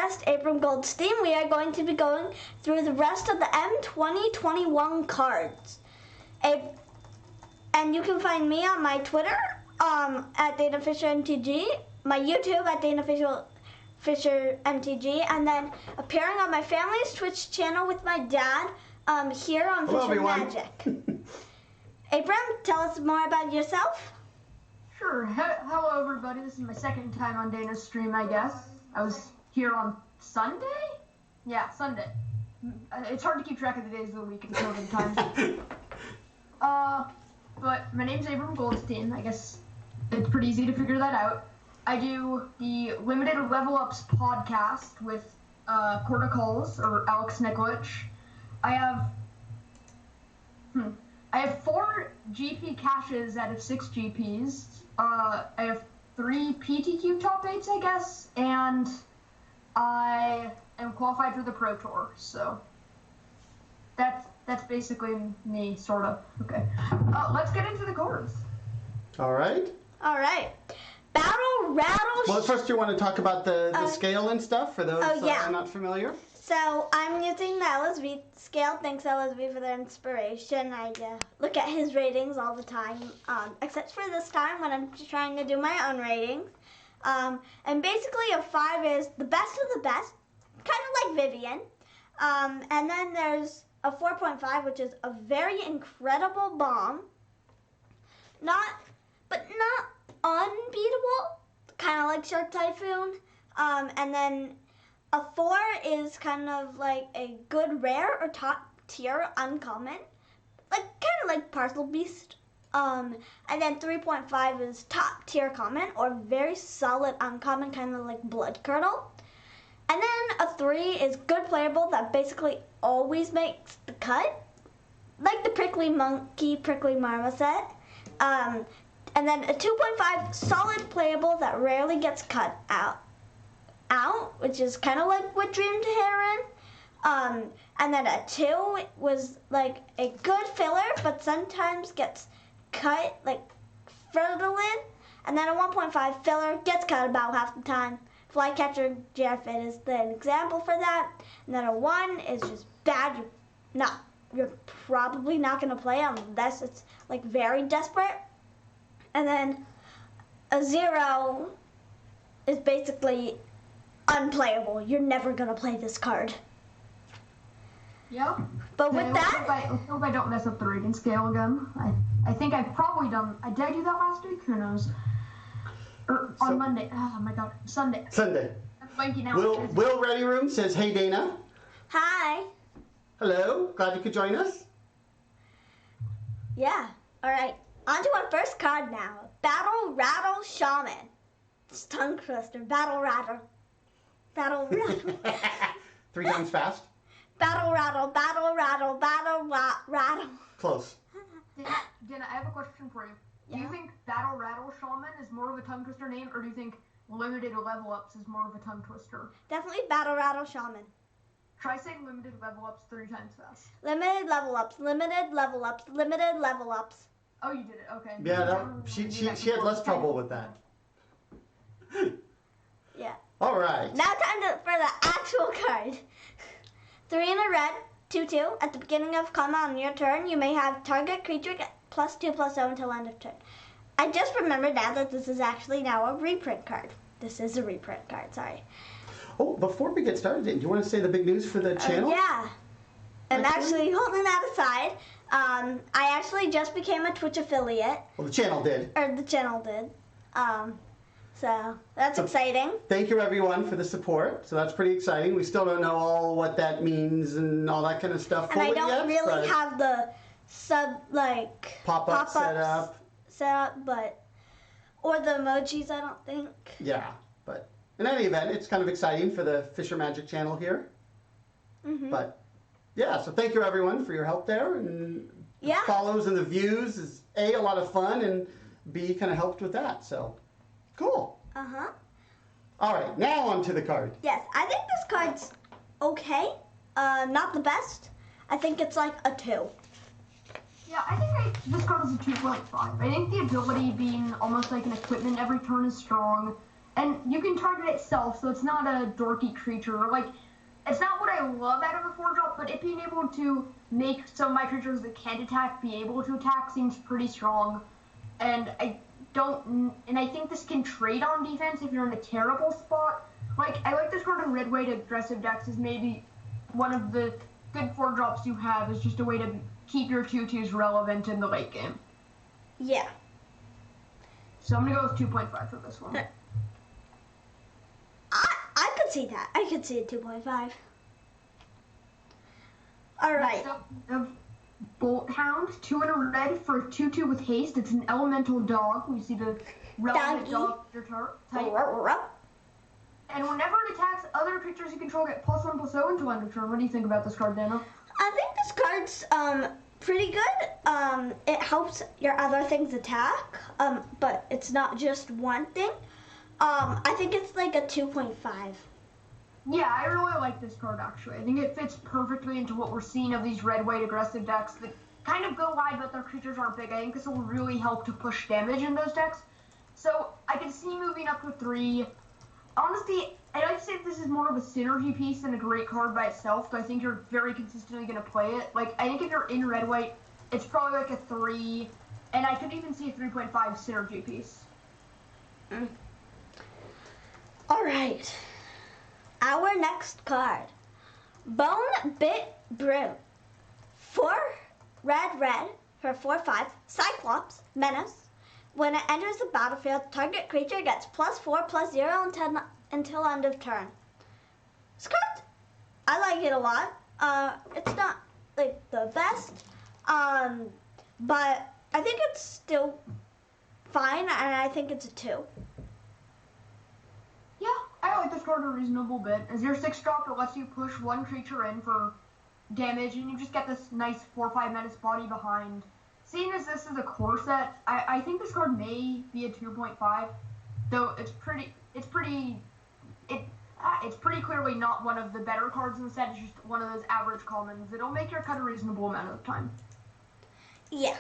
guest, Abram Goldstein. We are going to be going through the rest of the M2021 cards. And you can find me on my Twitter at DanaFischerMTG, my YouTube at DanaFischerMTG, and then appearing on my family's Twitch channel with my dad here on Fisher Magic. Abram, tell us more about yourself. Sure. Hello, everybody. This is my second time on Dana's stream, I guess. I was here on Sunday? Yeah, Sunday. It's hard to keep track of the days of the week and COVID times. But my name's Abram Goldstein. I guess it's pretty easy to figure that out. I do the Limited Level Ups podcast with Portcullis, or Alex Nikolic. I have 4 GP caches out of 6 GPs. I have 3 PTQ top 8s, I guess, and I am qualified for the Pro Tour, so that's basically me, sort of. Okay. Let's get into the cards. All right. Battle Rattle. Well, first you want to talk about the scale and stuff for those that are not familiar? So I'm using the LSV scale. Thanks LSV for the inspiration. I look at his ratings all the time, except for this time when I'm trying to do my own ratings. And basically a 5 is the best of the best, kind of like Vivien. And then there's a 4.5, which is a very incredible bomb. Not unbeatable, kind of like Shark Typhoon. And then a 4 is kind of like a good rare or top tier uncommon, kind of like Parcel Beast. And then 3.5 is top tier common or very solid uncommon, kind of like Blood Curdle. And then a 3 is good playable that basically always makes the cut, like the Prickly Monkey, Prickly Marmoset. And then a 2.5 solid playable that rarely gets cut out, which is kind of like what Dreamed Heron. And then a 2 was like a good filler, but sometimes gets cut like further in. And then a 1.5 filler gets cut about half the time. Flycatcher Jaffet is the example for that. And then a 1 is just bad. You're probably not going to play unless it's like very desperate. And then a 0 is basically unplayable. You're never going to play this card. Yep. But with that... I hope I don't mess up the rating scale again. I think I've probably done... Did I do that last week? Who knows? On Monday. Oh my god. Sunday. I'm blanking out. Will Ready Room says, hey Dana. Hi. Hello. Glad you could join us. Yeah. Alright. On to our first card now. Battle Rattle Shaman. It's tongue twister. Battle Rattle. 3 times fast. Battle Rattle. Close. Dana, I have a question for you. Yeah? Do you think Battle Rattle Shaman is more of a tongue twister name, or do you think Limited Level Ups is more of a tongue twister? Definitely Battle Rattle Shaman. Try saying Limited Level Ups 3 times fast. Limited level ups. Oh, you did it. Okay. Yeah, she had less trouble with that. Yeah. All right. Now time for the actual card. 3 in a red, 2/2. At the beginning of combat on your turn, you may have target creature get +2/+0 until end of turn. I just remembered now that this is actually now a reprint card. This is a reprint card, sorry. Oh, before we get started, do you want to say the big news for the channel? Yeah. I'm actually holding that aside. I actually just became a Twitch affiliate. Well, the channel did. The channel did. So that's exciting. Thank you everyone for the support. So that's pretty exciting. We still don't know all what that means and all that kind of stuff. And I don't really have the pop-up set up, or the emojis, I don't think. Yeah, but in any event, it's kind of exciting for the Fisher Magic channel here. Mm-hmm. But yeah, so thank you everyone for your help there, and the follows and the views is A, a lot of fun, and B, kind of helped with that. So cool. Uh-huh. All right, now on to the card. Yes, I think this card's okay. Not the best. I think it's like a 2. Yeah, I think this card is a 2.5. I think the ability being almost like an equipment every turn is strong. And you can target itself, so it's not a dorky creature. Like, it's not what I love out of a 4-drop, but it being able to make some of my creatures that can't attack be able to attack seems pretty strong. And I think this can trade on defense if you're in a terrible spot. Like, I like this card in red white aggressive decks as maybe one of the good 4-drops you have is just a way to keep your 2/2s relevant in the late game. Yeah. So I'm gonna go with 2.5 for this one. I could see that. I could see a 2.5. All right. Next up, we have Bolt Hound, 2 in a red for 2/2 with haste. It's an elemental dog. We see the relevant dog type. And whenever it attacks other creatures you control, get +1/+0 until end of turn. What do you think about this card, Dana? I think this card's pretty good. It helps your other things attack, but it's not just one thing. I think it's like a 2.5. Yeah, I really like this card, actually. I think it fits perfectly into what we're seeing of these red-white aggressive decks that kind of go wide, but their creatures aren't big. I think this will really help to push damage in those decks. So I can see moving up to 3. Honestly, I'd like to say this is more of a synergy piece than a great card by itself, so I think you're very consistently going to play it. Like, I think if you're in red-white, it's probably like a 3, and I could even see a 3.5 synergy piece. All right. Our next card, Bone Bit Brew. 4 red for 4/5, Cyclops, Menace. When it enters the battlefield, target creature gets +4/+0 until end of turn. This card, I like it a lot. It's not like the best, but I think it's still fine, and I think it's a 2. Yeah, I like this card a reasonable bit. As your 6-drop, it lets you push one creature in for damage, and you just get this nice 4/5 Menace body behind. Seeing as this is a core set, I think this card may be a 2.5, though it's pretty clearly not one of the better cards in the set. It's just one of those average commons. It'll make your cut a reasonable amount of time. Yeah.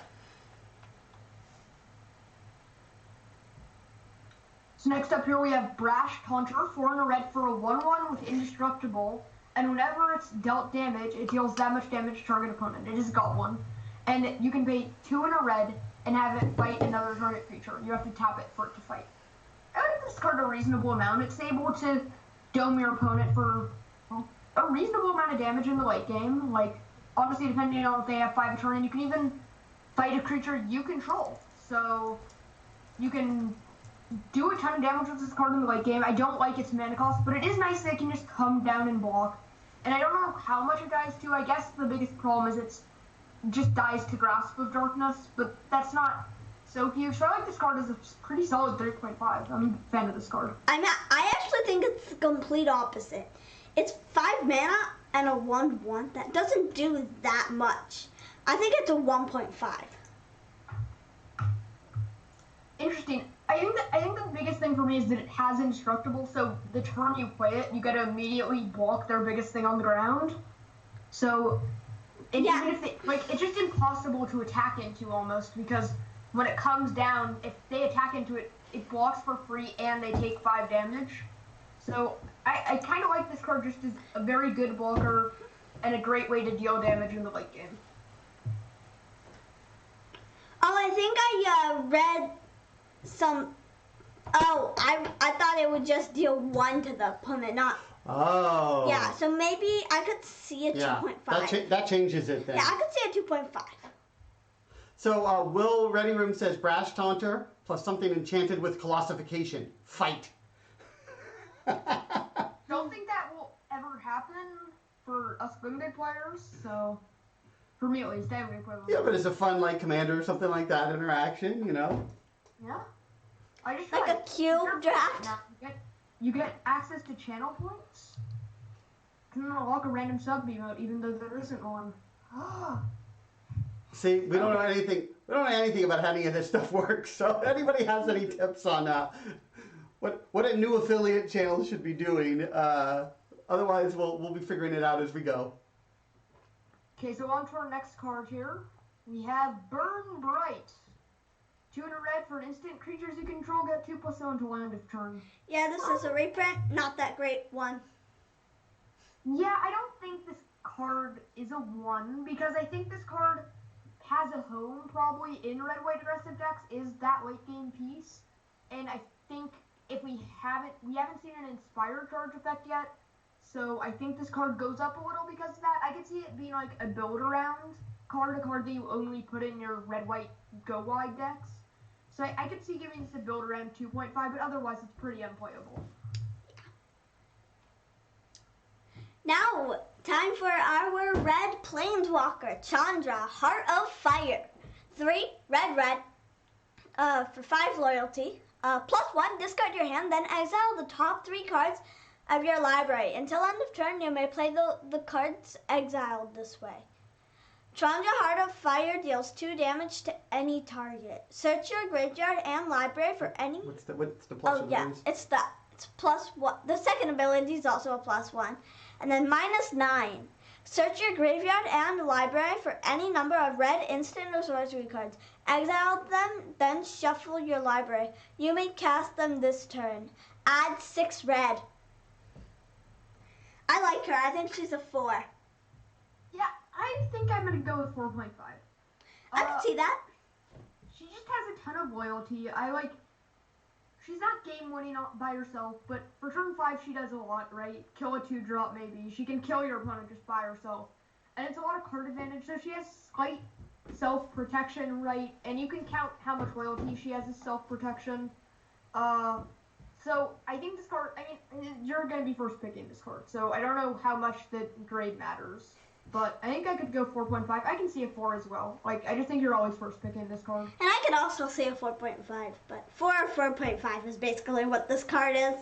So next up here we have Brash Taunter, 4 in a red for a 1/1 with Indestructible, and whenever it's dealt damage, it deals that much damage to target opponent. It has got 1. And you can pay 2 in a red and have it fight another target creature. You have to tap it for it to fight. I like this card a reasonable amount. It's able to dome your opponent for a reasonable amount of damage in the late game. Like, honestly, depending on if they have 5 a turn, and you can even fight a creature you control. So you can do a ton of damage with this card in the late game. I don't like its mana cost, but it is nice that it can just come down and block. And I don't know how much it dies to. I guess the biggest problem is it's just dies to Grasp of Darkness, but that's not so huge. So I like this card as a pretty solid 3.5. I'm a fan of this card. I actually think it's the complete opposite. It's 5 mana and a 1/1. That doesn't do that much. I think it's a 1.5. Interesting. I think the biggest thing for me is that it has Indestructible, so the turn you play it, you gotta immediately block their biggest thing on the ground. So, even if it's just impossible to attack into almost, because when it comes down, if they attack into it, it blocks for free and they take 5 damage. So, I kind of like this card just as a very good blocker and a great way to deal damage in the late game. Oh, I think I read some. Oh, I thought it would just deal 1 to the opponent, not. Oh. Yeah, so maybe I could see a 2.5. That changes it then. Yeah, I could see a 2.5. So Will Ready Room says Brash Taunter plus something enchanted with Colossification. Fight. Don't think that will ever happen for us limited players, so for me at least, I would play. Yeah, but it's a fun like commander or something like that interaction, you know. Yeah. I just like a cube draft. You get access to channel points. You can unlock a random sub emote even though there isn't one. See, we don't know anything. We don't know anything about how any of this stuff works. So, if anybody has any tips on what a new affiliate channel should be doing, otherwise we'll be figuring it out as we go. Okay, so on to our next card here. We have Burn Bright. 2 in a red for an instant. Creatures you control get 2/2 until end of turn. Yeah, this is a reprint. Not that great one. Yeah, I don't think this card is a 1 because I think this card has a home probably in red-white aggressive decks, is that late game piece. And I think if we haven't seen an Inspire charge effect yet, so I think this card goes up a little because of that. I could see it being like a build around card, a card that you only put in your red-white go-wide decks. So I could see giving this a build around 2.5, but otherwise it's pretty unplayable. Now, time for our red planeswalker, Chandra, Heart of Fire. 3 red, for 5 loyalty. +1, discard your hand, then exile the top 3 cards of your library. Until end of turn, you may play the cards exiled this way. Chandra, Heart of Fire deals 2 damage to any target. Search your graveyard and library for any... What's the plus of those? It's +1. The second ability is also a +1. And then -9. Search your graveyard and library for any number of red instant or sorcery cards. Exile them, then shuffle your library. You may cast them this turn. Add 6 red. I like her. I think she's a 4. Yeah, I think I'm going to go with 4.5. I can see that. She just has a ton of loyalty. She's not game winning by herself, but for turn 5 she does a lot, right? Kill a 2-drop maybe. She can kill your opponent just by herself. And it's a lot of card advantage, so she has slight self-protection, right? And you can count how much loyalty she has as self-protection. So I think this card, you're going to be first picking this card, so I don't know how much the grade matters. But I think I could go 4.5. I can see a 4 as well. I just think you're always first picking this card. And I could also see a 4.5, but 4 or 4.5 is basically what this card is.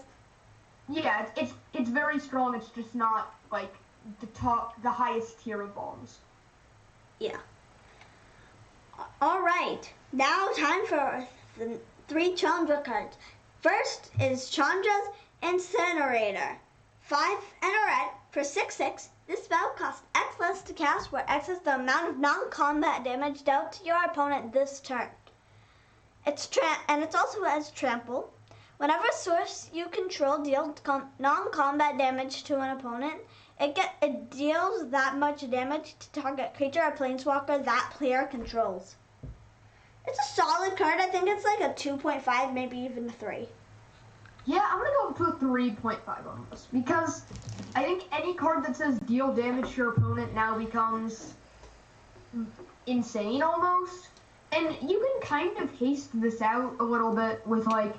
Yeah, it's very strong. It's just not like the highest tier of bombs. Yeah. All right. Now time for the 3 Chandra cards. First is Chandra's Incinerator. 5 and a red for 6/6. This spell costs X less to cast, where X is the amount of non-combat damage dealt to your opponent this turn. It's also has trample. Whenever a source you control deals non-combat damage to an opponent, it deals that much damage to target creature or planeswalker that player controls. It's a solid card. I think it's like a 2.5, maybe even a 3. Yeah, I'm going to go up to a 3.5 on this, because I think any card that says deal damage to your opponent now becomes insane almost. And you can kind of haste this out a little bit with like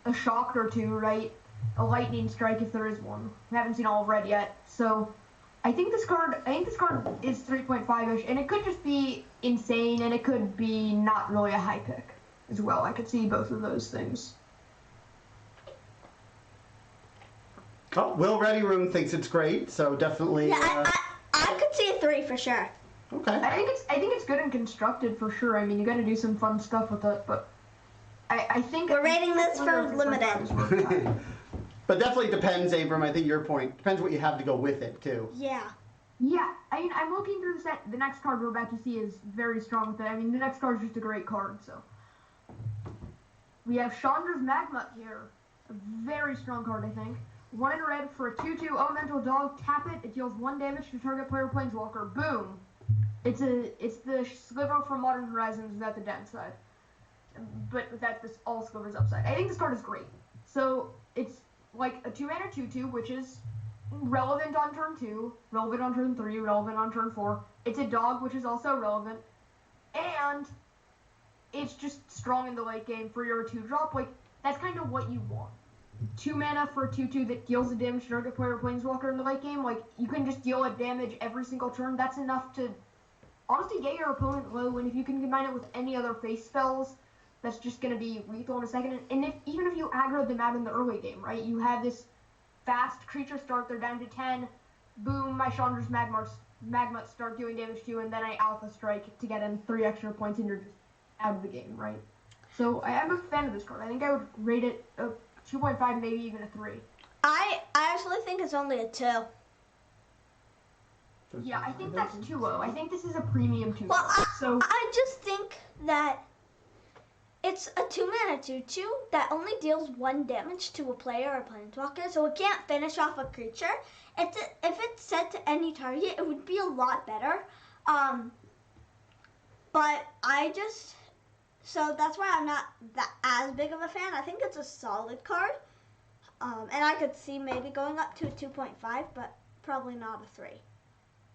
a shock or 2, right? A lightning strike if there is one. We haven't seen all red yet. So I think this card is 3.5-ish, and it could just be insane, and it could be not really a high pick as well. I could see both of those things. Oh, Will Ready Room thinks it's great, so definitely. Yeah, I could see a 3 for sure. Okay. I think it's good and constructed for sure. You got to do some fun stuff with it, but I think we're rating this for limited. But definitely depends, Abram. I think your point depends what you have to go with it too. Yeah. Yeah, I'm looking through the set. The next card we're about to see is very strong with it. The next card is just a great card. So we have Chandra's Magma here, a very strong card, I think. 1 in red for a 2/2 elemental dog. Tap it. It deals 1 damage to target player planeswalker. Boom. It's the sliver from Modern Horizons without the downside, but without this all slivers upside. I think this card is great. So it's like a 2-mana 2/2, which is relevant on turn 2, relevant on turn 3, relevant on turn 4. It's a dog, which is also relevant, and it's just strong in the late game for your 2-drop. That's kind of what you want. 2 mana for a 2/2 that deals the damage to target player planeswalker in the late game. You can just deal a damage every single turn. That's enough to honestly get your opponent low, and if you can combine it with any other face spells, that's just going to be lethal in a second. And even if you aggro them out in the early game, right, you have this fast creature start, they're down to 10, boom, my Chandra's Magma start doing damage to you, and then I Alpha Strike to get in 3 extra points, and you're just out of the game, right? So I'm a fan of this card. I think I would rate it a 2.5, maybe even a 3. I actually think it's only a 2. Yeah, I think that's too low. I think this is a premium 2. Well, So I just think that It's a 2-mana 2/2 that only deals 1 damage to a player or planeswalker, so it can't finish off a creature. If it's set to any target, it would be a lot better. But so that's why I'm not as big of a fan. I think it's a solid card. And I could see maybe going up to a 2.5, but probably not a 3.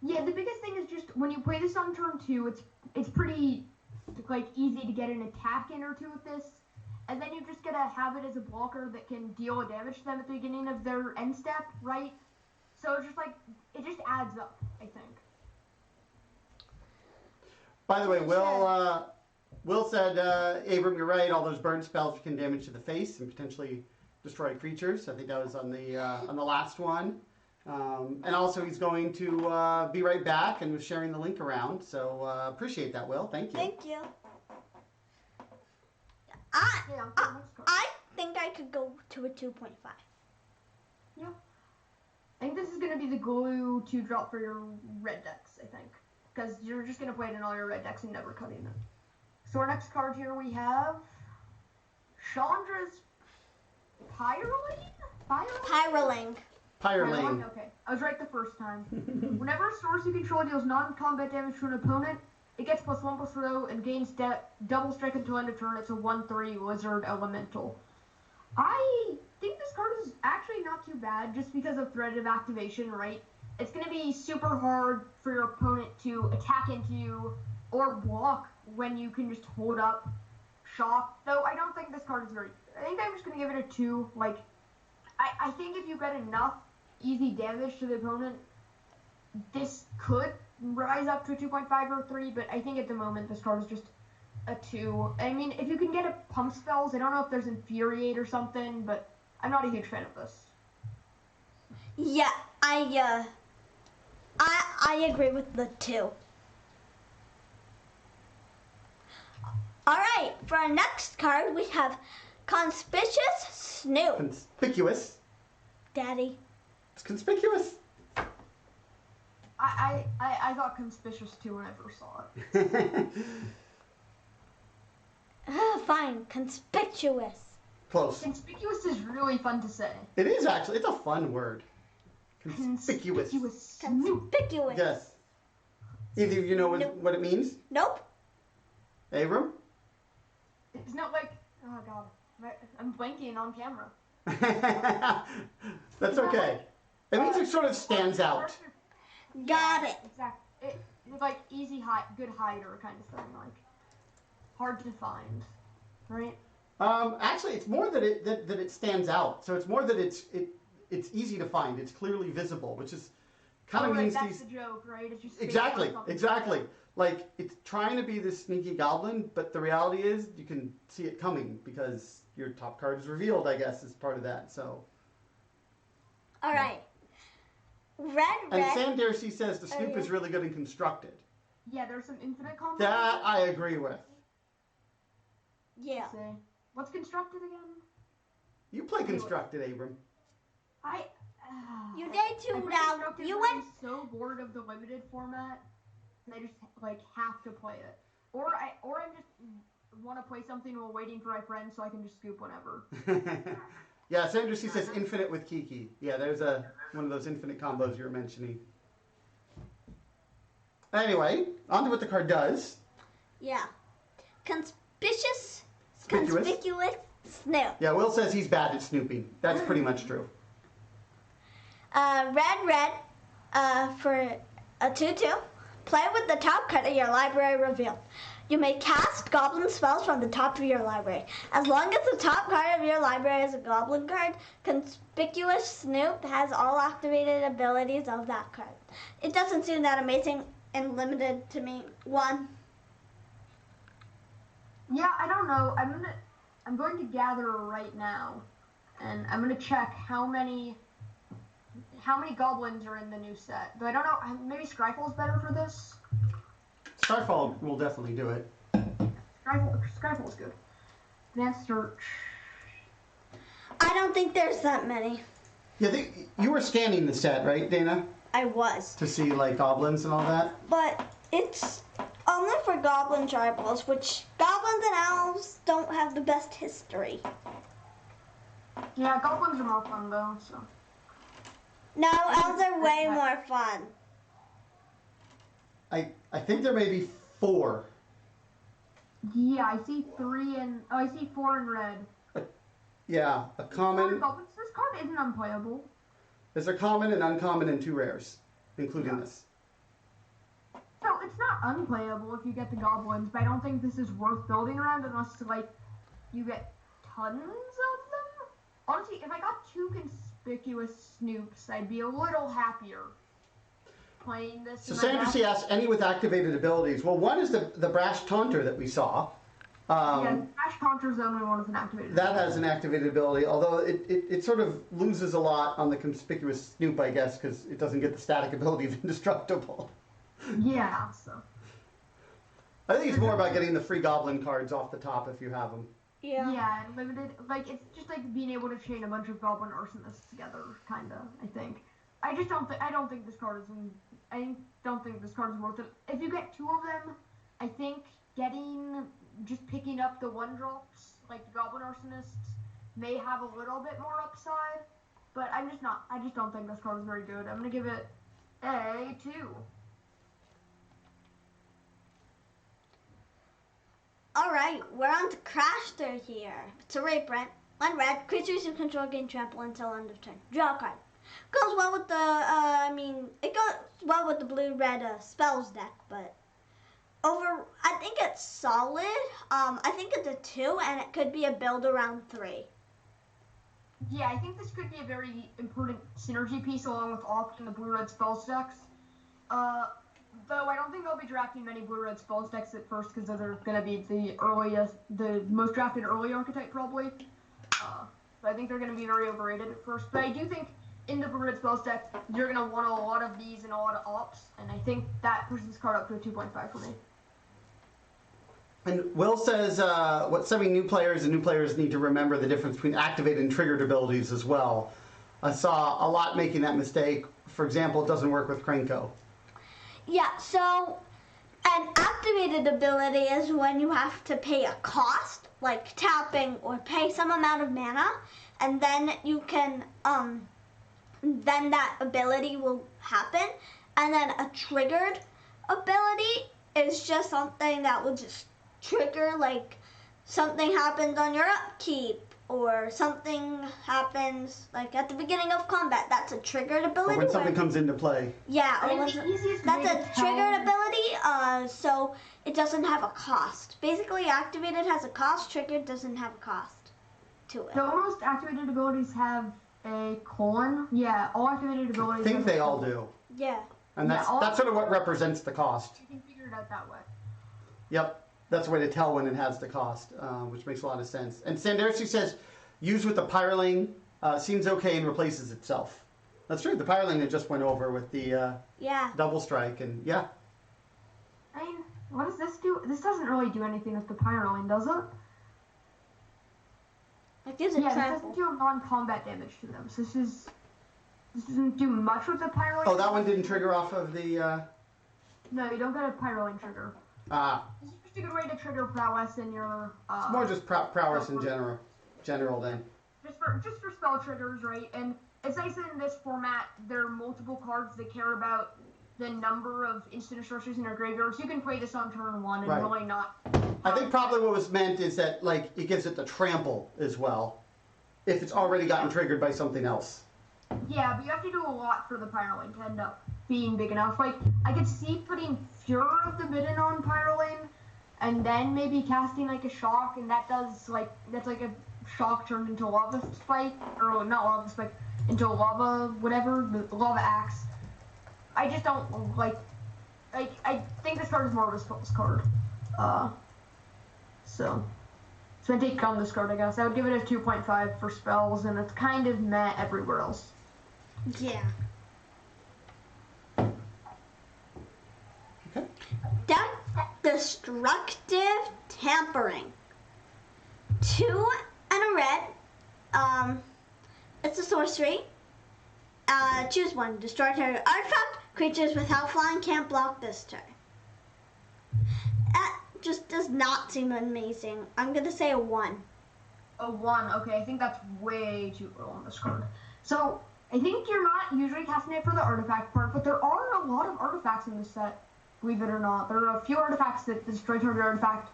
Yeah, the biggest thing is just when you play this on turn 2, it's pretty like easy to get an attack in or two with this, and then you just gotta have it as a blocker that can deal a damage to them at the beginning of their end step, right? So it's just like it just adds up, I think. By the way, Will said, Abram, you're right. All those burn spells can damage to the face and potentially destroy creatures. I think that was on the last one. And also, he's going to be right back and was sharing the link around. So appreciate that, Will. Thank you. Thank you. I think I could go to a 2.5. Yeah. I think this is going to be the glue to drop for your red decks, I think. Because you're just going to play it in all your red decks and never cutting it. So our next card here we have Chandra's Pyroling. Pyroling. Okay, I was right the first time. Whenever a source you control deals non-combat damage to an opponent, it gets +1/+0 and gains double strike until end of turn. It's a 1/3 lizard elemental. I think this card is actually not too bad just because of threat of activation, right? It's going to be super hard for your opponent to attack into you or block when you can just hold up shock. Though I don't think this card is very good. I think I'm just going to give it a 2. Like, I think if you get enough easy damage to the opponent, this could rise up to a 2.5 or 3, but I think at the moment this card is just a 2. I mean, if you can get it pump spells, I don't know if there's Infuriate or something, but I'm not a huge fan of this. Yeah, I agree with the 2. Alright, for our next card we have Conspicuous Snoop. Conspicuous? Daddy. It's conspicuous. I got conspicuous too when I first saw it. Fine, conspicuous. Close. Conspicuous is really fun to say. It is actually. It's a fun word. Conspicuous. Conspicuous. Yes. Either you know what it means? Nope. Abram? It's not like, oh god, I'm blanking on camera. That's okay. It means it sort of stands out. Got it. Exactly. It's like easy hide, good hider kind of thing, like hard to find, right? Actually, it's more that it stands out. So it's more that it's easy to find. It's clearly visible, which is kind of means that's the joke, right? It's just exactly. Like it's trying to be this sneaky goblin, but the reality is you can see it coming because your top card is revealed. I guess is part of that. So. All right. Red. And Sam Darcy says the Snoop is really good and constructed. Yeah, there's some infinite combos. That I agree with. Yeah. What's constructed again? You play constructed, Abram. You did too now. You went. I'm so bored of the limited format, and I just like have to play it. Or I just want to play something while waiting for my friends so I can just scoop whenever. Yeah, Sam Darcy says infinite with Kiki. Yeah, there's one of those infinite combos you were mentioning. Anyway, on to what the card does. Yeah. Conspicuous Snoop. Yeah, Will says he's bad at snooping. That's pretty much true. Red, for a 2/2. Play with the top card of your library revealed. You may cast goblin spells from the top of your library. As long as the top card of your library is a goblin card, Conspicuous Snoop has all activated abilities of that card. It doesn't seem that amazing and limited to me. 1. Yeah, I don't know. I'm going to gather right now, and I'm going to check how many goblins are in the new set. Though I don't know. Maybe Scryfall is better for this. Starfall will definitely do it. Scryfall is good. Advanced search. I don't think there's that many. Yeah, you were scanning the set, right, Dana? I was. To see like goblins and all that. But it's only for goblin tribals, which goblins and elves don't have the best history. Yeah, goblins are more fun though, so. No, elves are way more fun. I think there may be 4. Yeah, I see 3 and I see 4 in red. Yeah, a common. Goblins. This card isn't unplayable. There's a common and uncommon and 2 rares, including this. So it's not unplayable if you get the goblins, but I don't think this is worth building around unless like you get tons of them. Honestly, if I got 2 conspicuous snoops, I'd be a little happier playing this. So Sandra C asks, any with activated abilities? Well, one is the Brash Taunter that we saw. Yeah, Brash Taunter's the only one with an activated That has an activated ability, although it sort of loses a lot on the conspicuous snoop, I guess, because it doesn't get the static ability of indestructible. Yeah, so. I think it's more about getting the free goblin cards off the top if you have them. Yeah. Yeah, and limited, like, it's just like being able to chain a bunch of goblin arsonists together, kinda, I think. I don't think this card is worth it. If you get 2 of them, I think just picking up the 1-drops, like the goblin arsonists, may have a little bit more upside, but I just don't think this card is very good. I'm gonna give it a 2. Alright, we're on to Crash Through here. It's a reprint. 1 red, creatures you control gain trample until end of turn. Draw a card. Goes well with it goes well with the blue-red spells deck, but I think it's solid. I think it's a 2, and it could be a build around 3. Yeah, I think this could be a very important synergy piece along with often the blue-red spells decks. Though I don't think they'll be drafting many blue-red spells decks at first because they're going to be the most drafted early archetype probably. So I think they're going to be very overrated at first. But I do think in the blue-red spells deck, you're going to want a lot of these and a lot of ops, and I think that pushes this card up to a 2.5 for me. And Will says, what some new players need to remember the difference between activated and triggered abilities as well. I saw a lot making that mistake. For example, it doesn't work with Krenko. Yeah, so an activated ability is when you have to pay a cost, like tapping or pay some amount of mana, and then you can, then that ability will happen. And then a triggered ability is just something that will just trigger, like something happens on your upkeep, or something happens like at the beginning of combat. That's a triggered ability. Or when something comes into play. Yeah, that's a triggered ability, so it doesn't have a cost. Basically, activated has a cost, triggered doesn't have a cost to it. So most activated abilities have a colon. Yeah, all activated abilities I think they all do. Yeah. And that's sort of what represents the cost. You can figure it out that way. Yep. That's a way to tell when it has the cost, which makes a lot of sense. And Sandersi says, use with the Pyrolane, seems okay and replaces itself. That's true. The Pyrolane that just went over with the double strike, and yeah. I mean, what does this do? This doesn't really do anything with the Pyrolane, does it? It gives it this trample. doesn't do non-combat damage to them. So this doesn't do much with the Pyrolane. Oh, that one didn't trigger off of the... No, you don't get a Pyrolane trigger. This is just a good way to trigger prowess in your... it's more just prowess in general then. Just for spell triggers, right? And it's nice that in this format, there are multiple cards that care about the number of instant sorceries in your graveyard. So you can play this on turn 1 and really not... I think probably what was meant is that, like, it gives it the trample as well, if it's already gotten triggered by something else. Yeah, but you have to do a lot for the Pyrolane to end up being big enough. Like, I could see putting Furor of the Midden on Pyrolane, and then maybe casting, like, a Shock, and that's like a Shock turned into a Lava Spike, or not Lava Spike, into a Lava whatever, the Lava Axe. I just don't, like, I think this card is more of a spells card. So I take on this card, I guess. I would give it a 2.5 for spells, and it's kind of meh everywhere else. Yeah. Okay. Destructive Tampering. 2 and a red. It's a sorcery. Choose one. Destroy target artifact. Creatures without flying can't block this turn. just does not seem amazing. I'm gonna say a 1. A 1. Okay, I think that's way too low on this card. So I think you're not usually casting it for the artifact part, but there are a lot of artifacts in this set. Believe it or not, there are a few artifacts that the destroy target artifact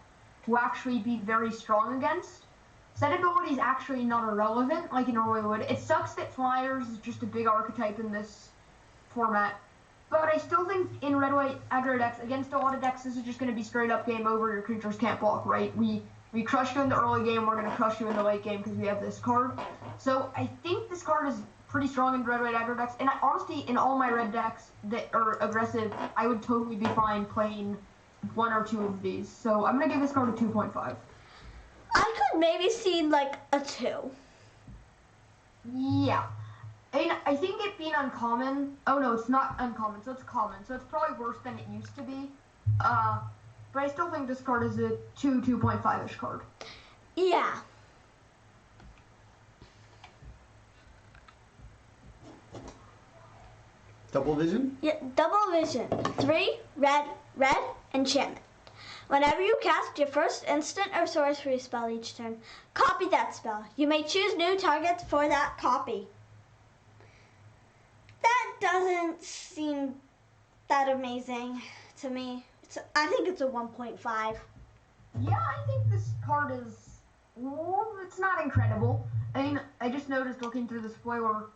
will actually be very strong against. Set ability is actually not irrelevant like it normally would. It sucks that Flyers is just a big archetype in this format, but I still think in red-white aggro decks, against a lot of decks, this is just going to be straight up game over. Your creatures can't block, right? We crushed you in the early game, we're going to crush you in the late game because we have this card. So I think this card is pretty strong in red-white aggro decks, and honestly, in all my red decks that are aggressive, I would totally be fine playing 1 or 2 of these. So I'm going to give this card a 2.5. I could maybe see like a 2. Yeah. And I think it being uncommon, oh no, it's not uncommon, so it's common, so it's probably worse than it used to be. But I still think this card is a 2.5-ish card. Yeah. Double vision? Yeah, double vision. 3, red, enchantment. Whenever you cast your first instant or sorcery spell each turn, copy that spell. You may choose new targets for that copy. That doesn't seem that amazing to me. I think it's a 1.5. Yeah, I think this card is, well, it's not incredible. I mean, I just noticed looking through the spoiler,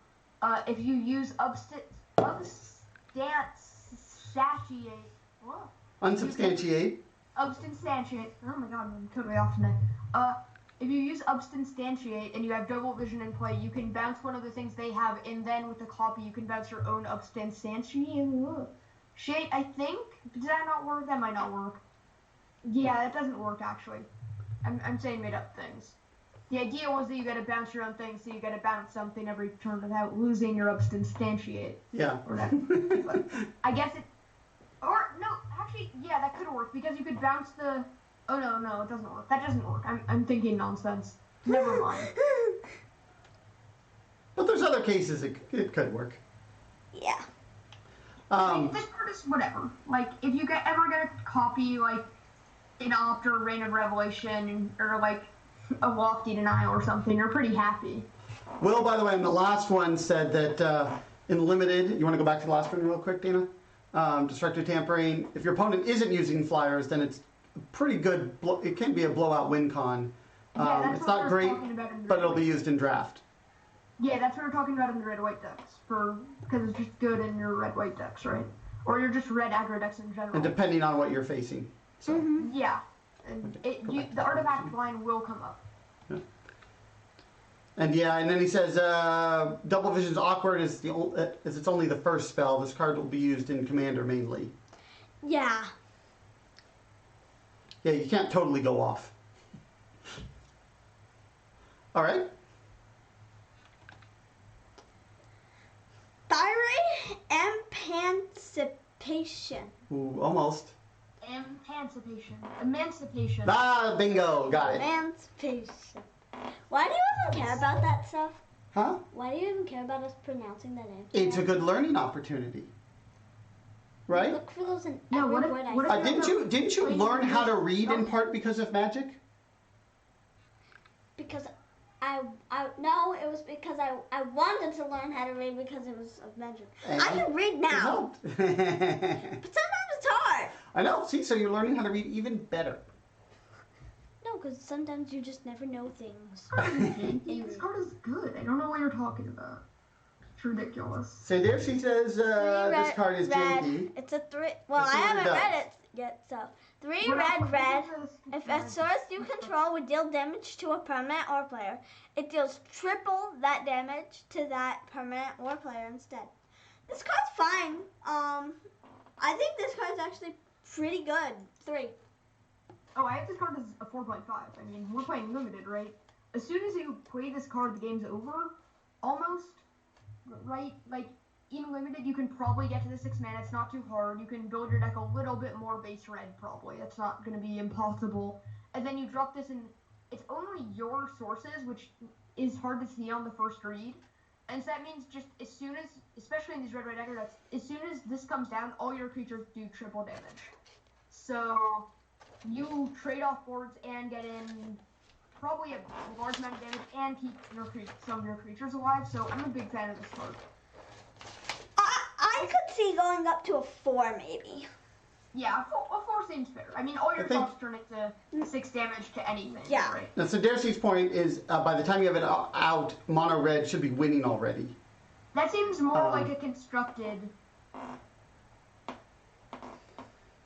if you use Unsubstantiate. Substantiate. Oh my god, I'm totally off today. If you use Substantiate and you have double vision in play, you can bounce one of the things they have, and then with the copy, you can bounce your own Substantiate. Shade, I think. Does that not work? That might not work. Yeah, that doesn't work actually. I'm saying made up things. The idea was that you gotta bounce your own thing, so you gotta bounce something every turn without losing your Substantiate. Yeah. Or that. But I guess it. Or no, actually, yeah, that could work because you could bounce the. Oh no, it doesn't work. That doesn't work. I'm thinking nonsense. Never mind. But there's other cases it could work. Yeah. This card is whatever. Like, if you ever get a copy, like, an Opt or Reign of Revelation, or, like, a Lofty Denial or something, you're pretty happy. Will, by the way, in the last one said that in Limited, you want to go back to the last one real quick, Dana? Destructive Tampering, if your opponent isn't using Flyers, then it's pretty good. It can be a blowout win con. It's not great, but it'll be used in draft. Yeah, that's what we're talking about in the red-white decks, because it's just good in your red-white decks, right? Or you're just red aggro decks in general. And depending on what you're facing. So. Yeah, and the artifact line will come up. Yeah. And yeah, and then he says double vision's awkward as it's only the first spell. This card will be used in Commander mainly. Yeah. Yeah, you can't totally go off. All right. Thyroid Emancipation. Ooh, almost. Emancipation. Ah, bingo, got it. Emancipation. Why do you even care about that stuff? Huh? Why do you even care about us pronouncing that name? It's a good learning opportunity, right? Look for those in Yeah, every what if- word I what if- say. Didn't you learn how to read in part because of Magic? Because no, it was because I wanted to learn how to read because it was of magic. And I can read it now, helped. but sometimes it's hard. I know. See, so you're learning how to read even better. No, because sometimes you just never know things. This card is good. I don't know what you're talking about. It's ridiculous. So there she says this card is red. janky. It's a 3. Well, Let's I see what it haven't does. read it yet, so 3 red. If a source you control would deal damage to a permanent or player, it deals triple that damage to that permanent or player instead. This card's fine. I think this card's actually pretty good. 3. Oh, I have this card as a 4.5. I mean, we're playing Limited, right? As soon as you play this card, the game's over. Almost. Right? Like, in Limited, you can probably get to the 6 mana. It's not too hard. You can build your deck a little bit more base red, probably. That's not going to be impossible. And then you drop this in. It's only your sources, which is hard to see on the first read. And so that means just as soon as, especially in these red aggro decks, as soon as this comes down, all your creatures do triple damage. So you trade off boards and get in probably a large amount of damage and keep some of your creatures alive. So I'm a big fan of this card. I could see going up to a 4 maybe. Yeah, a 4 seems fair. I mean, all your drops turn into 6 damage to anything. Yeah. Right? Now, so Darcy's point is, by the time you have it out, mono red should be winning already. That seems more like a constructed.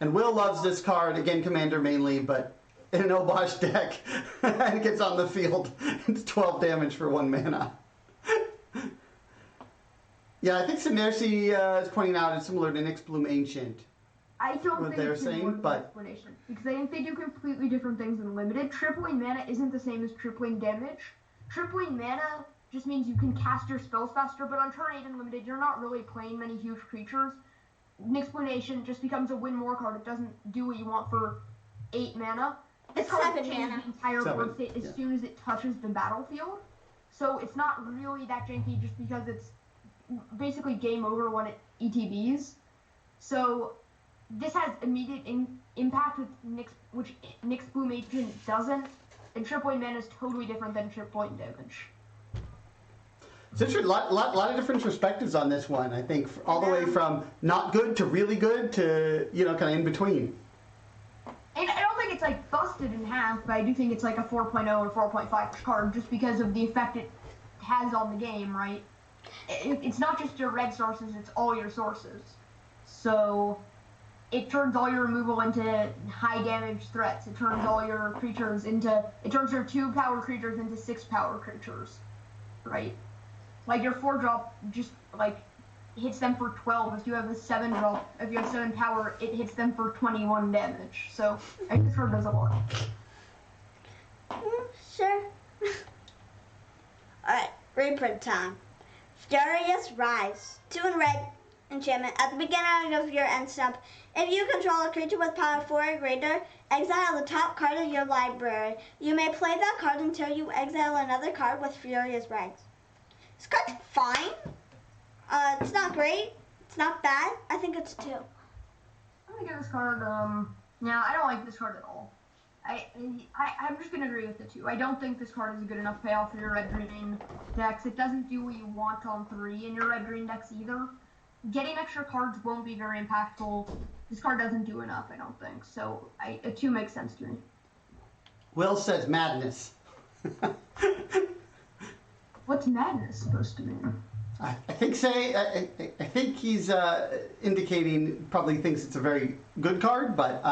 And Will loves this card, again, Commander mainly, but in an Obosh deck, and it gets on the field, it's 12 damage for 1 mana. Yeah, I think Darcy is pointing out it's similar to Nyx Bloom Ancient. I don't What think they're it's saying, but explanation because I think they do completely different things in Limited. Tripling mana isn't the same as tripling damage. Tripling mana just means you can cast your spells faster, but on turn 8 in Limited, you're not really playing many huge creatures. Nyxplanation just becomes a win more card. It doesn't do what you want for 8 mana. This card changes the entire board state as soon as it touches the battlefield. So it's not really that janky just because it's basically game over when it ETBs. So this has immediate impact with Nyx, which Nyx Bloom Ancient doesn't, and tripling mana is totally different than tripling damage. It's interesting, a lot of different perspectives on this one, I think, all the way from not good to really good to, kind of in between. And I don't think it's like busted in half, but I do think it's like a 4.0 or 4.5 card just because of the effect it has on the game, right? It's not just your red sources, it's all your sources. So it turns all your removal into high damage threats. It turns all your creatures it turns your 2 power creatures into 6 power creatures, right? Like your 4-drop just like hits them for 12. If you have a 7-drop, if you have 7 power, it hits them for 21 damage. So I think this card does a lot. Sure. Alright, reprint time. Furious Rise. 2 in red. Enchantment. At the beginning of your end step, if you control a creature with power 4 or greater, exile the top card of your library. You may play that card until you exile another card with Furious Rise. This card's fine. It's not great. It's not bad. I think it's a 2. I'm gonna give this card, no, I don't like this card at all. I'm just gonna agree with the 2. I don't think this card is a good enough payoff for your red-green decks. It doesn't do what you want on 3 in your red-green decks either. Getting extra cards won't be very impactful. This card doesn't do enough, I don't think. So a 2 makes sense to me. Will says madness. What's madness supposed to mean? I think he's indicating probably thinks it's a very good card, but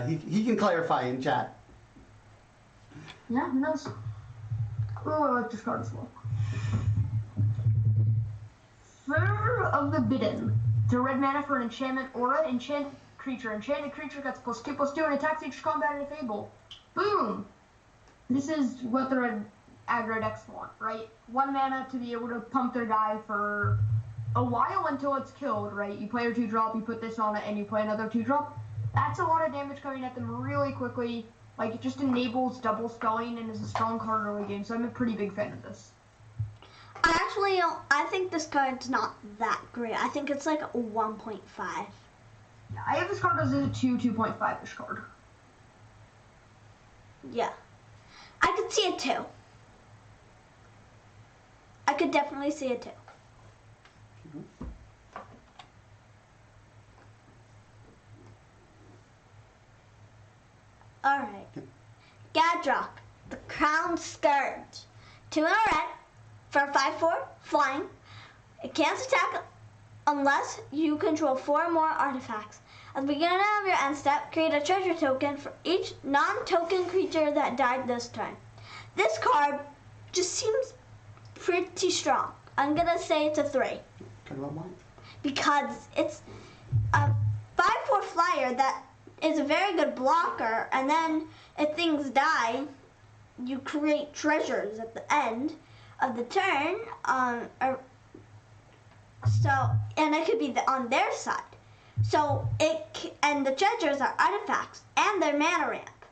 he can clarify in chat. Yeah, who knows? Oh, I like this card as well. Fur of the Bidden. It's a red mana for an enchantment aura. Enchanted creature. Enchanted creature gets +2/+2 and attacks each combat in a fable. Boom! This is what the red aggro decks want, right? 1 mana to be able to pump their guy for a while until it's killed, right? You play your 2-drop, you put this on it, and you play another 2-drop. That's a lot of damage coming at them really quickly. Like, it just enables double spelling and is a strong card early game, so I'm a pretty big fan of this. I think this card's not that great. I think it's like a 1.5. Yeah, I have this card as a 2.5-ish card. Yeah. I could see a 2. I could definitely see it too. Alright. Gadrock, the Crown Scourge. 2 in a red for a 5/4 flying. It can't attack unless you control 4 more artifacts. At the beginning of your end step, create a treasure token for each non-token creature that died this turn. This card just seems pretty strong. I'm gonna say it's a 3. Because it's a 5/4 flyer that is a very good blocker, and then if things die, you create treasures at the end of the turn. And it could be on their side. So and the treasures are artifacts and they're mana ramp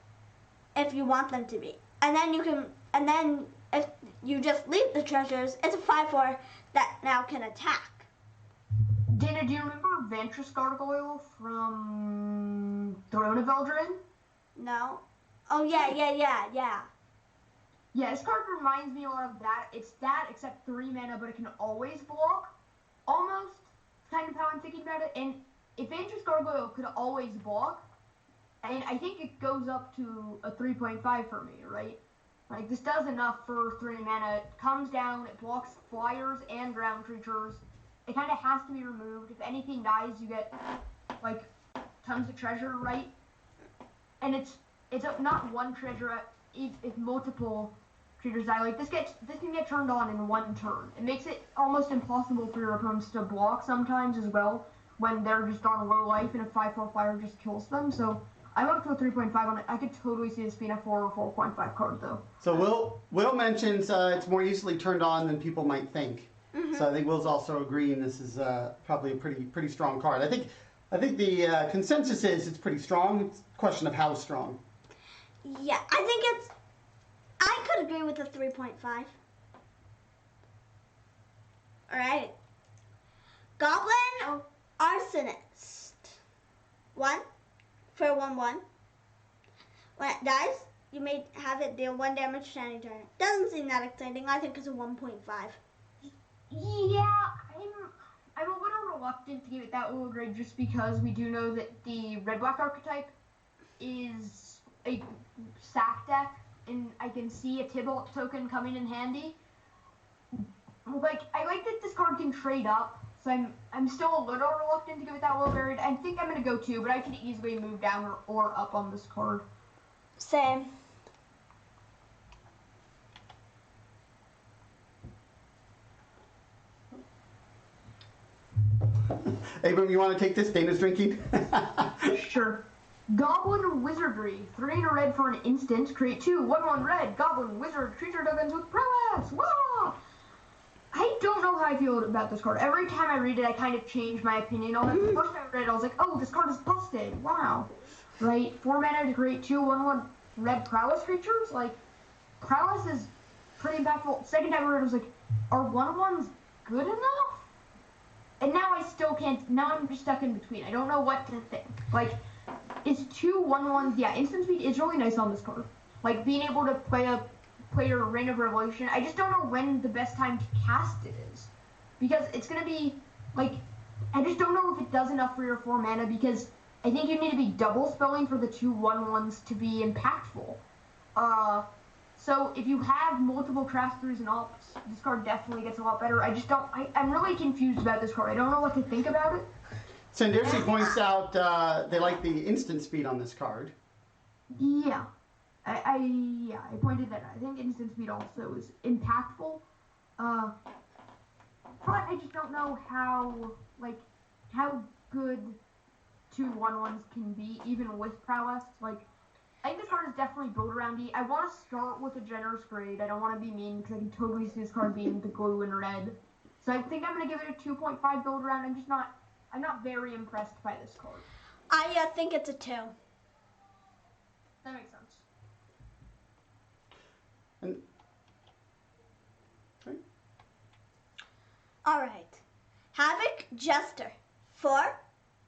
if you want them to be. And then if you just leave the treasures, it's a 5/4 that now can attack. Dana, do you remember Vantress Gargoyle from Throne of Eldraine? No? Oh, yeah. Yeah, this card reminds me a lot of that. It's that, except 3 mana, but it can always block. Almost, kind of how I'm thinking about it. And Adventurous Gargoyle could always block, and I think it goes up to a 3.5 for me, right? Like, this does enough for 3 mana. It comes down, it blocks flyers and ground creatures. It kind of has to be removed. If anything dies, you get, like, tons of treasure, right? And it's not one treasure. If multiple creatures die, like this can get turned on in 1 turn. It makes it almost impossible for your opponents to block sometimes as well when they're just on low life and a 5/4 flyer just kills them. So I went up to a 3.5 on it. I could totally see this being a 4 or 4.5 card though. So Will mentions it's more easily turned on than people might think. Mm-hmm. So I think Will's also agreeing this is probably a pretty strong card. I think the consensus is it's pretty strong. It's a question of how strong. Yeah, I could agree with the 3.5. Alright. Goblin Arsonist. 1 for 1/1. When it dies, you may have it deal 1 damage to any target. Doesn't seem that exciting. I think it's a 1.5. Yeah, I'm a little reluctant to give it that low grade just because we do know that the red-black archetype is a sack deck, and I can see a Tybalt token coming in handy. Like, I like that this card can trade up, so I'm still a little reluctant to give it that low grade. I think I'm going to go 2, but I can easily move down or up on this card. Same. Abram, you want to take this? Dana's drinking. Sure. Goblin Wizardry. 3 and a red for an instant. Create 2 1/1 red. Goblin Wizard creature tokens with prowess. Wow! I don't know how I feel about this card. Every time I read it, I kind of change my opinion on it. The first time I read it, I was like, oh, this card is busted. Wow. Right? 4 mana to create 2 1/1 red prowess creatures. Like, prowess is pretty impactful. Second time I read it, I was like, are 1/1s good enough? And now I still can't. Now I'm just stuck in between. I don't know what to think. Like, is 2 1/1s? Yeah, instant speed is really nice on this card. Like, being able to play your Reign of Revelation. I just don't know when the best time to cast it is, because it's gonna be like, I just don't know if it does enough for your 4 mana, because I think you need to be double spelling for the 2 1/1s to be impactful. So if you have multiple craft throughs and alts, this card definitely gets a lot better. I just don't. I'm really confused about this card. I don't know what to think about it. Sandersi points out they like the instant speed on this card. Yeah. I pointed that out. I think instant speed also is impactful. But I just don't know how good 2 1/1s can be, even with prowess. Like, I think this card is definitely built around E. I want to start with a generous grade. I don't want to be mean, because I can totally see this card being the glue in red. So I think I'm going to give it a 2.5 build around. I'm not very impressed by this card. I think it's a 2. That makes sense. Alright. Havoc Jester. 4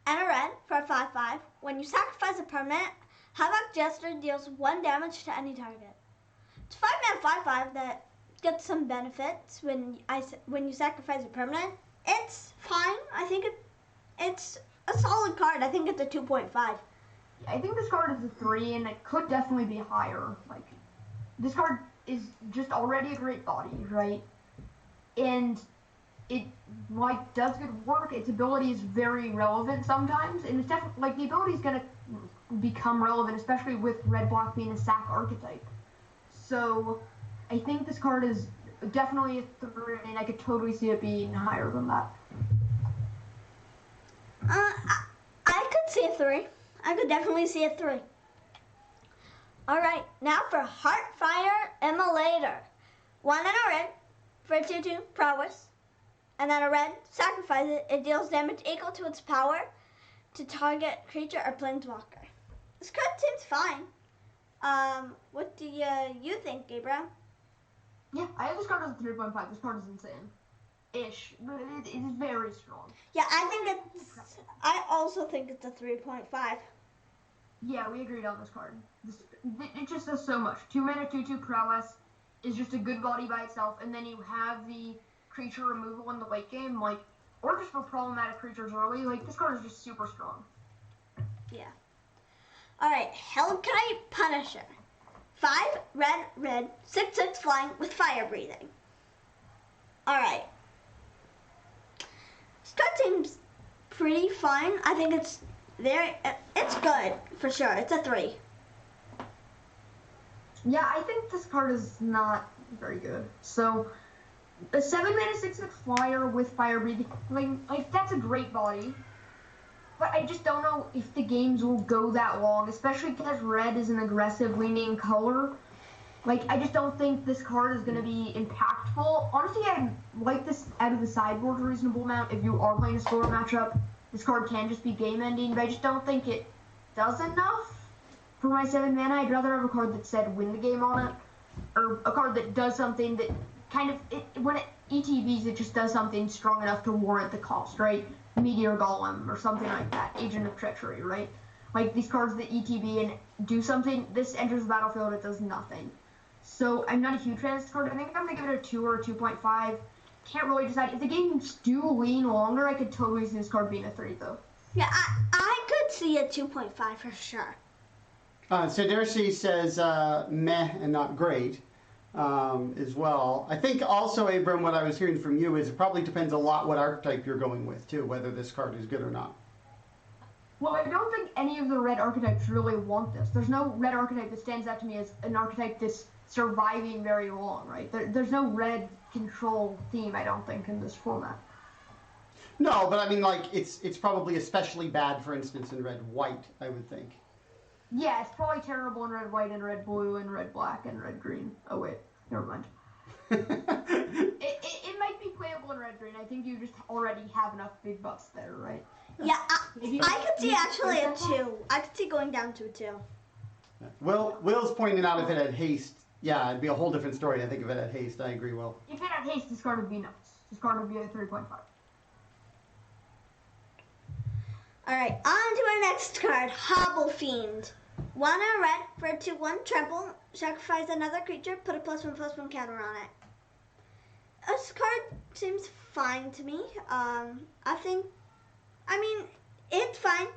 and a red for a 5/5. When you sacrifice a permanent, Havoc Jester deals 1 damage to any target. It's 5 mana 5/5 that gets some benefits when you sacrifice a permanent. It's fine. I think it's a solid card. I think it's a 2.5. I think this card is a 3, and it could definitely be higher. Like, this card is just already a great body, right? And it, like, does good work. Its ability is very relevant sometimes, and it's definitely, like, the ability is going to become relevant, especially with red-black being a sack archetype. So I think this card is definitely a 3, and I could totally see it being higher than that. I could see a 3. I could definitely see a 3. Alright, now for Heartfire Immolator. 1 and a red for a 2/2 prowess. And then a red, sacrifice it. It deals damage equal to its power to target creature or planeswalker. This card seems fine. What do you think, Abram? Yeah, I have this card as a 3.5. This card is insane. Ish, but it is very strong. Yeah, I also think it's a 3.5. Yeah, we agreed on this card. It just does so much. 2 mana, 2/2 prowess is just a good body by itself, and then you have the creature removal in the late game, like, or just for problematic creatures early. Like, this card is just super strong. Yeah. Alright, Hellkite Punisher. 5 red, 6/6 flying with fire breathing. Alright. This card seems pretty fine. I think it's good for sure. It's a 3. Yeah, I think this card is not very good. So, a 7 mana 6/6 flyer with fire breathing, like that's a great body. But I just don't know if the games will go that long, especially because red is an aggressive leaning color. Like, I just don't think this card is going to be impactful. Honestly, I like this out of the sideboard a reasonable amount. If you are playing a slower matchup, this card can just be game ending, but I just don't think it does enough for my 7 mana. I'd rather have a card that said win the game on it, or a card that does something that kind of, when it ETBs, it just does something strong enough to warrant the cost, right? Meteor Golem or something like that, Agent of Treachery, right? Like these cards that ETB and do something, this enters the battlefield, it does nothing. So I'm not a huge fan of this card. I think I'm going to give it a 2 or a 2.5. Can't really decide. If the games do lean longer, I could totally see this card being a 3, though. Yeah, I could see a 2.5 for sure. Sidersi says meh and not great as well. I think also, Abram, what I was hearing from you is it probably depends a lot what archetype you're going with, too, whether this card is good or not. Well, I don't think any of the red archetypes really want this. There's no red archetype that stands out to me as an archetype that's surviving very long, right? There's no red control theme, I don't think, in this format. No, but I mean, like, it's probably especially bad, for instance, in red-white, I would think. Yeah, it's probably terrible in red-white and red-blue and red-black and red-green. Oh, wait. Never mind. It might be playable in red-green. I think you just already have enough big buffs there, right? Yeah, I could see actually a 2. I could see going down to a 2. Will's pointing out if it had haste, yeah, it'd be a whole different story, I think, if it had haste. I agree, Will. If it had haste, this card would be nuts. This card would be a 3.5. Alright, on to our next card, Hobble Fiend. 1 red for a 2/1 trample. Sacrifice another creature, put a +1/+1 counter on it. This card seems fine to me. I mean, it's fine.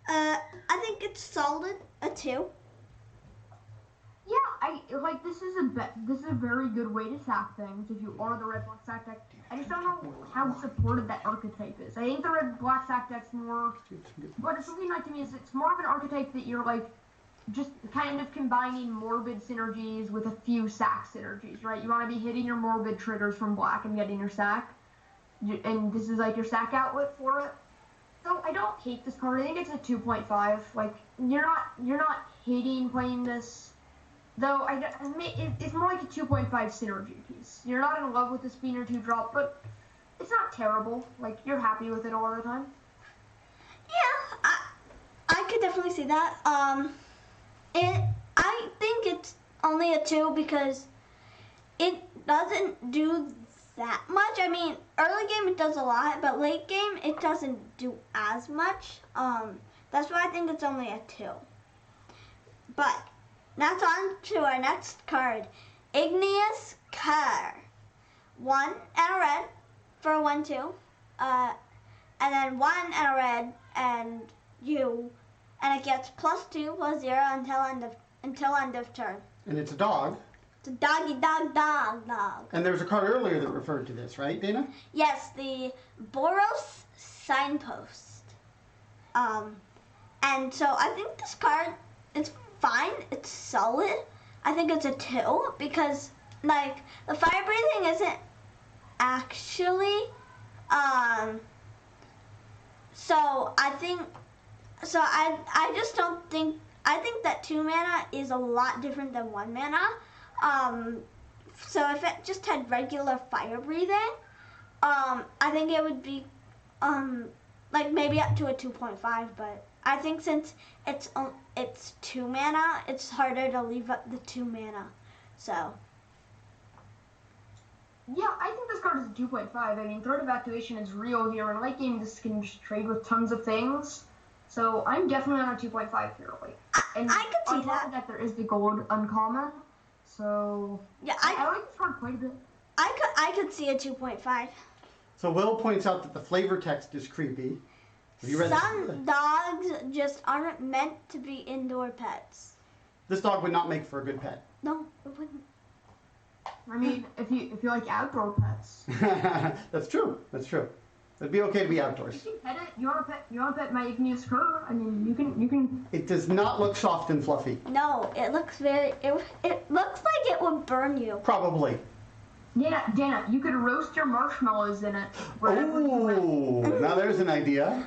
I think it's solid, a 2. Yeah, this is a very good way to sack things if you are the red black sack deck. I just don't know how supported that archetype is. I think the red black sack deck's more, what it's looking like to me is it's more of an archetype that you're like just kind of combining morbid synergies with a few sack synergies, right? You want to be hitting your morbid triggers from black and getting your sack, and this is like your sack outlet for it. So I don't hate this card. I think it's a 2.5. Like you're not hating playing this. Though it's more like a 2.5 synergy piece. You're not in love with the Spinner 2 drop, but it's not terrible. Like, you're happy with it all the time. Yeah, I could definitely see that. I think it's only a 2 because it doesn't do that much. I mean, early game it does a lot, but late game it doesn't do as much. That's why I think it's only a 2. But now it's on to our next card, Igneous Cur. 1 and a red for a 1/2, and then 1 and a red and it gets +2/+0 until end of turn. And it's a dog. It's a doggy dog. And there was a card earlier that referred to this, right, Dana? Yes, the Boros Signpost. And so I think this card is fine. It's solid. I think it's a 2 because like the fire breathing isn't actually so I just don't think, I think that 2 mana is a lot different than 1 mana. So if it just had regular fire breathing, I think it would be like maybe up to a 2.5, but I think since it's 2 mana, it's harder to leave up the 2 mana. So yeah, I think this card is a 2.5. I mean, Threat of Activation is real here. In late game, this can just trade with tons of things. So I'm definitely on a 2.5 here. Like, and I could see on top of that, there is the gold uncommon. So yeah, I like this card quite a bit. I could see a 2.5. So Will points out that the flavor text is creepy. Have you read Some dogs just aren't meant to be indoor pets. This dog would not make for a good pet. No, it wouldn't. I mean, if you like outdoor pets, That's true. That's true. It'd be okay to be outdoors. you can pet it. You want to pet my igneous cur? I mean, you can. It does not look soft and fluffy. No, it looks very. It looks like it would burn you. Probably. Dana, you could roast your marshmallows in it. Oh, now there's an idea.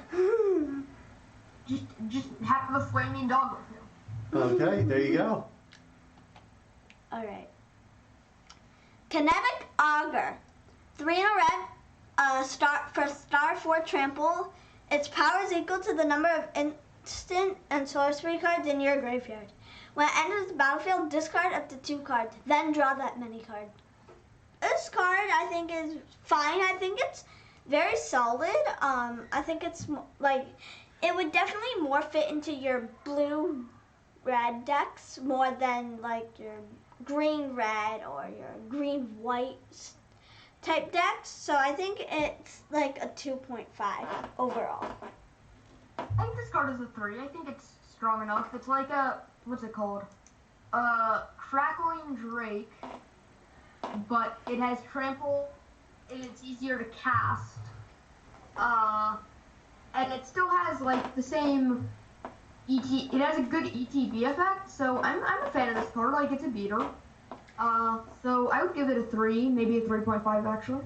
Just have the flaming dog with you. Okay, there you go. All right. Kinetic Augur, 3 in a red. Star 4 trample. Its power is equal to the number of instant and sorcery cards in your graveyard. When it enters the battlefield, discard up to 2 cards, then draw that many card. This card I think is fine. I think it's very solid. I think it's like it would definitely more fit into your blue-red decks more than like your green-red or your green-white type decks. So I think it's like a 2.5 overall. I think this card is a 3. I think it's strong enough. It's like what's it called? Crackling Drake. But it has trample, and it's easier to cast. And it still has like the same ET. It has a good ETB effect, so I'm a fan of this card. Like it's a beater. So I would give it a 3, maybe a 3.5 actually.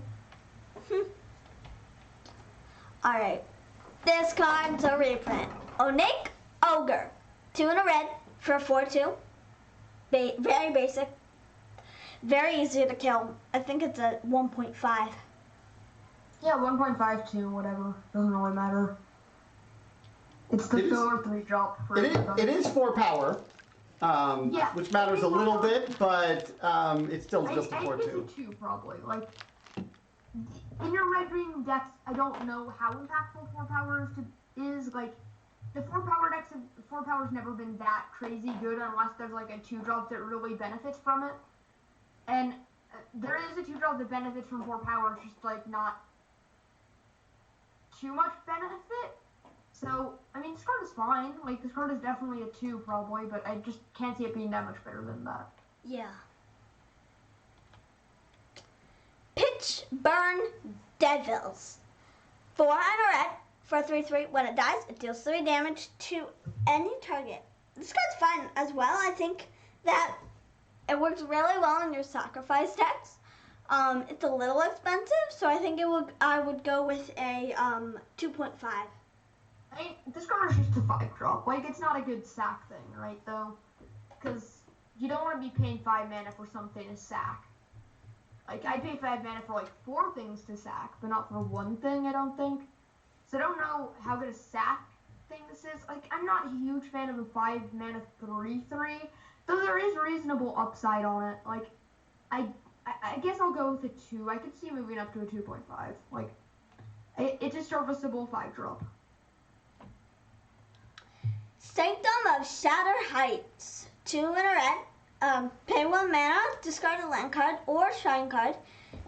All right, this card's a reprint. Onic Ogre, 2 in a red for 4/2. Very basic. Very easy to kill. I think it's a 1.5. Yeah, 1.52, whatever. Doesn't really matter. It's the filler 3 drop. It is 4 power, Yeah. which matters a little bit, but it's still just a 4-2. I think it's a 2 probably. Like in your red green decks, I don't know how impactful 4 power is. Like the 4 power decks, 4 power's never been that crazy good unless there's like a 2 drop that really benefits from it. And there is a 2 drop that benefits from 4 power, just like not too much benefit. So, I mean, this card is fine. Like, this card is definitely a 2 probably, but I just can't see it being that much better than that. Yeah. Pitch Burn Devils, 4 in a red for 3/3. When it dies, it deals 3 damage to any target. This card's fine as well. I think that it works really well in your sacrifice decks. It's a little expensive, so I think I would go with a 2.5. I mean, this card is just a 5 drop. Like, it's not a good sack thing, right, though? Because you don't want to be paying 5 mana for something to sack. Like, I pay 5 mana for, like, 4 things to sack, but not for 1 thing, I don't think. So I don't know how good a sack thing this is. Like, I'm not a huge fan of a 5 mana 3/3. Though there is reasonable upside on it. Like, I guess I'll go with a 2. I could see moving up to a 2.5. Like, it's a serviceable 5 drop. Sanctum of Shatter Heights, 2 in a red. Pay 1 mana, discard a land card or shrine card,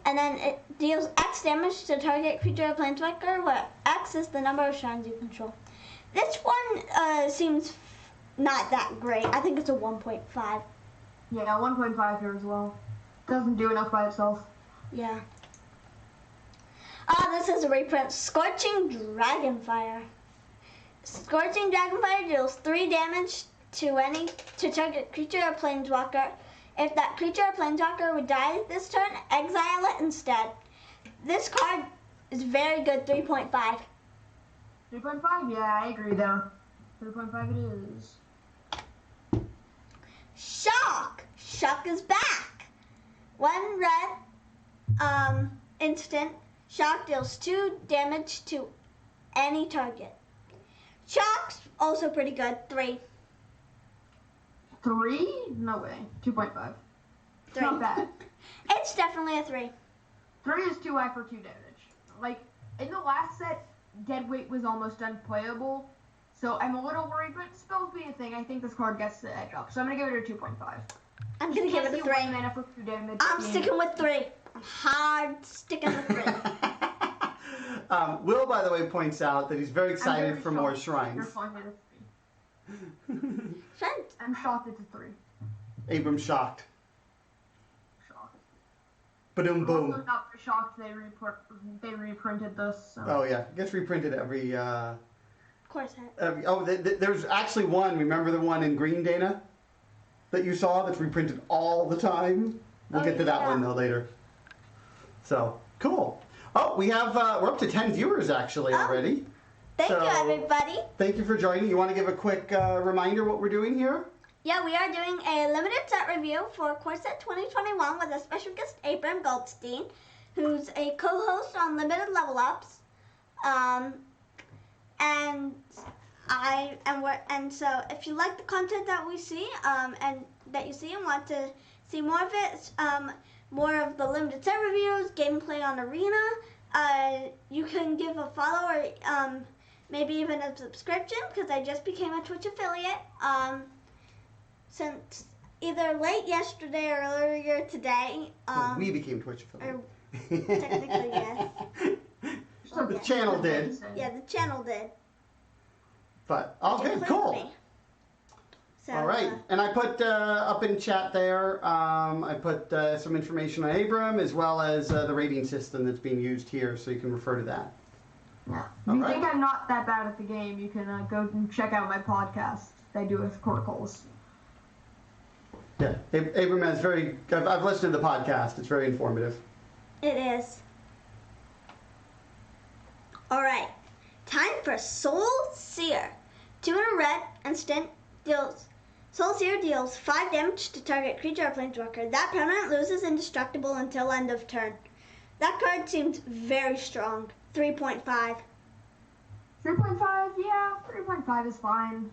and then it deals X damage to target creature or planeswalker, where X is the number of shrines you control. This one seems not that great. I think it's a 1.5. Yeah, 1.5 here as well. Doesn't do enough by itself. Yeah. This is a reprint. Scorching Dragonfire. Scorching Dragonfire deals 3 damage to target creature or planeswalker. If that creature or planeswalker would die this turn, exile it instead. This card is very good. 3.5. 3.5? Yeah, I agree there. 3.5 it is. Shock! Shock is back! 1 red, instant. Shock deals 2 damage to any target. Shock's also pretty good. 3. 3? No way. 2.5. 3. Not bad. It's definitely a 3. 3 is too high for 2 damage. Like, in the last set, Deadweight was almost unplayable. So I'm a little worried, but spells being a thing, I think this card gets the edge up. So I'm gonna give it a 2.5. I'm gonna give it a 3. Mana for 2 damage. I'm sticking with 3. I'm hard sticking with 3. Will, by the way, points out that he's very excited for more shrines. I'm shocked it's a 3. Abram's shocked. Shocked. Ba-doom boom. I'm not shocked they reprinted this. So. Oh yeah, it gets reprinted every. Of course. There's actually one. Remember the one in green, Dana, that you saw that's reprinted all the time. We'll get to that one though later. So cool. Oh, we have we're up to 10 viewers actually already. Thank you, everybody. Thank you for joining. You want to give a quick reminder what we're doing here? Yeah, we are doing a limited set review for Core Set 2021 with a special guest, Abram Goldstein, who's a co-host on Limited Level Ups. And so if you like the content that we see, and that you see and want to see more of it, more of the limited set reviews, gameplay on Arena, you can give a follow or maybe even a subscription, because I just became a Twitch affiliate since either late yesterday or earlier today. We became Twitch affiliate. Technically, yes. The channel did. Yeah, the channel did. But okay, cool. So, all right, and I put up in chat there. I put some information on Abram as well as the rating system that's being used here, so you can refer to that. Yeah. If you think I'm not that bad at the game, you can go and check out my podcast that I do with Portcullis. Yeah, Abram has I've listened to the podcast. It's very informative. It is. All right, time for Soul Seer. 2 in a red, instant, Soul Seer deals 5 damage to target creature or planeswalker. That permanent loses indestructible until end of turn. That card seems very strong. 3.5. 3.5, yeah, 3.5 is fine.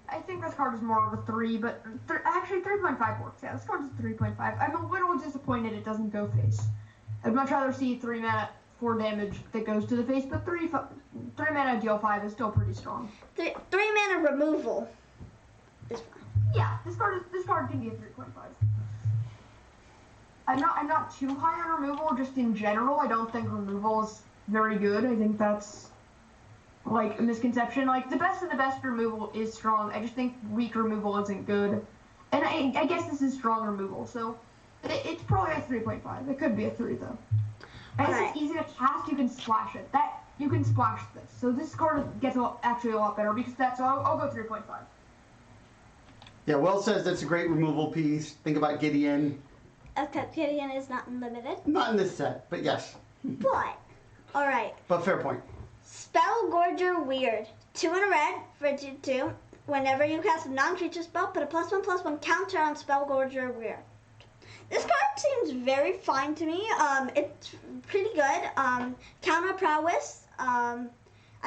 I think this card is more of a 3, but actually 3.5 works. Yeah, this card is 3.5. I'm a little disappointed it doesn't go face. I'd much rather see 3 mana, 4 damage that goes to the face, but 3 mana deal 5 is still pretty strong. 3 mana removal is fine. Yeah, this card can be a 3.5. I'm not too high on removal, just in general. I don't think removal is very good. I think that's a misconception. The best of the best removal is strong. I just think weak removal isn't good. And I guess this is strong removal, so it's probably a 3.5. It could be a 3 though. As it's easy to cast, you can splash it. You can splash this. So this card gets actually a lot better because that. So I'll go 3.5. Yeah, Will says that's a great removal piece. Think about Gideon. Okay, Gideon is not limited. Not in this set, but yes. But, all right. But fair point. Spellgorger Weird. 2 in a red for 2/2. Whenever you cast a non-creature spell, put a +1/+1 counter on Spellgorger Weird. This card seems very fine to me. It's pretty good. Counter prowess. I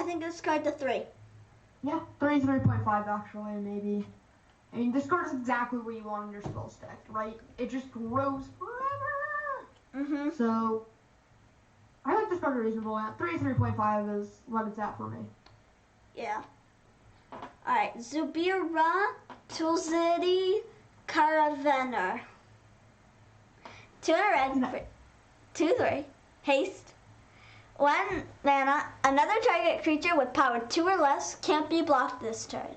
think this card's a 3. Yeah, 3.5 actually, maybe. I mean, this card is exactly what you want in your spell stack, right? It just grows forever. Mm-hmm. So, I like this card reasonable. 3.5 is what it's at for me. Yeah. Alright, Zubira Tulzidi Caravaner. 2 in a red for 2/3. Haste. 1 mana. Another target creature with power 2 or less can't be blocked this turn.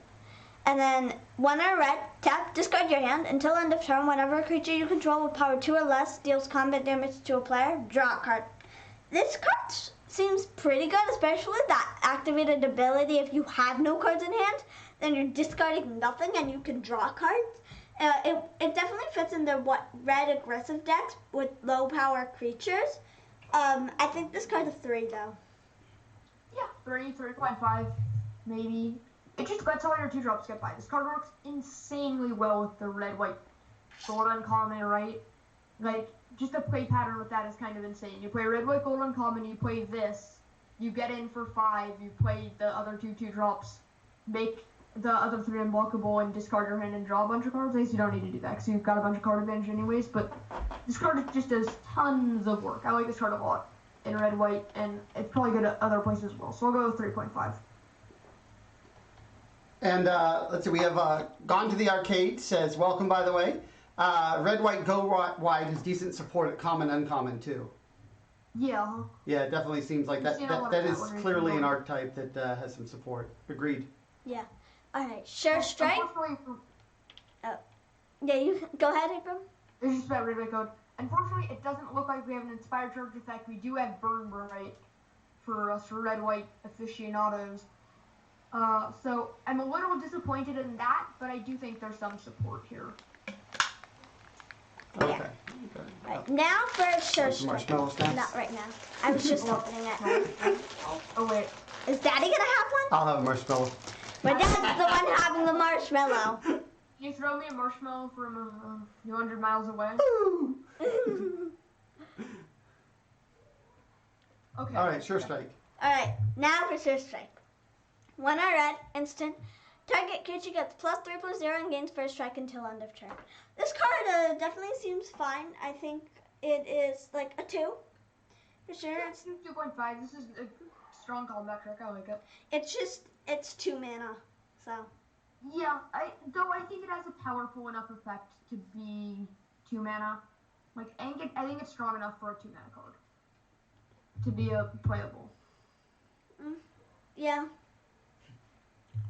And then 1 in a red, tap, discard your hand. Until end of turn, whenever a creature you control with power 2 or less deals combat damage to a player, draw a card. This card seems pretty good, especially that activated ability. If you have no cards in hand, then you're discarding nothing and you can draw cards. It definitely fits in the red aggressive decks with low power creatures. I think this card's a 3 though. Yeah, 3.5, maybe. It just lets all your 2-drops get by. This card works insanely well with the red-white gold uncommon, right? Just the play pattern with that is kind of insane. You play red-white gold uncommon, you play this, you get in for 5, you play the other 2-drops, make the other 3 unblockable, and discard your hand and draw a bunch of cards. At least you don't need to do that, because you've got a bunch of card advantage anyways, but this card just does tons of work. I like this card a lot in red-white, and it's probably good at other places as well. So I'll go with 3.5. And let's see, we have Gone to the Arcade says, welcome, by the way. Red, White, Go Wide has decent support at common, uncommon, too. Yeah. Yeah, it definitely seems like that is clearly an archetype that has some support. Agreed. Yeah. All right. Sure Strike. Oh. Yeah, you go ahead, Abram. It's just about Red Code. Unfortunately, it doesn't look like we have an Inspired Charge effect. We do have Burn Bright for us Red-White aficionados. So I'm a little disappointed in that, but I do think there's some support here. Okay. Yeah. Right. Now for Sure Strike. Marshmallow snacks? Not right now. I was just opening it. Oh wait. Is Daddy gonna have one? I'll have a marshmallow. My dad's the one having the marshmallow. Can you throw me a marshmallow from a few hundred miles away? Okay. All right, Sure Strike. All right, now for Sure Strike. When I read instant, target creature gets +3/+0 and gains first strike until end of turn. This card definitely seems fine. I think it is like a 2 for sure. It's 2.5. This is a strong combat trick. I like it. It's 2 mana, so. Yeah, I think it has a powerful enough effect to be 2 mana. Like, I think it's strong enough for a 2 mana card to be playable. Yeah.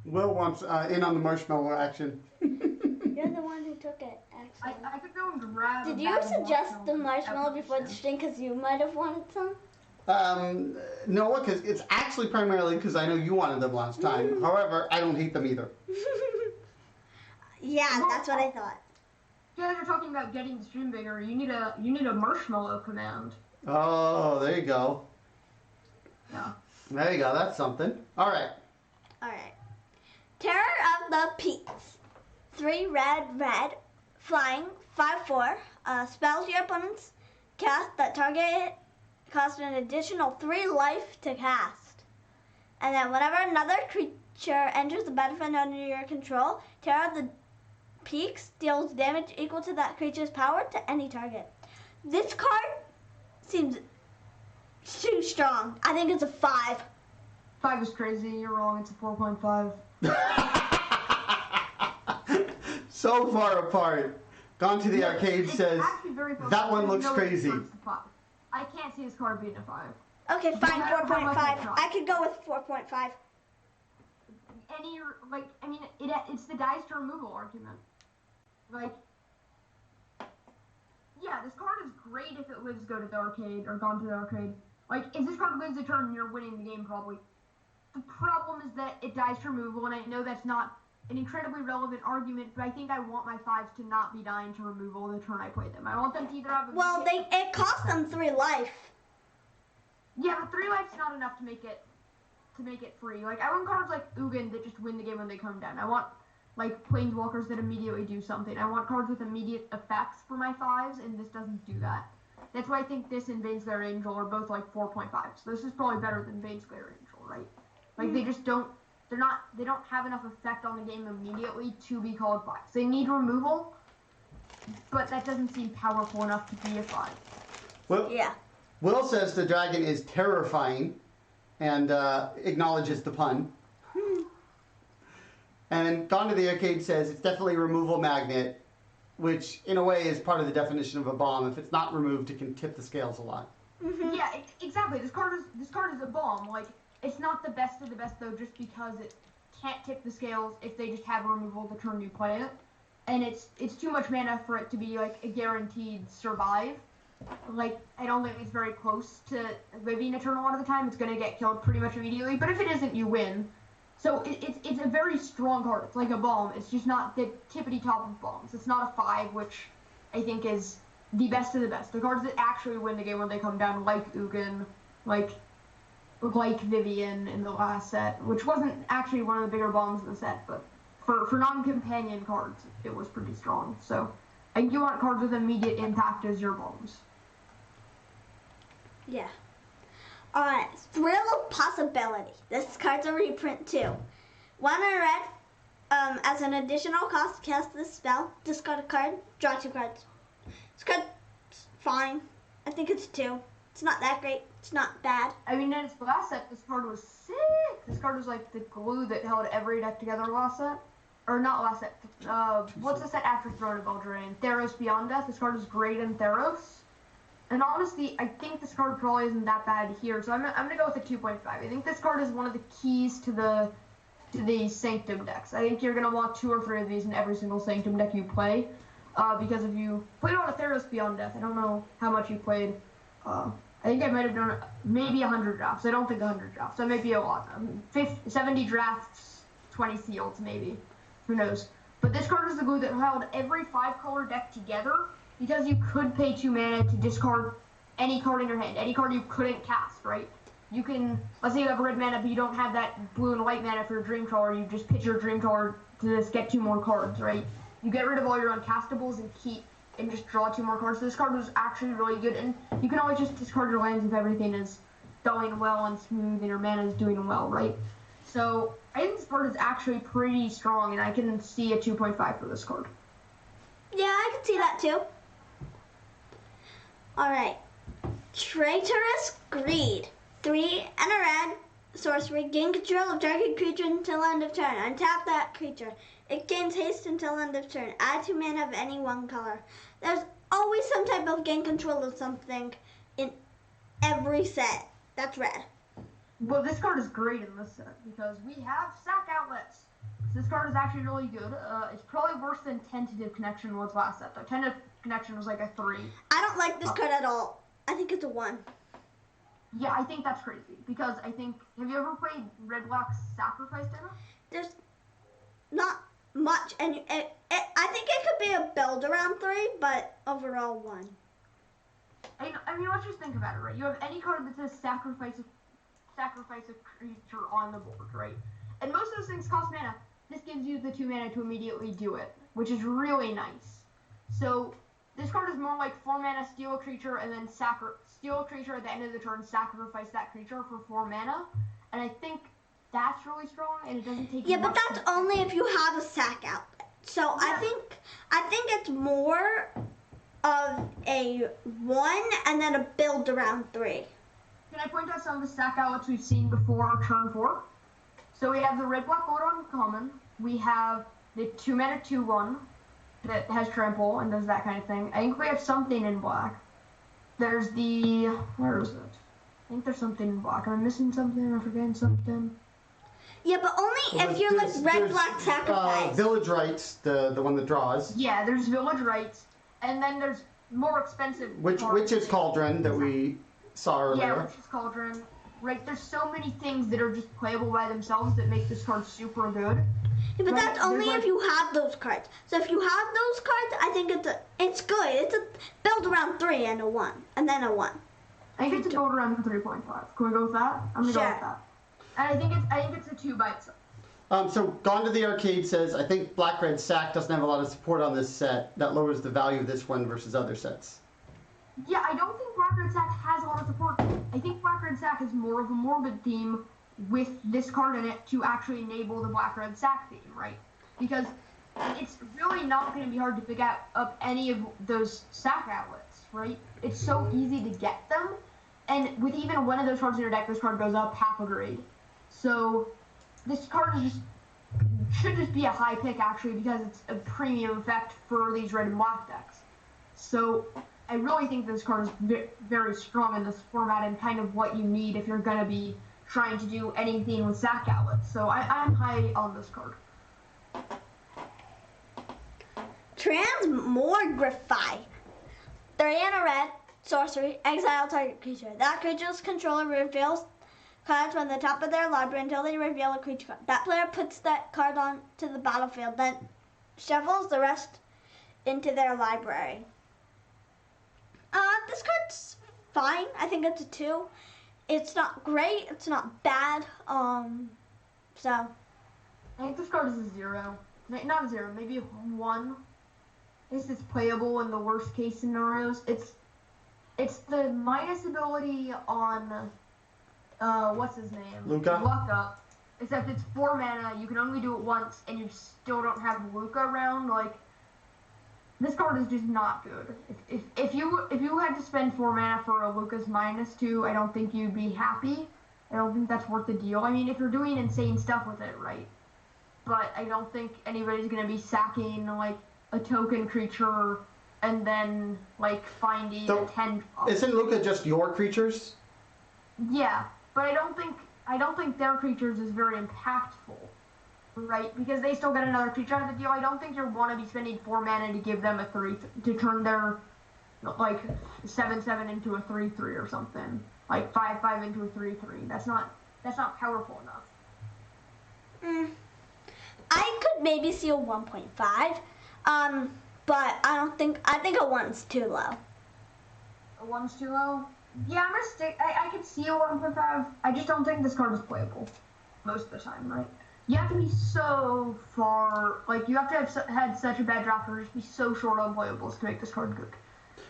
Will wants in on the marshmallow action. You're the one who took it, actually. I could go and grab. Did you suggest the marshmallow before the stream because you might have wanted some? No, because it's actually primarily because I know you wanted them last time. However, I don't hate them either. Yeah, that's what I thought. You guys are talking about getting the stream bigger. You need a marshmallow command. Oh, there you go. Yeah. There you go. That's something. All right. All right. Terror of the Peaks. 3 red, flying, 5/4. Spells your opponents cast that target cost an additional 3 life to cast. And then whenever another creature enters the battlefield under your control, Terror of the Peaks deals damage equal to that creature's power to any target. This card seems too strong. I think it's a 5. 5 is crazy. You're wrong. It's a 4.5. So far apart. Gone to the Arcade it's says, that one looks crazy. I can't see this card being a 5. Okay, fine, 4.5. I could go with 4.5. It's the dice to removal argument. Like, yeah, this card is great if it lives go to the arcade or gone to the arcade. Like, if this card lives a turn, you're winning the game probably. The problem is that it dies to removal, and I know that's not an incredibly relevant argument, but I think I want my 5s to not be dying to removal the turn I play them. I want them to either have a... Well, it cost them 3 life. Yeah, but 3 life's not enough to make it free. Like, I want cards like Ugin that just win the game when they come down. I want, like, Planeswalkers that immediately do something. I want cards with immediate effects for my 5s, and this doesn't do that. That's why I think this and Baneslayer Angel are both, like, 4.5. So this is probably better than Baneslayer Angel, right? Like, they just don't... They don't have enough effect on the game immediately to be called 5s. They need removal, but that doesn't seem powerful enough to be a 5. Well, yeah. Will says the dragon is terrifying and acknowledges the pun. And Gone to the Arcade says it's definitely a removal magnet, which in a way is part of the definition of a bomb. If it's not removed, it can tip the scales a lot. Mm-hmm. Yeah, exactly. This card is a bomb. Like, it's not the best of the best, though, just because it can't tip the scales if they just have removal the turn you play it. And it's too much mana for it to be, like, a guaranteed survive. Like, I don't think it's very close to living a turn a lot of the time. It's going to get killed pretty much immediately. But if it isn't, you win. So it's a very strong card. It's like a bomb. It's just not the tippity top of bombs. It's not a 5, which I think is the best of the best. The cards that actually win the game when they come down, like Ugin, like Vivien in the last set, which wasn't actually one of the bigger bombs in the set, but for non-companion cards, it was pretty strong. So, and you want cards with immediate impact as your bombs. Yeah. Alright, Thrill of Possibility. This card's a reprint too. 1 red, as an additional cost, cast this spell, discard a card, draw 2 cards. This card's fine. I think it's 2. It's not that great. It's not bad. I mean, in its last set, this card was sick. This card was like the glue that held every deck together last set. Or not last set. What's the set after Throne of Eldraine? Theros Beyond Death. This card is great in Theros. And honestly, I think this card probably isn't that bad here. So I'm going to go with a 2.5. I think this card is one of the keys to the Sanctum decks. I think you're going to want 2 or 3 of these in every single Sanctum deck you play. Because if you played on a Theros Beyond Death, I don't know how much you played. I think I might have done maybe 100 drafts. I don't think 100 drafts. That might be a lot. 70 drafts, 20 seals maybe. Who knows? But this card is the glue that held every 5-color deck together because you could pay 2 mana to discard any card in your hand. Any card you couldn't cast, right? You can, let's say you have red mana, but you don't have that blue and white mana for your Dreamcaller. You just pitch your Dreamcaller to just get 2 more cards, right? You get rid of all your uncastables and just draw 2 more cards. So this card was actually really good, and you can always just discard your lands if everything is going well and smooth and your mana is doing well, right? So I think this card is actually pretty strong, and I can see a 2.5 for this card. Yeah, I can see that too. Alright. Traitorous Greed. 3 and a red. Sorcery. Gain control of target creature until end of turn. Untap that creature. It gains haste until end of turn. Add 2 mana of any 1 color. There's always some type of gain control of something in every set. That's red. Well, this card is great in this set because we have sack outlets. So this card is actually really good. It's probably worse than Tentative Connection was last set, though. Tentative Connection was like a 3. I don't like this card at all. I think it's a 1. Yeah, I think that's crazy because I think, have you ever played Red Black Sacrifice, Dana? There's not much, and I think it could be a build around 3, but overall 1. I mean, let's just think about it, right? You have any card that says sacrifice a creature on the board, right? And most of those things cost mana. This gives you the 2 mana to immediately do it, which is really nice. So this card is more like 4 mana, steal a creature, and then steal a creature at the end of the turn, sacrifice that creature for 4 mana. And I think that's really strong, and it doesn't take. Yeah, but that's only if you have a sack outlet. So yeah. I think it's more of a 1 and then a build around 3. Can I point out some of the sack outlets we've seen before turn 4? So we have the red black gold on common. We have the 2 mana 2/1 that has trample and does that kind of thing. I think we have something in black. There's the, where is it? I think there's something in black. Am I missing something? Am I forgetting something? Yeah, but only if you're like red black sacrifice. Village Rites, the one that draws. Yeah, there's Village Rites, and then there's more expensive. Witch's Cauldron that we saw earlier. Yeah, Witch's Cauldron. Right, there's so many things that are just playable by themselves that make this card super good. Yeah, but that's only if you have those cards. So if you have those cards, I think it's good. It's a build around 3 and a 1, and then a 1. I think it's a build around 3.5. Can we go with that? I'm gonna go with that. And I think it's a 2 by itself. So Gone to the Arcade says, I think Black Red Sack doesn't have a lot of support on this set. That lowers the value of this one versus other sets. Yeah, I don't think Black Red Sack has a lot of support. I think Black Red Sack is more of a morbid theme with this card in it to actually enable the Black Red Sack theme, right? Because it's really not going to be hard to pick up any of those sack outlets, right? It's so easy to get them, and with even one of those cards in your deck, this card goes up half a grade. So this card should just be a high pick actually because it's a premium effect for these red and black decks. So I really think this card is very strong in this format and kind of what you need if you're going to be trying to do anything with sack outlets. So I'm high on this card. Transmogrify. 3 and a red. Sorcery. Exile target creature. That creature's controller reveals cards from the top of their library until they reveal a creature card. That player puts that card onto the battlefield, then shuffles the rest into their library. This card's fine. I think it's a 2. It's not great. It's not bad. So. I think this card is a 0. Not a 0, maybe a 1. It's playable in the worst case scenarios. It's the minus ability on what's his name? Luca. Except it's 4 mana. You can only do it once, and you still don't have Luca around. Like, This card is just not good. If you had to spend 4 mana for a Lucas -2, I don't think you'd be happy. I don't think that's worth the deal. I mean, if you're doing insane stuff with it, right? But I don't think anybody's gonna be sacking like a token creature and then like finding a 10 drop. Isn't Luca just your creatures? Yeah, but I don't think their creatures is very impactful. Right, because they still get another creature out of the deal. I don't think you want to be spending 4 mana to give them a 3 to turn their like 7/7 into a 3/3 or something, like 5/5 into a 3/3. That's not powerful enough. I could maybe see a 1.5, but I think a 1's too low. A 1's too low. Yeah, I'm gonna stick. I could see a 1.5. I just don't think this card is playable most of the time, right? You have to be so far, like, you have to have had such a bad draft or just be so short on playables to make this card good.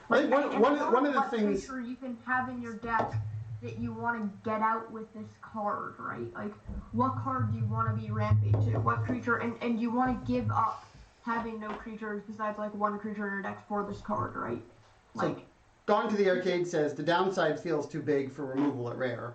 Like, I think one of the things you can have in your deck that you want to get out with this card, right? Like, what card do you want to be ramping to? What creature, and you want to give up having no creatures besides, like, one creature in your deck for this card, right? Like, so, Gone to the Arcade says, the downside feels too big for removal at rare.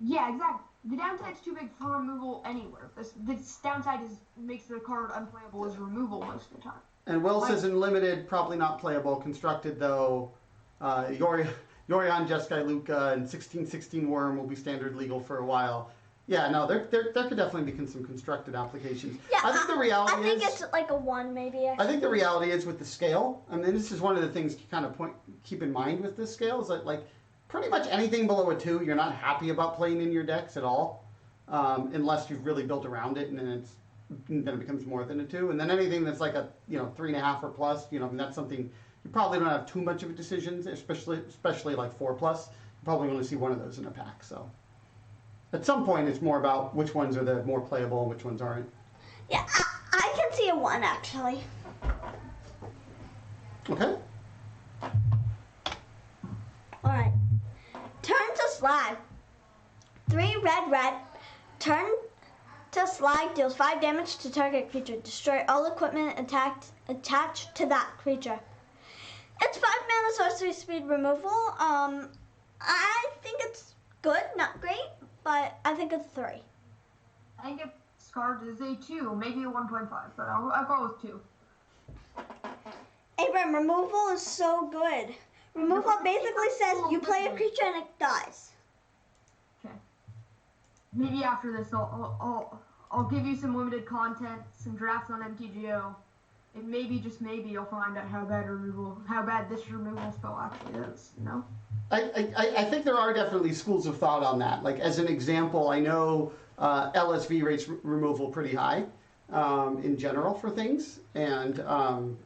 Yeah, exactly. The downside's too big for removal anywhere. This downside makes the card unplayable as removal most of the time. And Will says in limited, probably not playable. Constructed though, Yorion, Jeskai, Luca, and 1616 Worm will be standard legal for a while. Yeah, no, there could definitely be some constructed applications. Yeah, I think the reality I think it's like a 1 maybe. Actually. I think the reality is with the scale. I mean, this is one of the things to kind of keep in mind with this scale is that like. Pretty much anything below a 2, you're not happy about playing in your decks at all, unless you've really built around it, and then it becomes more than a 2. And then anything that's like a 3.5 or plus, that's something you probably don't have too much of a decision, especially like 4+. You probably only see one of those in a pack. So at some point, it's more about which ones are the more playable and which ones aren't. Yeah, I can see a 1 actually. Okay. All right. Turn to Slag. 3 red. Turn to Slag deals 5 damage to target creature. Destroy all equipment attached to that creature. It's 5 mana sorcery speed removal. I think it's good, not great, but I think it's 3. I think this card is a 2, maybe a 1.5, but I'll go with 2. Abram, removal is so good. Removal basically says you play a creature and it dies. Okay. Maybe after this, I'll give you some limited content, some drafts on MTGO, and maybe, just maybe, you'll find out how bad this removal spell actually is, I think there are definitely schools of thought on that. Like, as an example, I know LSV rates removal pretty high in general for things, and,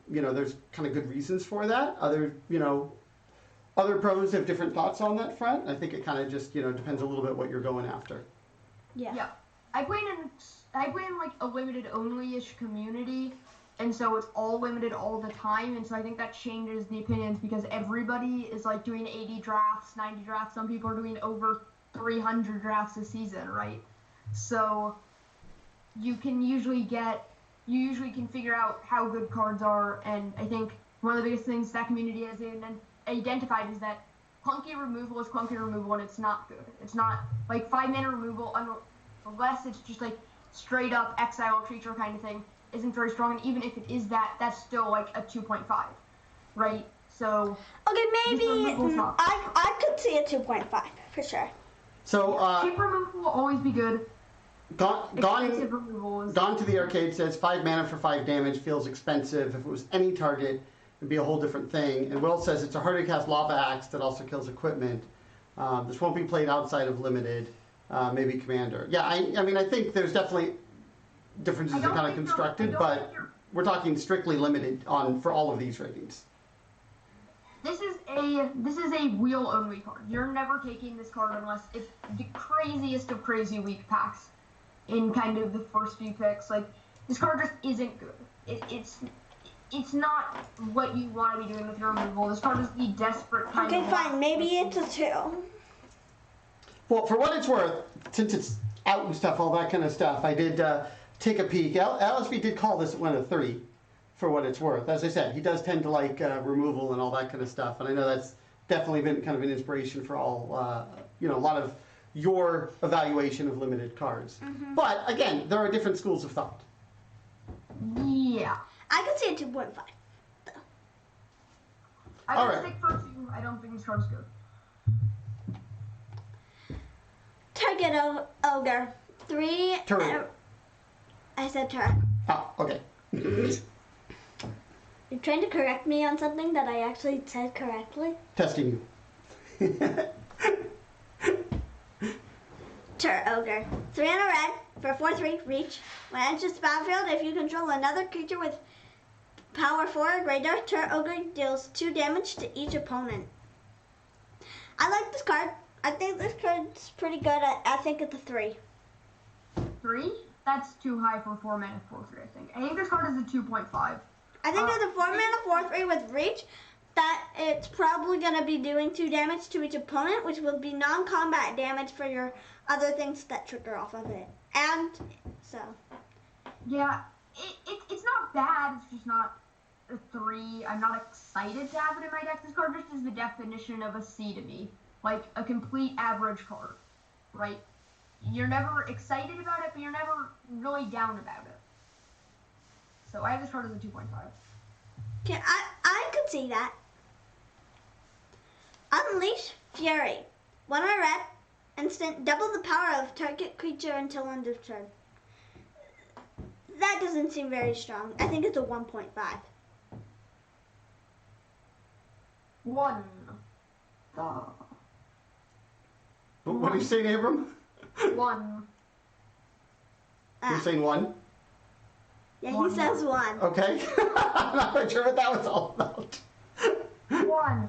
there's kind of good reasons for that. Other pros have different thoughts on that front. I think it kind of just, depends a little bit what you're going after. Yeah. I play in like a limited only-ish community, and so it's all limited all the time, and so I think that changes the opinions because everybody is like doing 80 drafts, 90 drafts. Some people are doing over 300 drafts a season, right? So you usually can figure out how good cards are, and I think one of the biggest things that community has identified is that clunky removal is clunky removal, and it's not good. It's not like 5 mana removal unless it's just like straight up exile creature kind of thing isn't very strong, and even if it is that's still like a 2.5, right? So okay, maybe I could see a 2.5 for sure. So cheap removal will always be good. Gone to the Arcade says 5 mana for 5 damage feels expensive. If it was any target, it'd be a whole different thing. And Will says it's a harder to cast Lava Axe that also kills equipment. This won't be played outside of limited, maybe Commander. Yeah, I mean, I think there's definitely differences in kind of constructed, but we're talking strictly limited for all of these ratings. This is a wheel only card. You're never taking this card unless it's the craziest of crazy weak packs in kind of the first few picks. Like, this card just isn't good. It's not what you want to be doing with your removal. This card is the desperate kind of... Okay, fine. Maybe it's a 2. Well, for what it's worth, since it's out and stuff, all that kind of stuff, I did take a peek. LSV did call this at 1 of 3. for what it's worth. As I said, he does tend to like removal and all that kind of stuff, and I know that's definitely been kind of an inspiration for all, a lot of your evaluation of limited cards. Mm-hmm. But again, there are different schools of thought. Yeah. I could see a 2.5. I All would right. stick for 2. I don't think this card's good. Target Ogre. 3. Turret. I said turret. Ah, okay. You're trying to correct me on something that I actually said correctly? Testing you. Turret Ogre. 3 and a red for 4/3 reach. When it enters the battlefield, if you control another creature with power 4 or greater, Turret Ogre deals 2 damage to each opponent. I like this card. I think this card's pretty good. I think it's a 3. 3? That's too high for 4 mana 4/3, I think. I think this card is a 2.5. I think it's a 4 mana 4/3 with reach. That it's probably going to be doing 2 damage to each opponent, which will be non-combat damage for your other things that trigger off of it. And so. Yeah, it's not bad. It's just not a 3. I'm not excited to have it in my deck. This card just is the definition of a C to me. Like a complete average card, right? You're never excited about it, but you're never really down about it. So I have this card as a 2.5. Okay, I could see that. Unleash Fury. 1 red, instant, double the power of target creature until end of turn. That doesn't seem very strong. I think it's a 1.5. 1. What are you saying, Abram? 1. You're saying 1? Yeah, One. he says 1. Okay. I'm not quite sure what that was all about. 1.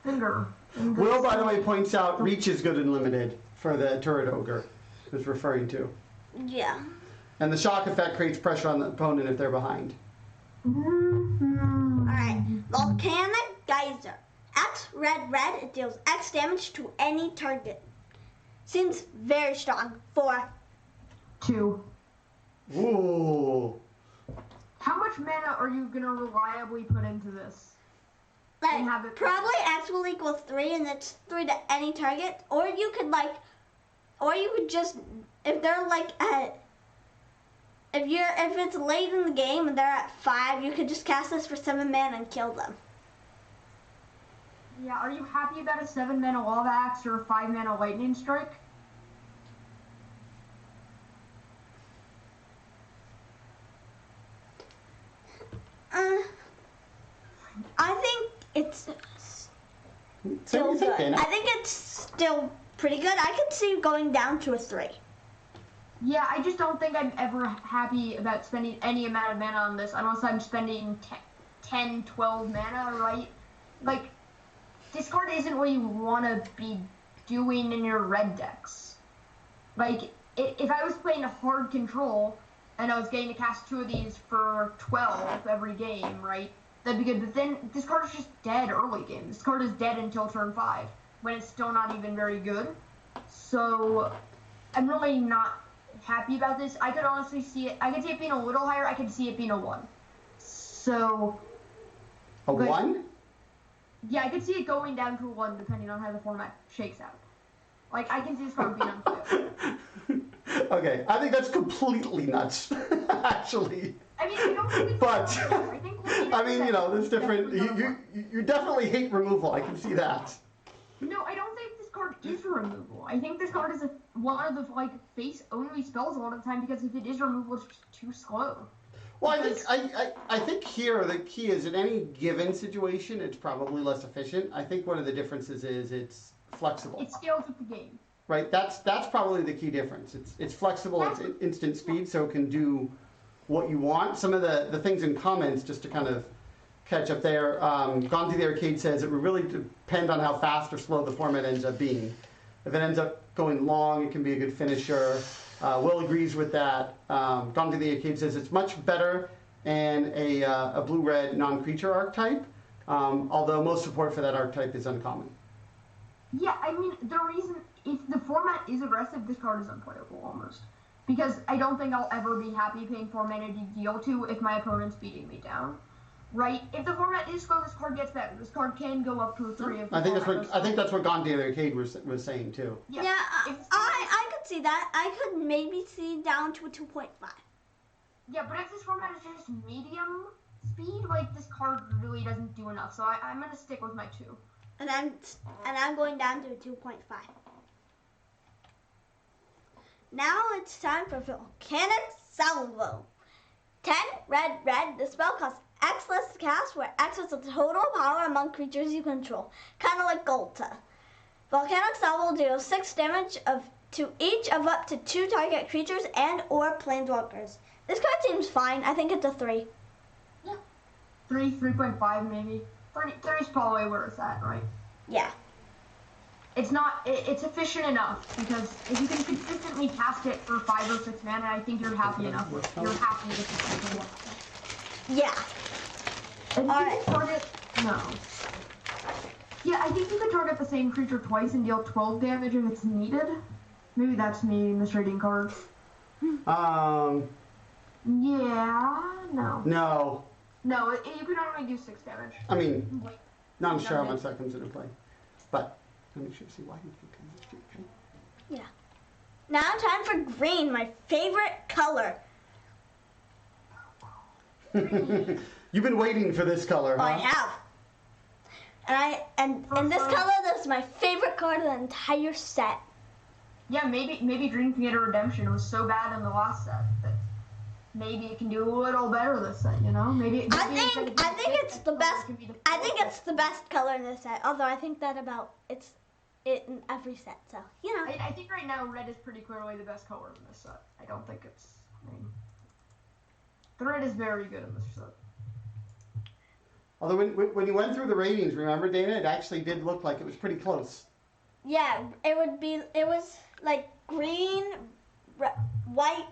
Finger. Will, by the way, points out reach is good and limited for the Turret Ogre, was referring to. Yeah. And the shock effect creates pressure on the opponent if they're behind. Alright. Volcanic Geyser. X red, it deals X damage to any target. Seems very strong. 4. 2. Ooh. How much mana are you gonna reliably put into this? Like, And have it- probably X will equal 3, and it's 3 to any target. Or you could just, if they're like at, if it's late in the game and they're at 5, you could just cast this for 7 mana and kill them. Yeah, are you happy about a 7 mana Lava Axe or a 5 mana Lightning Strike? I think it's So still what do you think, good. Dana? I think it's still pretty good. I could see going down to a 3. Yeah, I just don't think I'm ever happy about spending any amount of mana on this unless I'm spending 10, 12 mana, right? Like, this card isn't what you want to be doing in your red decks. Like, if I was playing a hard control and I was getting to cast 2 of these for 12 every game, right? That'd be good. But then this card is just dead early game. This card is dead until turn 5 when it's still not even very good. So I'm really not happy about this. I could honestly see it. I could see it being a little higher. I could see it being a 1. So A 1? yeah, I could see it going down to a 1 depending on how the format shakes out. Like, I can see this card being on 2. Okay, I think that's completely nuts, actually. I mean, I don't think it's But, I think I mean, there's different, you definitely hate removal, I can see that. No, I don't think this card is removal. I think this card is one of the, like, face-only spells a lot of the time because if it is removal, it's just too slow. Well, I think here the key is in any given situation, it's probably less efficient. I think one of the differences is it's flexible. It scales with the game. Right, that's probably the key difference. It's flexible, it's instant speed, so it can do what you want. Some of the things in comments, just to kind of catch up there, Gone to the Arcade says it would really depend on how fast or slow the format ends up being. If it ends up going long, it can be a good finisher. Will agrees with that. Gone to the Arcade says it's much better in a blue-red non-creature archetype, although most support for that archetype is uncommon. Yeah, I mean, the reason, if the format is aggressive, this card is unplayable, almost. because I don't think I'll ever be happy paying 4 mana to deal 2 if my opponent's beating me down. Right? If the format is slow, this card gets better. This card can go up to a 3. I think that's what Gone to the Arcade was saying too. Yeah, I could see that. I could maybe see down to a 2.5. Yeah, but if this format is just medium speed, like, this card really doesn't do enough. So I'm gonna stick with my 2. And I'm going down to a 2.5. Now it's time for Volcanic Salvo. 10 red. The spell costs X less to cast, where X is the total power among creatures you control. Kind of like Golta. Volcanic Salvo deals 6 damage to each of up to 2 target creatures and or planeswalkers. This card seems fine. I think it's a 3. Yeah. 3.5 maybe. 3 is probably where it's at, right? Yeah. It's efficient enough, because if you can consistently cast it for 5 or 6 mana, I think you're happy enough. You're happy with it. Yeah. Alright. No. Yeah, I think you could target the same creature twice and deal 12 damage if it's needed. Maybe that's me misreading cards. Yeah, no. No. No, you can only do 6 damage. I mean, not I'm sure how much that comes into play. But, let me see why you think okay. Yeah. Now time for green, my favorite color. You've been waiting for this color, huh? I have. And this color, that's my favorite card of the entire set. Yeah, maybe green can get a redemption. It was so bad in the last set that maybe it can do a little better this set, you know? Maybe I think it's the best. I think it's the best color in this set. Although I think that about it's it in every set. So you know. I think right now red is pretty clearly the best color in this set. I don't think it's. I mean, the red is very good in this set. Although when you went through the ratings, remember, Dana, it actually did look like it was pretty close. Yeah, it was like green, white,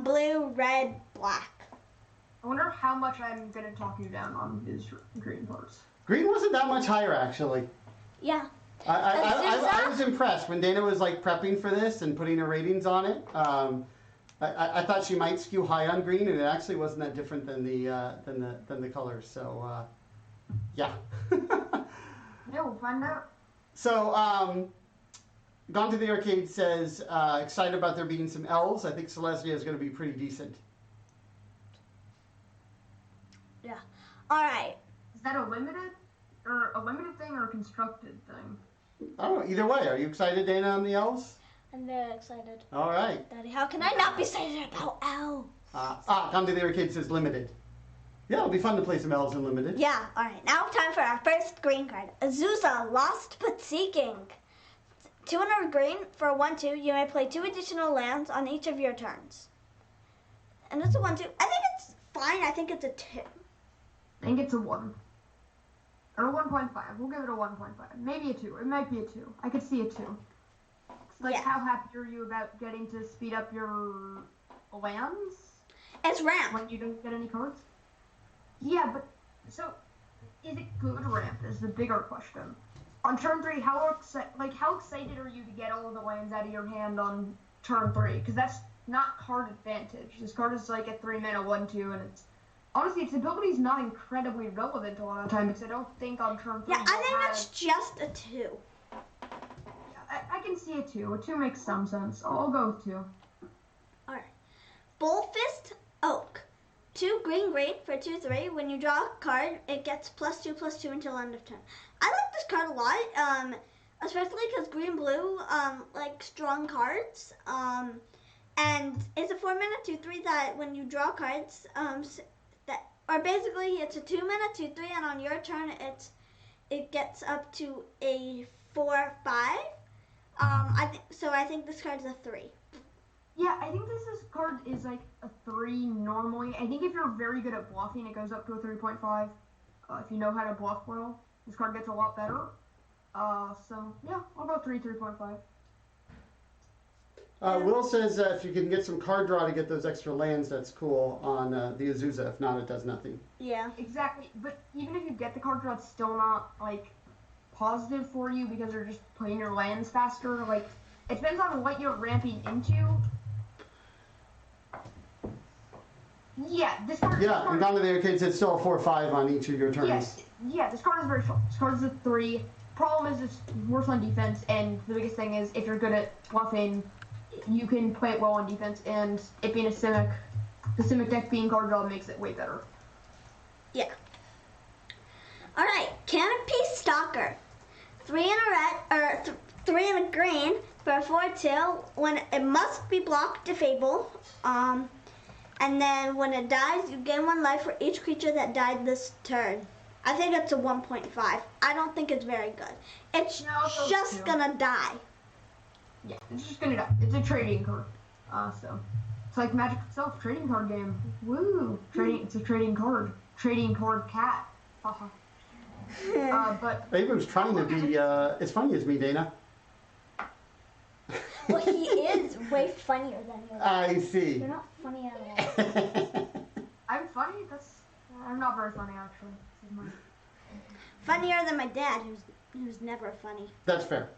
blue, red, black. I wonder how much I'm gonna talk you down on these green parts. Green wasn't that much higher, actually. Yeah. I was impressed when Dana was like prepping for this and putting her ratings on it. I thought she might skew high on green, and it actually wasn't that different than the colors. So yeah. Yeah, we'll find out. So Gone to the Arcade says excited about there being some elves. I think Celestia is going to be pretty decent. Yeah. All right. Is that a limited thing or a constructed thing? I don't know. Either way, are you excited, Dana, on the elves? I'm very excited. All right. Daddy, how can I not be excited about elves? Gone to the Arcade says limited. Yeah, it'll be fun to play some elves in limited. Yeah. All right. Now time for our first green card. Azusa, Lost but Seeking. 200 green for a 1/2. You may play 2 additional lands on each of your turns. And it's a 1/2. I think it's fine. I think it's a 2. I think it's a 1. Or a 1.5. We'll give it a 1.5. Maybe a 2. It might be a 2. I could see a 2. Like, yeah. How happy are you about getting to speed up your lands? It's ramp. When you don't get any cards? Yeah, but, so, is it good ramp is the bigger question. On turn 3, how excited are you to get all of the lands out of your hand on turn 3? Because that's not card advantage. This card is like a 3 mana 1/2, and it's honestly its ability is not incredibly relevant a lot of the time because I don't think on turn 3. Yeah, I think that's just a 2. Yeah, I can see a 2. A 2 makes some sense. I'll go with 2. All right. Bullfist Oak. 2 green for 2/3. When you draw a card, it gets +2/+2 until end of turn. I like this card a lot, especially because green-blue like strong cards. And it's a 4 mana 2/3 that when you draw cards, it's a 2 mana 2/3, and on your turn it gets up to a 4/5. I think this card's a 3. Yeah, I think this card is like a 3 normally. I think if you're very good at bluffing, it goes up to a 3.5. If you know how to bluff well, this card gets a lot better. So yeah, I'll go 3.5. Will says if you can get some card draw to get those extra lands, that's cool on the Azusa. If not, it does nothing. Yeah. Exactly, but even if you get the card draw, it's still not like positive for you because you're just playing your lands faster. Like it depends on what you're ramping into. Yeah, this card. Yeah, and Gone to the Arcade said still a 4/5 on each of your turns. Yes, yeah, this card is very strong. This card is a 3. Problem is it's worse on defense, and the biggest thing is if you're good at bluffing, you can play it well on defense, and it being a Simic, the Simic deck being card draw makes it way better. Yeah. Alright, Canopy Stalker. 3 in a red, or 3 in a green for a 4/2 when it must be blocked to Fable. And then when it dies, you gain 1 life for each creature that died this turn. I think it's a 1.5. I don't think it's very good. It's just gonna die. Yeah, it's just gonna die. It's a trading card. So it's like Magic itself, trading card game. Woo! Trading. It's a trading card. Trading card cat. Haha. But Abram's trying to be as funny as me, Dana. Well, he is way funnier than you. I see. You're not funny at all. I'm funny. I'm not very funny actually. Funnier than my dad, who's never funny. That's fair.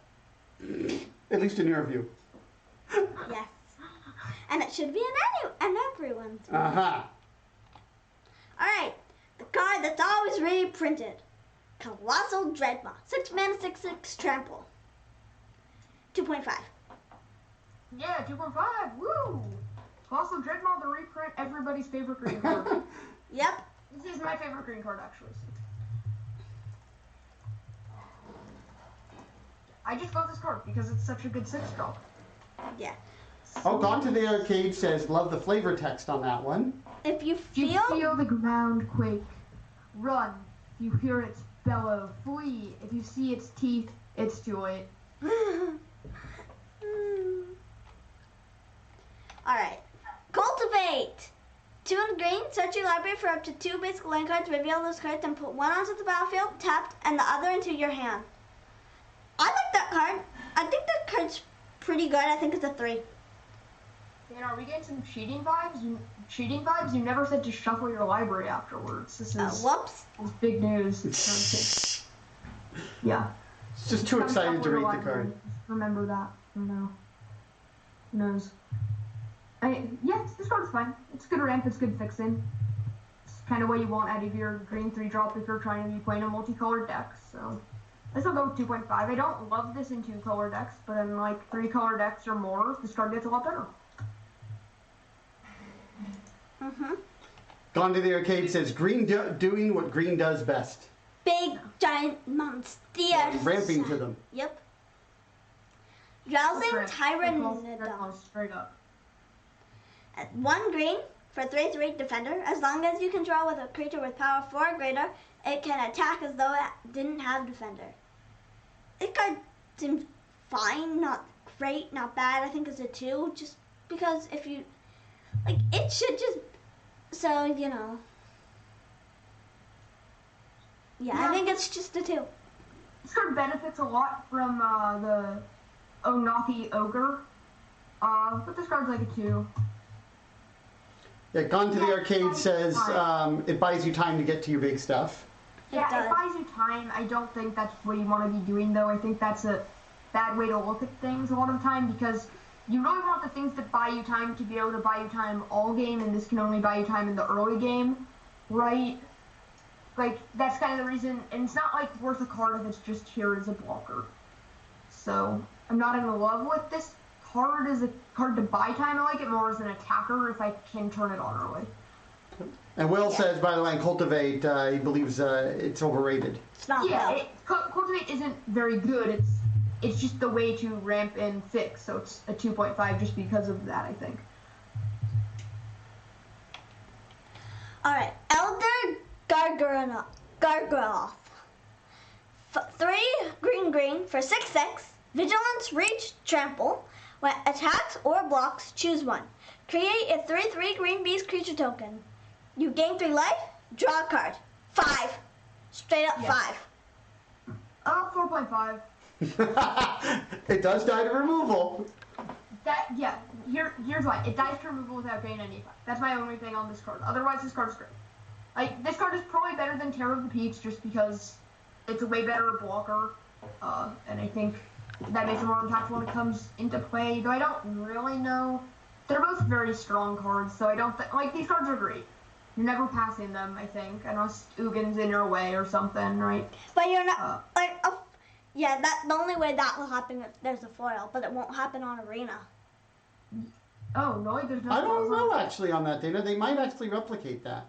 At least in your view. Yes. And it should be in everyone's view. Uh-huh. Alright, the card that's always reprinted. Colossal Dreadmaw. 6 mana, 6/6 trample. 2.5. Yeah, 2.5. Woo! Colossal Dreadmaw, the reprint, everybody's favorite green card. Yep. This is my favorite green card actually. I just love this card because it's such a good 6-drop. Yeah. Oh, Gone to the Arcade says, love the flavor text on that one. If you You feel the ground quake. Run. You hear its bellow. Flee. If you see its teeth, it's joy. Alright. Cultivate! 2 in green, search your library for up to 2 basic land cards, reveal those cards, and put 1 onto the battlefield, tapped, and the other into your hand. I like that card. I think that card's pretty good. I think it's a 3. Man, are we getting some cheating vibes? You never said to shuffle your library afterwards. This is Whoops. This is big news. Yeah. It's just too excited to read the card. Remember that. I don't know. Who knows? Yeah, this card's fine. It's good ramp, it's good fixing. It's kind of what you want out of your green 3-drop if you're trying to be playing a multicolored deck, so. This will go with 2.5. I don't love this in 2-color decks, but in like 3-color decks or more, this card gets a lot better. Gone to the Arcade says, green doing what green does best. Big, giant monsters. Ramping to them. Yep. Rousing Tyrannodon. Straight up. 1 green for 3/3 defender. As long as you control with a creature with power 4 or greater, it can attack as though it didn't have defender. This card seems fine, not great, not bad. I think it's a 2, just because if you, like, it should just, so, you know. Yeah, I think it's just a 2. This card benefits a lot from the Onathi Ogre, but this card's like a 2. Yeah, Gone to the Arcade says it buys you time to get to your big stuff. Yeah, it buys you time. I don't think that's what you want to be doing, though. I think that's a bad way to look at things a lot of the time, because you really want the things that buy you time to be able to buy you time all game, and this can only buy you time in the early game, right? Like, that's kind of the reason, and it's not, like, worth a card if it's just here as a blocker. So, I'm not in love with this card as a card to buy time. I like it more as an attacker if I can turn it on early. And Will says, by the way, Cultivate, he believes it's overrated. It's not bad. Cultivate isn't very good. It's just the way to ramp and fix, so it's a 2.5 just because of that, I think. Alright, Elder Gargoth. 3 green for 6/6. Vigilance, Reach, Trample. When attacks or blocks, choose 1. Create a 3/3 green beast creature token. You gain 3 life, draw a card. 5. Straight up 5. 4.5. It does die to removal. Here's why. It dies to removal without gaining any effect. That's my only thing on this card. Otherwise, this card is great. Like, this card is probably better than Terror of the Peaks just because it's a way better blocker, and I think that makes it more impactful when it comes into play, though I don't really know They're both very strong cards, so I don't think, like, these cards are great. You're never passing them, I think, unless Ugin's in your way or something, right? But you're not, yeah, the only way that will happen if there's a foil, but it won't happen on Arena. Oh, really? There's no I don't foils know on- actually on that, Dana. They might actually replicate that.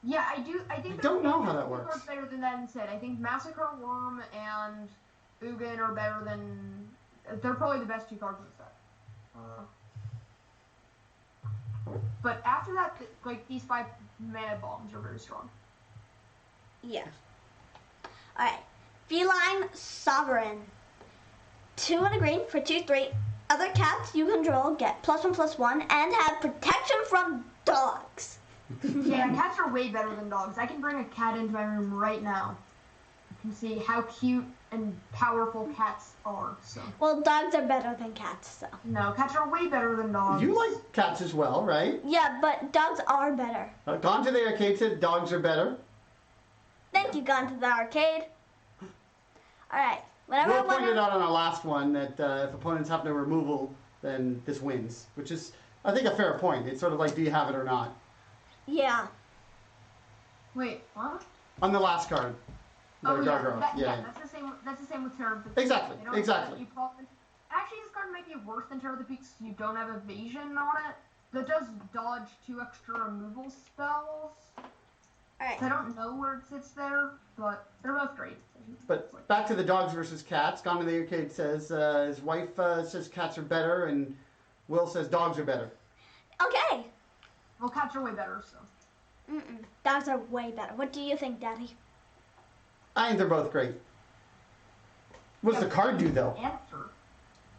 Yeah, I do. I think I don't know how that Massacre works. is better than that instead. I think Massacre Worm and Ugin are better than. They're probably the best two cards in the set. But after that, like these 5 mana bombs are very strong. Yeah. Alright. Feline Sovereign. 2 and a green for 2/3. Other cats you control get +1/+1 and have protection from dogs. Yeah, cats are way better than dogs. I can bring a cat into my room right now. You can see how cute and powerful cats are. So Well, dogs are better than cats, so. no, cats are way better than dogs. You like cats as well, right? Yeah, but dogs are better. Gone to the Arcade said dogs are better. Thank you, Gone to the Arcade. Alright. Whenever Will pointed out on our last one that if opponents have no removal, then this wins, which is, I think, a fair point. It's sort of like, do you have it or not? Yeah. Wait, what? On the last card. The Oh Gargoyle. yeah, that's the same. That's the same with Terror of the Peak. Exactly, You know, exactly. Actually, this card might be worse than Terror of the Peak because you don't have evasion on it. That does dodge 2 extra removal spells. Alright. So I don't know where it sits there, but they're both great. But back to the dogs versus cats. Gone to the Arcade says his wife says cats are better, and Will says dogs are better. Okay. Well, cats are way better, so. Dogs are way better. What do you think, Daddy? I think they're both great. What's the card do, though? Answer.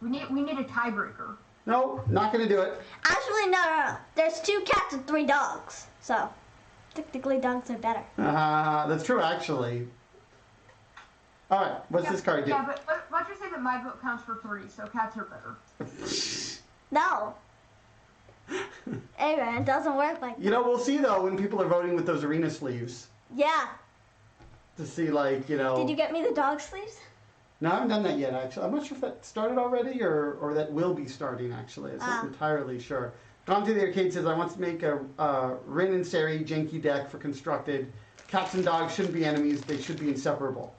We need a tiebreaker. No, not going to do it. Actually, no. There's 2 cats and 3 dogs. So, technically, dogs are better. That's true, actually. All right, what's this card do? Yeah, but let's just say that my vote counts for 3, so cats are better. No. Anyway, it doesn't work like You know, we'll see, though, when people are voting with those arena sleeves. Yeah. To see, like, you know... Did you get me the dog sleeves? No, I haven't done that yet, actually. I'm not sure if that started already or that will be starting, actually. I'm not entirely sure. Gone to the Arcade says, I want to make a Rin and Seri janky deck for Constructed. Cats and dogs shouldn't be enemies. They should be inseparable.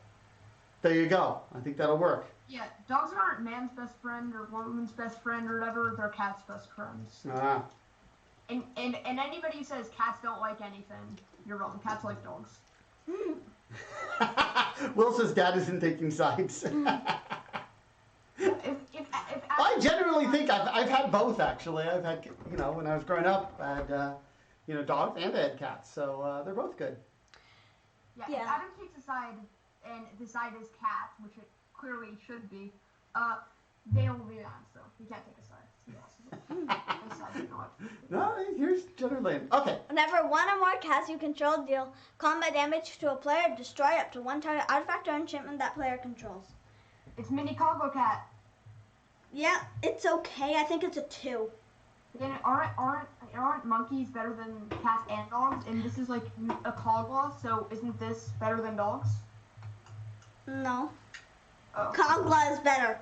There you go. I think that'll work. Yeah, dogs aren't man's best friend or woman's best friend or whatever. They're cat's best friends. And anybody who says cats don't like anything, you're wrong. Cats like dogs. Will says dad isn't taking sides. I generally think I've had both, actually. I've had, you know, when I was growing up, I had, you know, dogs and I had cats. So they're both good. Yeah, if Adam takes a side and the side is cat, which it clearly should be, they will be on, so he can't take a side. No, here's generally. Okay. Whenever 1 or more cats you control deal combat damage to a player, destroy up to 1 target artifact or enchantment that player controls. It's Mini Congo Cat. Yeah, it's okay. I think it's a 2. Then aren't monkeys better than cats and dogs? And this is like a Kogla, so isn't this better than dogs? No. Oh. Kogla is better.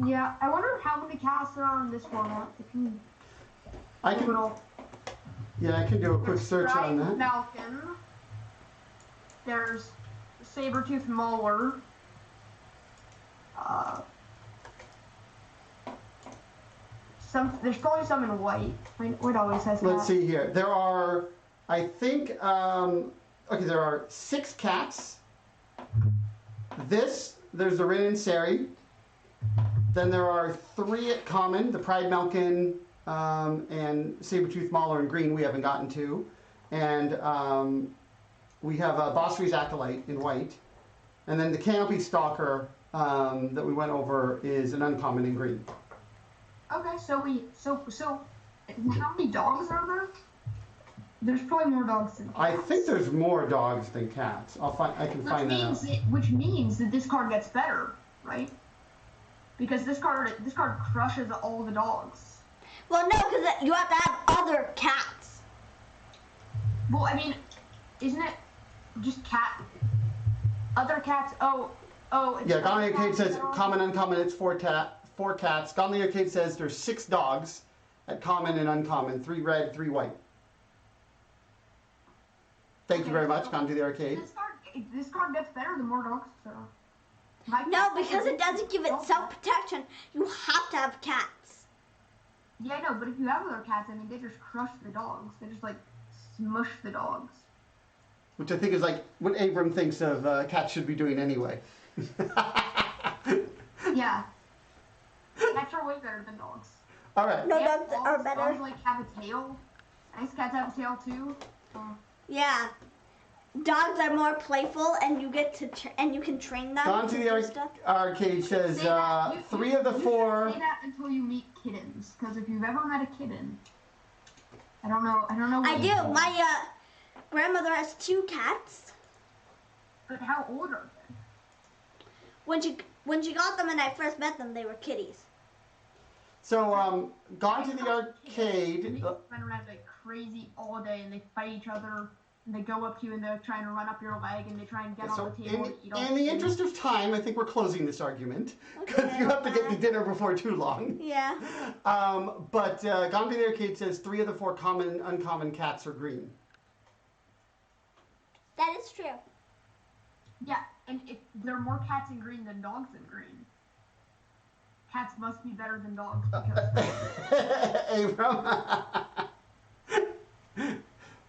Yeah, I wonder how many cats there are in this format. I can do a quick search on that. Malkin. There's Sabertooth Mauler. There's probably some in white. White always has that. Let's see here. There are, I think, okay, there are 6 cats. There's the Rin and Seri. Then there are 3 at common, the Pride Malkin and Sabertooth Mauler in green we haven't gotten to. And we have a Bossery's Acolyte in white. And then the Canopy Stalker that we went over is an uncommon in green. Okay, so how many dogs are there? There's probably more dogs than cats. I think there's more dogs than cats. I can find that out. Which means that this card gets better, right? Because this card crushes all the dogs. Well, no, because you have to have other cats. Well, I mean, isn't it just cat? Other cats? Oh. Yeah, Ghana Kate says common, uncommon. It's 4 4 cats. Gone to the Arcade says there's 6 dogs at common and uncommon. 3 red, 3 white. Thank you very much, Gone to the Arcade. This card gets better the more dogs, so... No, because it doesn't give it self-protection. You have to have cats. Yeah, I know, but if you have other cats, I mean, they just crush the dogs. They just, like, smush the dogs. Which I think is like what Abram thinks of cats should be doing anyway. Yeah. Cats are way better than dogs. All right. No, dogs are better. Dogs, like, have a tail. Nice cats have a tail, too. Yeah. Dogs are more playful, and you get to and you can train them. Gone to the Arcade says 3 of the 4. Say that until you meet kittens, because if you've ever met a kitten, I don't know. What I do. My grandmother has 2 cats. But how old are they? When she got them and I first met them, they were kitties. So Gone to the Arcade. They run around like crazy all day, and they fight each other. And they go up to you and they're trying to run up your leg and they try and get on the table and eat all in the interest of time, I think we're closing this argument because you have to get to dinner before too long. Yeah. But Gone to the Arcade says 3 of the 4 common and uncommon cats are green. That is true. Yeah, and if there are more cats in green than dogs in green. Cats must be better than dogs because... Abram.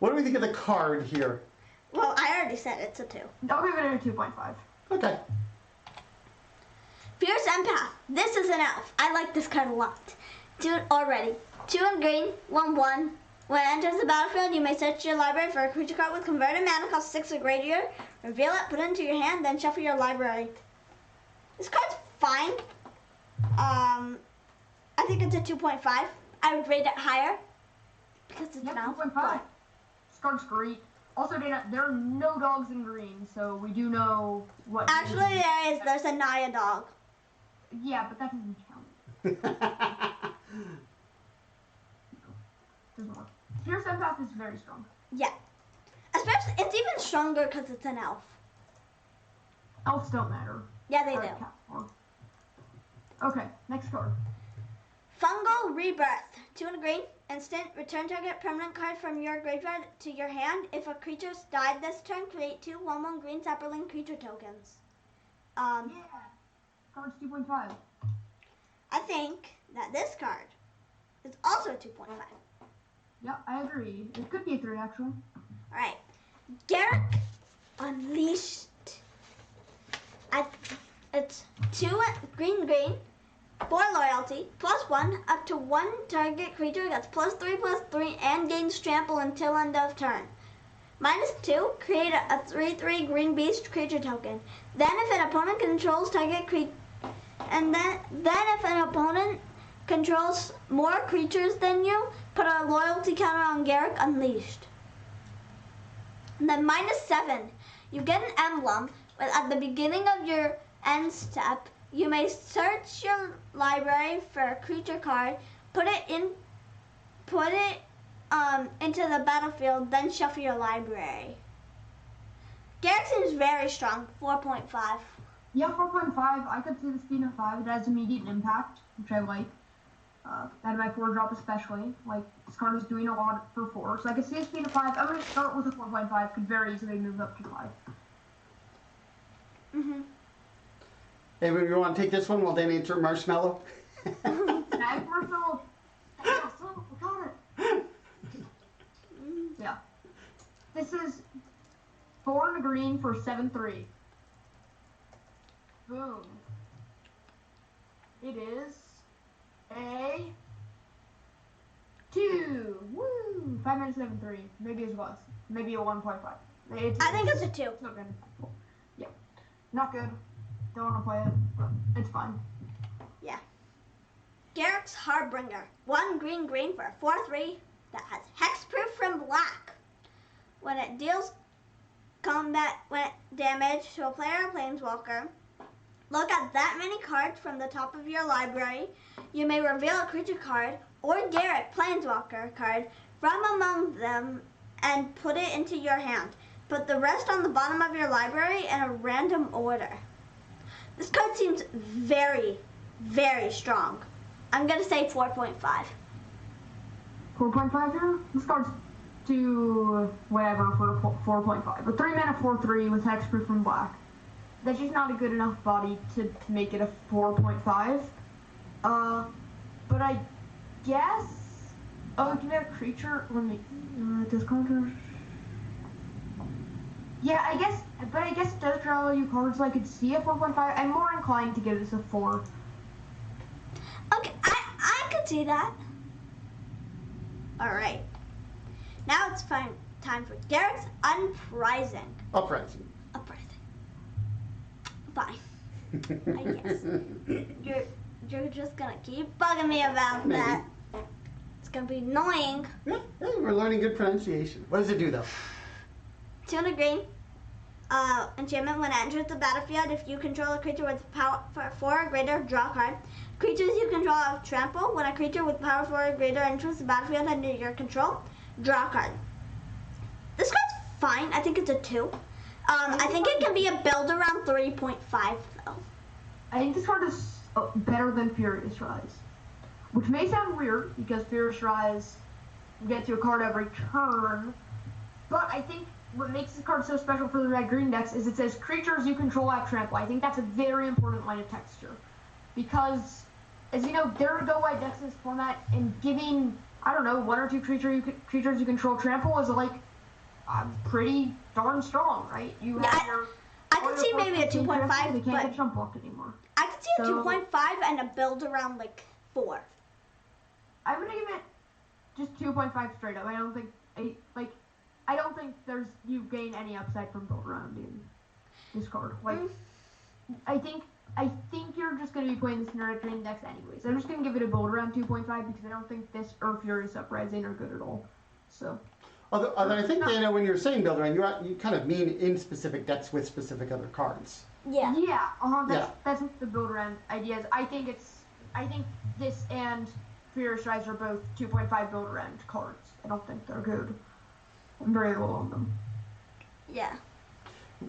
What do we think of the card here? Well, I already said it's a 2. I'll give it a 2.5. Okay. Fierce Empath. This is an elf. I like this card a lot. 2 already. 2 in green, 1/1. When it enters the battlefield, you may search your library for a creature card with converted mana cost 6 or greater. Reveal it, put it into your hand, then shuffle your library. This card's fine. I think it's a 2.5. I would rate it higher because it's an elf. 2.5. This card's great. Also, Dana, there are no dogs in green, so we do know what... Actually, there is. There's a Naya dog. Yeah, but that doesn't count. There's more. Fierce Empath is very strong. Yeah. Especially, it's even stronger because it's an elf. Elves don't matter. Yeah, they do. Okay, next card. Fungal Rebirth. 2 in green. Instant. Return target permanent card from your graveyard to your hand. If a creature's died this turn, create 2 1/1 green sapperling creature tokens. Yeah. Card's 2.5. I think that this card is also 2.5. Yeah, I agree. It could be a 3, actually. Alright. Garrick Unleashed. It's 2 green, 4 loyalty, +1, up to 1 target creature gets +3/+3 and gains trample until end of turn. -2, create a 3/3 green beast creature token. Then if an opponent controls target creature, and then if an opponent controls more creatures than you, put a loyalty counter on Garrick Unleashed. And then -7, you get an emblem, but at the beginning of your end step, you may search your library for a creature card, put it into the battlefield, then shuffle your library. Garrick seems very strong, 4.5. Yeah, 4.5. I could see this being a 5. It has immediate impact, which I like. Out of my 4-drop especially. Like, this card is doing a lot for 4, so I could see this being a 5. I'm going to start with a 4.5. Could very easily move up to 5. Mm-hmm. Hey, you want to take this one while Danny answers Marshmallow? Tag Marshmallow. Yeah, so, I got it. Yeah. This is 4 in green for 7/3. Boom. It is a 2. Woo! 5 minutes 7/3. Maybe it was. Maybe a 1.5. I think it's a 2. It's not good. Yeah. Not good. Don't want to play it, but it's fine. Yeah. Garrick's Harbinger. 1 green for a 4/3 that has hexproof from black. When it deals combat damage to a player or planeswalker, look at that many cards from the top of your library. You may reveal a creature card or Garrick planeswalker card from among them and put it into your hand. Put the rest on the bottom of your library in a random order. This card seems very, very strong. I'm going to say 4.5. 4.5 here? This card's do whatever for 4.5. A 3-mana 4/3 with hexproof from black. That's just not a good enough body to make it a 4.5. But I guess. Oh, can we have a creature? Let me. Discard. Yeah, I guess. But I guess it does draw you cards, so I could see a 4.5. I'm more inclined to give this a 4. Okay, I could see that. All right. Now it's time for Derek's Uprising. Uprising. Fine. I guess. You're just gonna keep bugging me about Maybe. that. It's gonna be annoying. Yeah, we're learning good pronunciation. What does it do though? 200 green. Enchantment, when it enters the battlefield, if you control a creature with power 4 or greater, draw a card. Creatures you control have trample. When a creature with power 4 or greater enters the battlefield under your control, draw a card. This card's fine. I think it's a 2. I think it can be a build around 3.5 though. I think this card is better than Furious Rise. Which may sound weird, because Furious Rise gets you a card every turn. But I think what makes this card so special for the red-green decks is it says creatures you control have trample. I think that's a very important line of texture. Because, as you know, there are no white decks in this format, and giving, I don't know, 1 or 2 creatures you control trample is like pretty darn strong, right? You have your. I could see maybe a 2.5, they can't but get jump blocked anymore. I could see a 2.5 and a build around like 4. I'm gonna give it just 2.5 straight up. I don't think you gain any upside from build around in this card. Like, I think you're just gonna be playing this in red green decks anyways. I'm just gonna give it a build around 2.5 because I don't think this or Furious Uprising are good at all. So. Although I think, Dana, when you're saying build around, you kind of mean in specific decks with specific other cards. Yeah. Yeah. That's what the build around idea is. I think this and Furious Rise are both 2.5 build around cards. I don't think they're good. I'm very low on them. Yeah.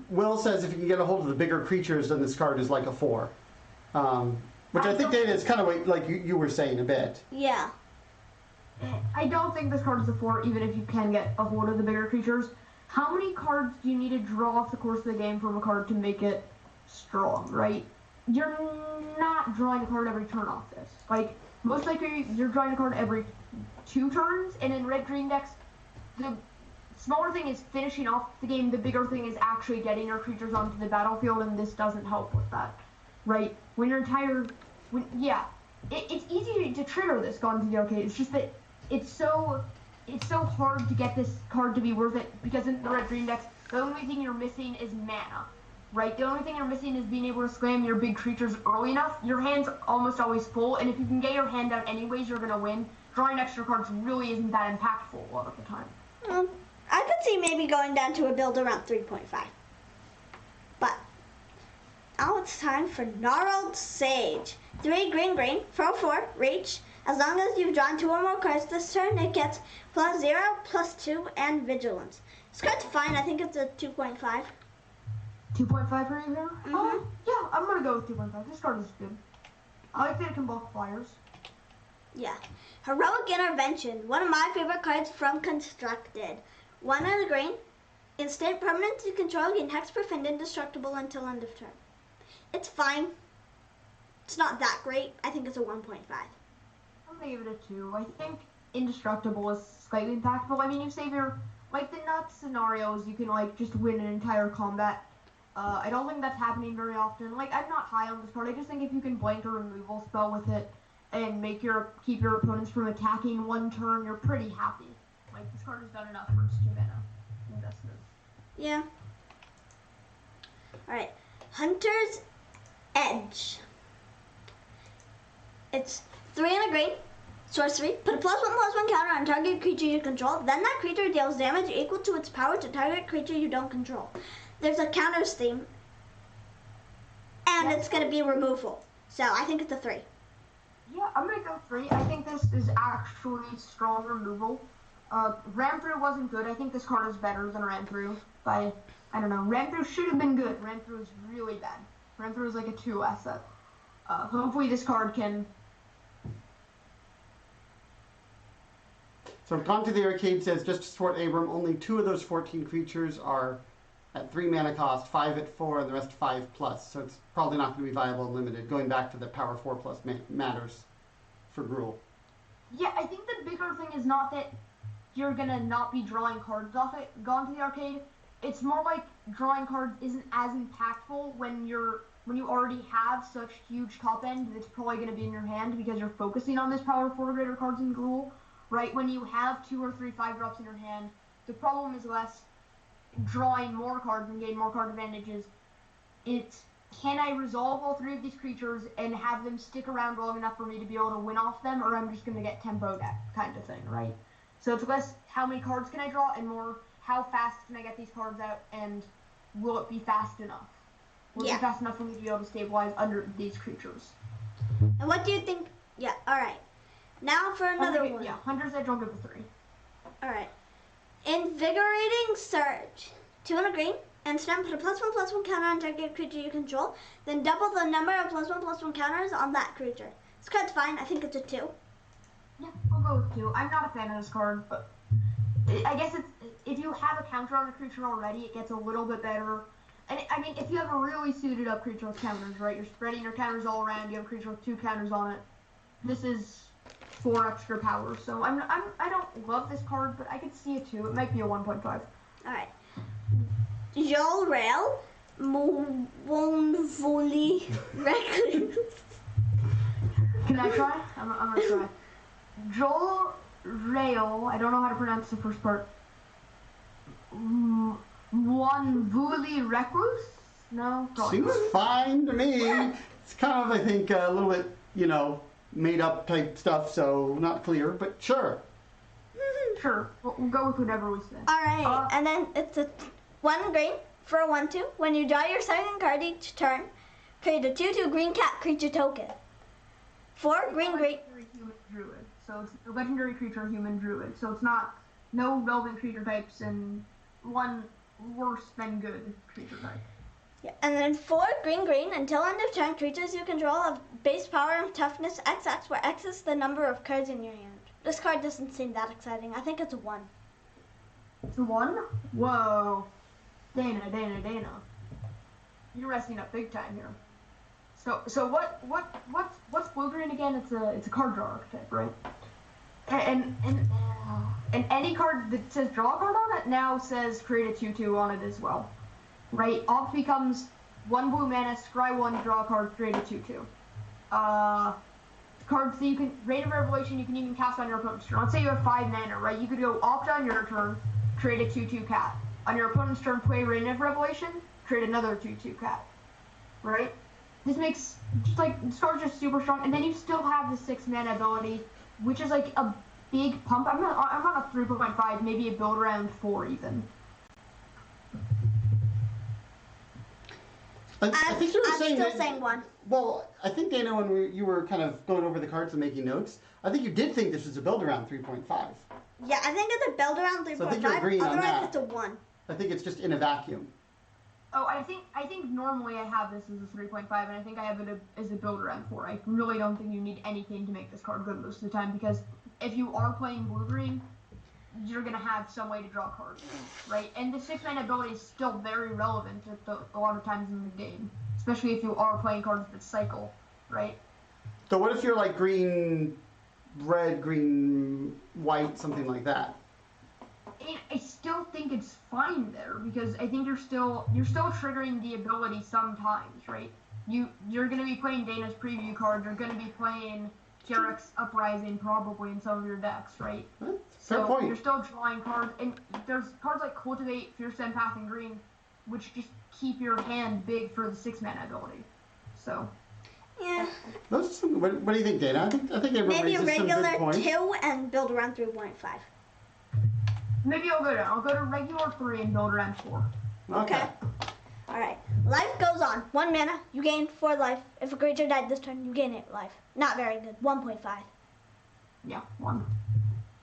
Will says if you can get a hold of the bigger creatures, then this card is like a 4. Which I think, Dana, is kind of like you were saying a bit. Yeah. I don't think this card is a 4, even if you can get a hold of the bigger creatures. How many cards do you need to draw off the course of the game from a card to make it strong, right? You're not drawing a card every turn off this. Like, most likely you're drawing a card every 2 turns, and in red-green decks, the smaller thing is finishing off the game, the bigger thing is actually getting your creatures onto the battlefield, and this doesn't help with that, right? When your entire... It's easy to trigger this Gone to the Arcade. It's just that it's so hard to get this card to be worth it, because in the red-green decks, the only thing you're missing is mana, right? The only thing you're missing is being able to slam your big creatures early enough. Your hand's almost always full, and if you can get your hand out anyways, you're going to win. Drawing extra cards really isn't that impactful a lot of the time. I could see maybe going down to a build around 3.5. But now it's time for Gnarled Sage. 3 green, 4/4, reach. As long as you've drawn 2 or more cards this turn, it gets +0, +2, and vigilance. This card's fine. I think it's a 2.5. 2.5 for you there? Yeah, I'm going to go with 2.5. This card is good. I like that it can block flyers. Yeah. Heroic Intervention. One of my favorite cards from Constructed. 1 and a green. Instant permanent you control, gain hexproof and indestructible until end of turn. It's fine. It's not that great. I think it's a 1.5. I'm going to give it a 2. I think Indestructible is slightly impactful. I mean, you save your, like, the nuts scenarios, you can, like, just win an entire combat. I don't think that's happening very often. Like, I'm not high on this card. I just think if you can blank a removal spell with it and keep your opponents from attacking 1 turn, you're pretty happy. Like, this card has done enough for its 2 mana investment. Yeah. Alright. Hunter's Edge. It's 3 and a green. Sorcery. Put a +1/+1 counter on target creature you control. Then that creature deals damage equal to its power to target creature you don't control. There's a counters theme. And it's going to be removal. So I think it's a 3. Yeah, I'm going to go 3. I think this is actually strong removal. Ran Through wasn't good. I think this card is better than Ran Through. I don't know. Ran Through should have been good. Ran Through is really bad. Ran Through is like a 2 asset. hopefully this card can... So Gone to the Arcade says, just to support Abram, only 2 of those 14 creatures are at 3 mana cost, 5 at 4, and the rest 5 plus. So it's probably not going to be viable and limited. Going back to the power 4 plus matters for Gruul. Yeah, I think the bigger thing is not that you're going to not be drawing cards off it, Gone to the Arcade. It's more like drawing cards isn't as impactful when you already have such huge top end that's probably going to be in your hand because you're focusing on this power 4 greater cards in Gruul. Right, when you have 2 or 3 5-drops in your hand, the problem is less drawing more cards and gain more card advantages. It's, can I resolve all 3 of these creatures and have them stick around long enough for me to be able to win off them, or I'm just going to get tempo deck kind of thing, right? So it's less how many cards can I draw and more how fast can I get these cards out and will it be fast enough? Will it be fast enough for me to be able to stabilize under these creatures? And what do you think? Yeah, alright. Now for another one. Yeah, Hunter's Edge, I'll give it 3. Alright. Invigorating Surge. 2 and a green. Instant, put a +1/+1 counter on target creature you control. Then double the number of +1/+1 counters on that creature. This card's fine. I think it's a 2. Yeah, I'll go with 2. I'm not a fan of this card, but I guess it's, if you have a counter on a creature already, it gets a little bit better. And I mean, if you have a really suited up creature with counters, right? You're spreading your counters all around. You have a creature with 2 counters on it. This is 4 extra power, so I don't love this card, but I could see a 2. It might be a 1.5. Alright. Jol Rail, Wonvoli Recluse. Can I try? I'm gonna try. Jol Rail, I don't know how to pronounce the first part. Wonvoli Recluse? No? Seems fine to me. It's kind of, I think, a little bit, made up type stuff, so not clear, but sure. Sure, we'll go with whatever we say. Alright, and then it's a 1 green for a 1/2. When you draw your second card each turn, create a 2/2 green cat creature token. 4 green. Human druid. So it's a legendary creature, human druid. So it's not no relevant creature types and one worse than good creature type. Yeah, and then 4 green. Until end of turn, creatures you control have base power and toughness XX, where X is the number of cards in your hand. This card doesn't seem that exciting. I think it's a 1. It's a 1? Whoa. Dana. You're messing up big time here. So what's blue green again? It's a card draw archetype, right? And any card that says draw a card on it now says create a 2/2 on it as well. Right? Opt becomes 1 blue mana, scry 1, draw a card, create a 2/2. Cards that you can, Rain of Revelation, you can even cast on your opponent's turn. Let's say you have 5 mana, right? You could go opt on your turn, create a 2/2 cat. On your opponent's turn, play Rain of Revelation, create another 2/2 cat. Right? This makes, this card's just super strong. And then you still have the 6 mana ability, which is like a big pump. I'm on a 3.5, maybe a build around 4 even. I think you were I'm still saying 1. Well, I think, Dana, when you were kind of going over the cards and making notes, I think you did think this was a build around 3.5. Yeah, I think it's a build around 3.5. So I think you're agreeing on Otherwise, that. it's a 1. I think it's just in a vacuum. Oh, I think normally I have this as a 3.5, and I think I have it as a build around 4. I really don't think you need anything to make this card good most of the time, because if you are playing blue-green, you're going to have some way to draw cards, right? And the 6 mana ability is still very relevant a lot of times in the game, especially if you are playing cards that cycle, right? So what if you're like green, red, green, white, something like that? I still think it's fine there, because I think you're still triggering the ability sometimes, right? You're going to be playing Dana's preview cards. You're going to be playing Jarek's Uprising probably in some of your decks, right? Fair point. You're still drawing cards, and there's cards like Cultivate, Fierce Empath, and Green, which just keep your hand big for the 6 mana ability. So. Yeah. What do you think, Dana? I think everyone Maybe a raises some good regular points. 2 and build around 3.5. Maybe I'll go down. I'll go to regular 3 and build around 4. Okay. Alright. Life goes on. 1 mana, you gain 4 life. If a creature died this turn, you gain 8 life. Not very good. 1.5. Yeah, 1.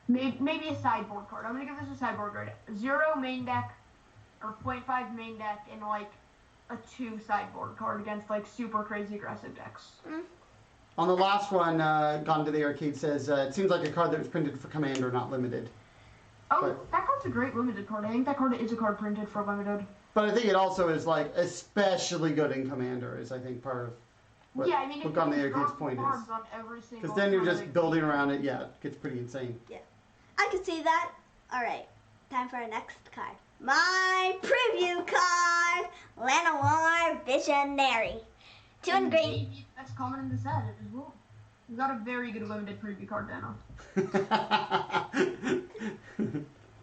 Maybe a sideboard card. I'm going to give this a sideboard grade. 0 main deck, or 0.5 main deck, and like a 2 sideboard card against like super crazy aggressive decks. On the last one, Gone to the Arcade says, it seems like a card that was printed for Commander, not Limited. Oh, But- that card's a great Limited card. I think that card is a card printed for Limited. But I think it also is, like, especially good in Commander, is, I think, part of what, Yeah, I mean, what if Gone to the you Arcade's drop point is. cards on every single Because then you're card, just building around it, yeah, it gets pretty insane. I can see that. All right, time for our next card. My preview card, Llanowar Visionary. 2 and green. Maybe that's common in the set as well. You got a very good Limited preview card, Dana.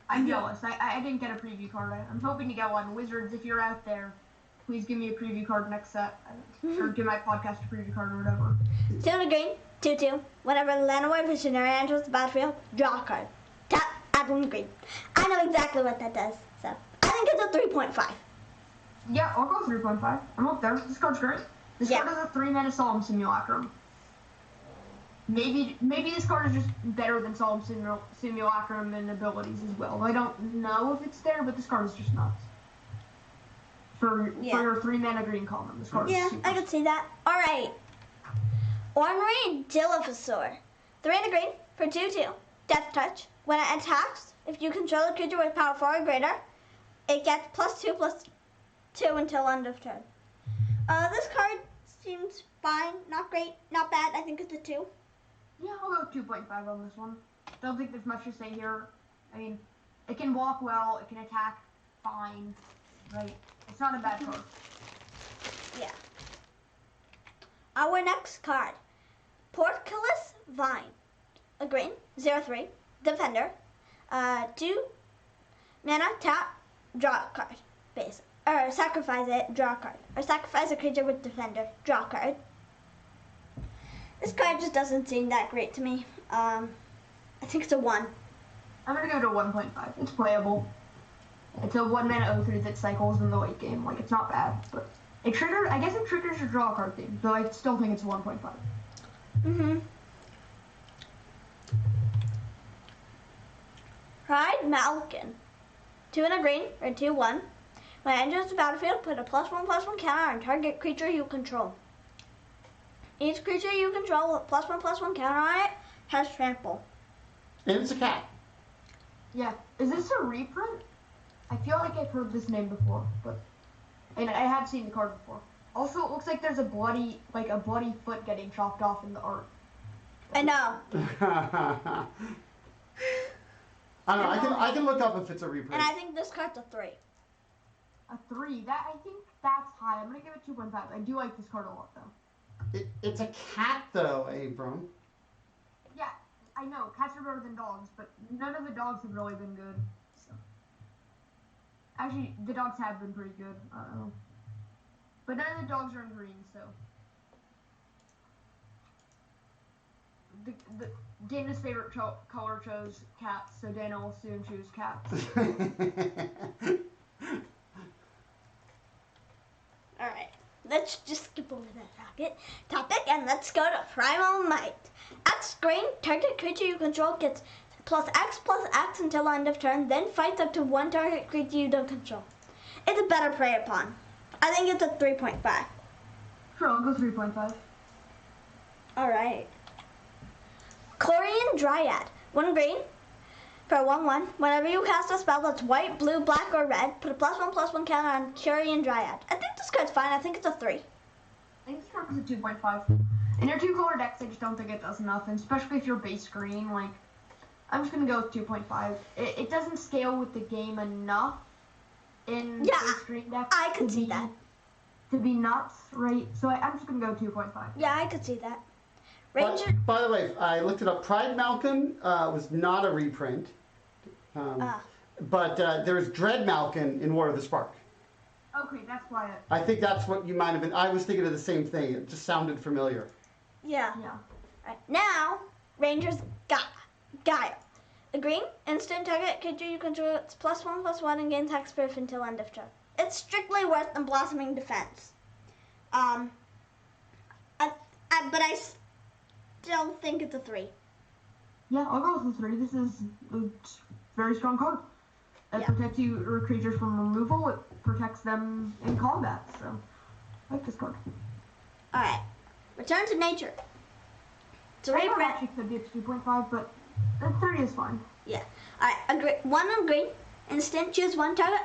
I'm jealous. I didn't get a preview card. I'm hoping to get one. Wizards, if you're out there, please give me a preview card next set. Or give my podcast a preview card or whatever. 2 and green, 2/2. Whenever Llanowar Visionary enters the battlefield, draw a card. Tap, add 1 green. I know exactly what that does, so I think it's a 3.5. Yeah, I'll go 3.5. I'm up there. This card's great. This Yeah. card is a 3-mana Solemn Simulacrum. Maybe this card is just better than Solemn Simulacrum in abilities as well. I don't know if it's there, but this card is just nuts. For your 3-mana green common, this card Yeah, is super. I can see that. All right. Ornery DanaFischer. 3 and green for 2/2. Death Touch. When it attacks, if you control a creature with power 4 or greater, it gets +2/+2 until end of turn. This card seems fine. Not great, not bad. I think it's a 2. Yeah, I'll go 2.5 on this one. Don't think there's much to say here. I mean, it can walk well, it can attack fine, right? It's not a bad card. Yeah. Our next card, Portcullis Vine. A green, 0/3, Defender. 2 mana, tap, draw a card. Or sacrifice it, draw a card. Or sacrifice a creature with Defender, draw a card. This card just doesn't seem that great to me. I think it's a 1. I'm gonna go to 1.5. It's playable. It's a 1-mana 0/3 that cycles in the late game. Like, it's not bad, but I guess it triggers your draw card thing, so I still think it's 1.5. Pride Malkin. 2 and green, or 2/1. When it enters the battlefield, put a +1/+1 counter on target creature you control. Each creature you control with +1/+1 counter on it has trample. And it's a cat. Yeah. Is this a reprint? I feel like I've heard this name before, and I have seen the card before. Also, it looks like there's a bloody foot getting chopped off in the art. I know. I don't know, I can look up if it's a reprint. And I think this card's a 3. A 3. I think that's high. I'm gonna give it 2.5. I do like this card a lot, though. It's a cat, though, Abram. Yeah, I know. Cats are better than dogs, but none of the dogs have really been good. So. Actually, the dogs have been pretty good. But none of the dogs are in green, so. Dana's favorite color chose cats, so Dana will soon choose cats. Alright, let's just skip over that topic and let's go to Primal Might. X green, target creature you control gets +X/+X until end of turn, then fights up to 1 target creature you don't control. It's a better prey upon. I think it's a 3.5. Sure, I'll go 3.5. Alright. Corian Dryad. 1 green for 1/1. Whenever you cast a spell that's white, blue, black, or red, put a +1/+1 counter on Corian Dryad. I think this card's fine. I think it's a 3. I think this card is a 2.5. In your 2-color decks, I just don't think it does enough, and especially if you're base green, like, I'm just gonna go with 2.5. It doesn't scale with the game enough in base green decks. I could see that. To be nuts, right? So I'm just gonna go 2.5. Yeah, I could see that. Ranger. By the way, I looked it up. Pride Malkin was not a reprint. But there's Dread Malkin in War of the Spark. Okay, that's why I think that's what you might have been. I was thinking of the same thing. It just sounded familiar. Yeah. Yeah. Right. Now, Ranger's Guile. A green, instant target creature you control, it's +1/+1 and gains hexproof until end of turn. It's strictly worse than Blossoming Defense. But I still think it's a 3. Yeah, I'll go with a 3. This is a very strong card. It protects your creatures from removal. It protects them in combat. So, I like this card. Alright. Return to Nature. Three I print. actually could be at 2.5, but 3 is fine. Yeah. Alright, one on green. Instant, choose one target.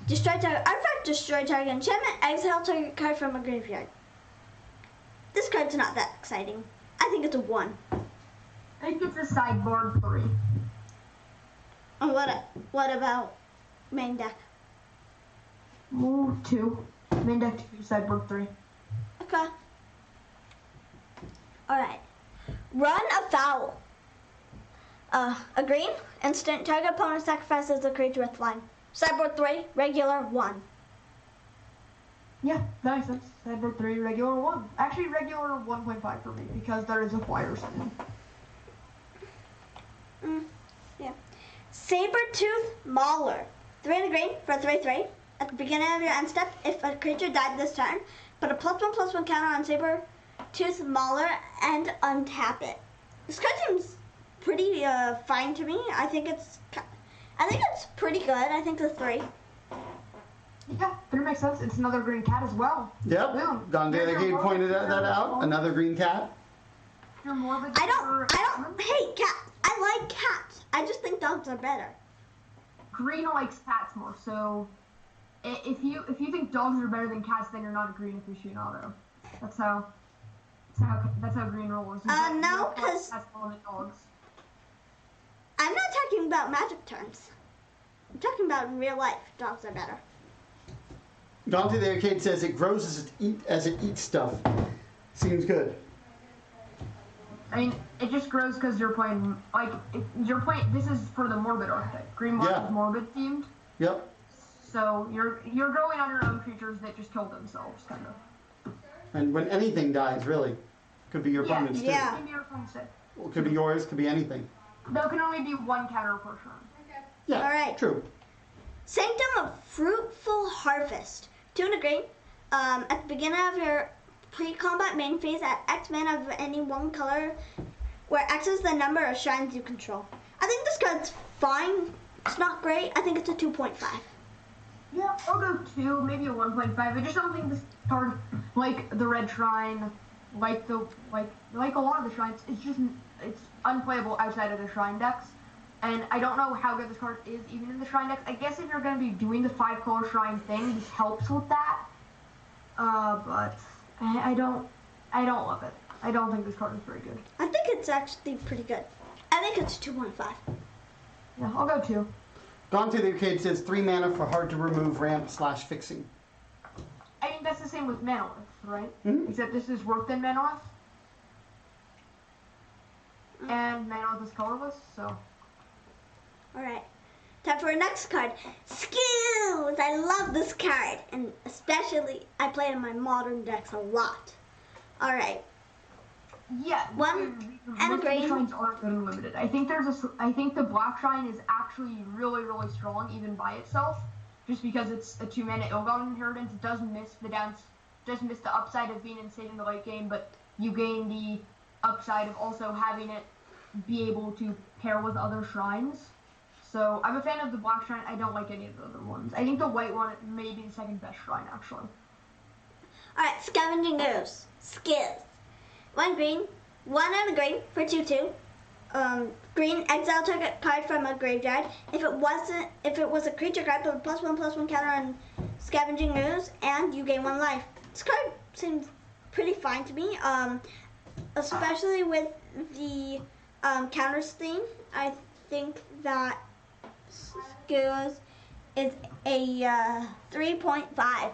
Destroy target artifact, destroy target enchantment, exile target card from a graveyard. This card's not that exciting. I think it's a 1. I think it's a sideboard 3. And what about main deck? Ooh, 2. Main deck 2, sideboard 3. Okay. Alright. Run afoul. A green, instant, target opponent sacrifices a creature with flying. Sideboard 3, regular 1. Yeah, that makes sense. Sideboard 3, regular 1. Actually, regular 1.5 for me, because there is a flyer spin. Yeah. Saber-tooth Mauler. 3 and a green for 3/3. At the beginning of your end step, if a creature died this turn, put a +1/+1 counter on Saber-tooth Mauler and untap it. This card seems pretty fine to me. I think it's pretty good. I think it's 3. Yeah, but it makes sense. It's another green cat as well. Yep. Boom. Don Delegate pointed that out. Another green cat. You're more of a I don't hate cats. I like cats. I just think dogs are better. Green likes cats more, so if you think dogs are better than cats, then you're not a green aficionado. That's how green rolls. No, because cats more than dogs. I'm not talking about magic terms. I'm talking about in real life. Dogs are better. Dante the Arcade says it grows as it eats stuff. Seems good. I mean, it just grows because you're playing, this is for the Morbid archetype. Green Mark is Morbid themed. Yep. So you're growing on your own creatures that just kill themselves, kind of. And when anything dies, really. Could be your opponent's too. Yeah. Could be your opponent's too. Well, could be yours, could be anything. There can only be one counter per turn. Yeah, All right. true. Sanctum of Fruitful Harvest. 2 and a green. At the beginning of your pre-combat main phase, at X mana of any one color, where X is the number of shrines you control. I think this card's fine. It's not great. I think it's a 2.5. Yeah, I'll go 2, maybe a 1.5. I just don't think this card, like the red shrine, like a lot of the shrines, it's unplayable outside of the shrine decks. And I don't know how good this card is even in the shrine decks. I guess if you're going to be doing the 5-color shrine thing, this helps with that. But I don't love it. I don't think this card is very good. I think it's actually pretty good. I think it's 2.5. Yeah, I'll go 2. Dante the Arcade says 3 mana for hard to remove ramp/fixing. I mean, that's the same with Manolith, right? Mm-hmm. Except this is worse than Manolith. And Manolith is colorless, so... Alright. Time for our next card. Skills! I love this card. And especially, I play it in my modern decks a lot. Alright. Yeah, One and a most of green. the shrines aren't good and limited. I think the black shrine is actually really, really strong even by itself, just because it's a 2-mana Ilgon inheritance. It does miss the upside of being insane in the late game, but you gain the upside of also having it be able to pair with other shrines. So I'm a fan of the black shrine. I don't like any of the other ones. I think the white one may be the second best shrine actually. Alright, Scavenging Ooze. Skills. 1 green, 1 and a green for 2/2. Green, exile target card from a graveyard. If it was a creature card, put a +1/+1 counter on Scavenging Ooze, and you gain 1 life. This card seems pretty fine to me, especially with the counters theme. I think that Skills is a 3.5.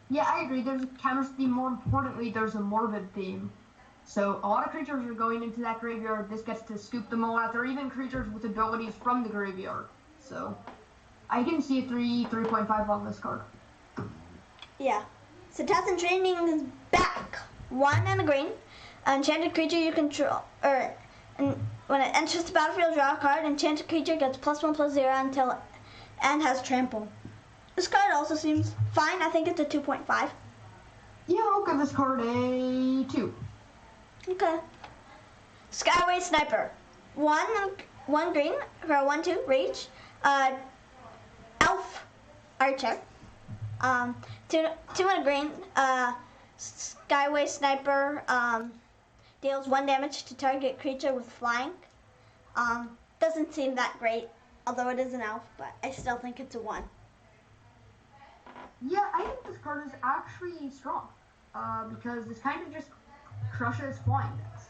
Yeah, I agree. There's a counter theme. More importantly, there's a morbid theme. So a lot of creatures are going into that graveyard. This gets to scoop them all out. There are even creatures with abilities from the graveyard. So I can see a 3.5 on this card. Yeah. So Task and Training is back. 1 and a green. Enchanted creature you control, when it enters the battlefield, draw a card. Enchanted creature gets +1/+0 until and has trample. This card also seems fine. I think it's a 2.5. Yeah, I'll give this card a 2. Okay. Skyway Sniper. 1 green for a 1/2 reach. Elf Archer. 2 and a green. Skyway Sniper. Deals 1 damage to target creature with flying. Doesn't seem that great, although it is an elf, but I still think it's a 1. Yeah, I think this card is actually strong, because this kind of just crushes flying decks.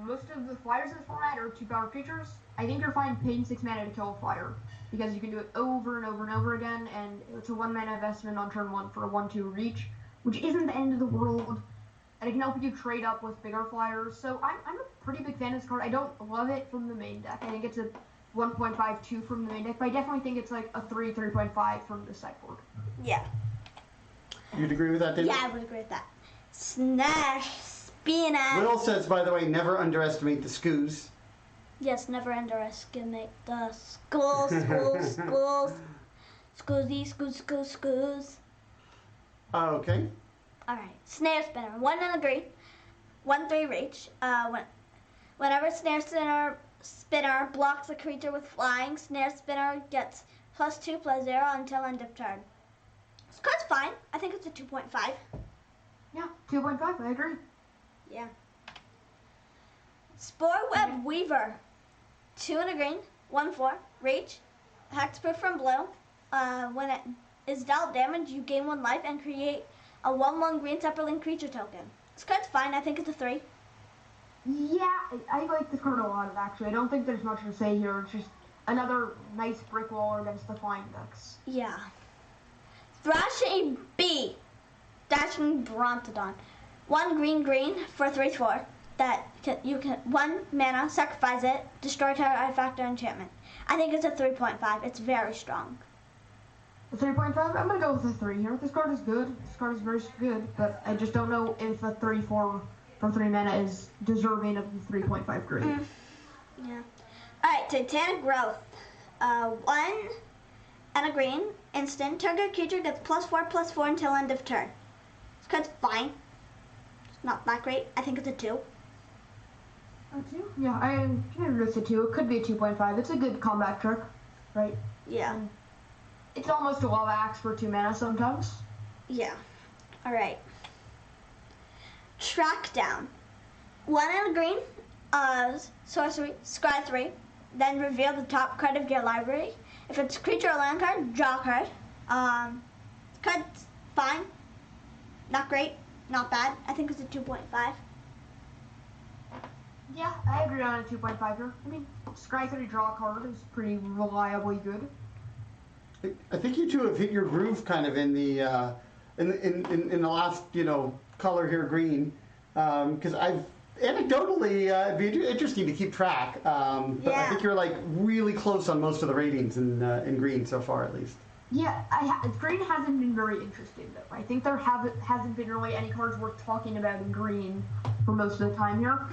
Most of the flyers in this format are 2-power creatures. I think you're fine paying 6 mana to kill a flyer, because you can do it over and over and over again, and it's a 1 mana investment on turn 1 for a 1/2 reach, which isn't the end of the world, and it can help you trade up with bigger flyers. So I'm a pretty big fan of this card. I don't love it from the main deck. I think it's a 1.52 from the main deck, but I definitely think it's like a 3.5 from the sideboard. Yeah. You'd agree with that, Dana? Yeah, I would agree with that. Snash Spinach. Will says, by the way, never underestimate the scoos. Yes, never underestimate the schools. Scoos. Okay. Alright, Snare Spinner. 1 in a green, 1/3 reach. Whenever Spinner blocks a creature with flying, Snare Spinner gets +2/+0 until end of turn. This card's fine. I think it's a 2.5. Yeah, 2.5, I agree. Yeah. Spore Web Weaver. 2 in a green, 1/4 reach. Hexproof from blue. When it is dealt damage, you gain 1 life and create a 1/1 green Zeppelin creature token. This card's fine. I think it's a 3. Yeah, I like this card a lot, actually. I don't think there's much to say here. It's just another nice brick wall against the flying decks. Yeah. Thrashing B. Dashing Brontodon. 1 green for 3/4. You can 1 mana, sacrifice it, destroy target artifact or enchantment. I think it's a 3.5. It's very strong. A 3.5? I'm gonna go with a 3 here. This card is good. This card is very good, but I just don't know if a 3/4 for 3 mana is deserving of the 3.5 grade. Yeah. Alright, Titanic Growth. 1 and a green, instant. Target creature gets +4/+4 until end of turn. This card's fine. It's not that great. I think it's a 2. A 2? Yeah, I can agree with a 2. It could be a 2.5. It's a good combat trick, right? Yeah. It's almost a lava axe for 2 mana sometimes. Yeah. Alright. Track Down. 1 and a green, sorcery, scry 3. Then reveal the top card of your library. If it's a creature or land card, draw a card. Card's fine. Not great. Not bad. I think it's a 2.5. Yeah, I agree on a 2.5 here. I mean, scry 3 draw a card is pretty reliably good. I think you two have hit your groove kind of in the last color here, green, because I've anecdotally it'd be interesting to keep track. But I think you're like really close on most of the ratings in green so far, at least. Yeah, green hasn't been very interesting though. I think there hasn't been really any cards worth talking about in green for most of the time here.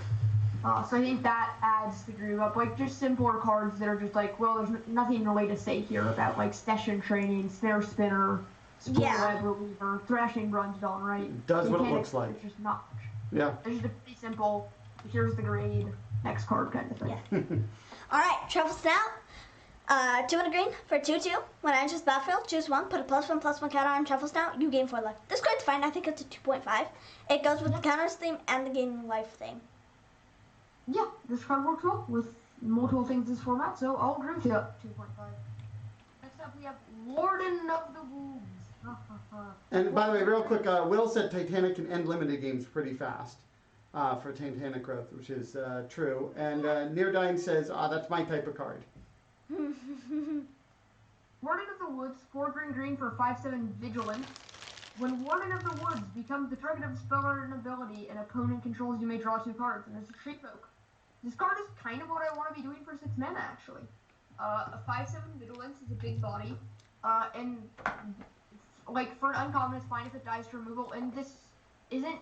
So I think that adds the groove up. Like, just simpler cards that are just like, well, there's nothing really to say here about, like, Session Training, Snare Spinner, Spore Web Weaver, Thrashing Brontodon, right? It does what it looks like. It's just not much. Yeah. It's just a pretty simple, here's the grade, next card kind of thing. Yeah. Alright, Truffle Snout. 2 and a green for 2/2. When it enters the battlefield, choose 1, put a +1/+1 counter on Truffle Snout, you gain 4 life. This card's fine. I think it's a 2.5. It goes with the counters theme and the gaining life thing. Yeah, this card works well with multiple things in this format, so I'll agree with you. 2.5. Next up, we have Warden of the Wolves. And by the way, real quick, Will said Titanic can end limited games pretty fast for Titanic Growth, which is true. And Neardyne says, that's my type of card. Warden of the Woods, 4 green for 5/7 Vigilant. When Warden of the Woods becomes the target of a spell or an ability an opponent controls, you may draw 2 cards, and it's a Treat Folk. This card is kind of what I want to be doing for 6 mana, actually. A 5/7 Vigilance is a big body, and like for an uncommon, it's fine if it dies to removal, and this isn't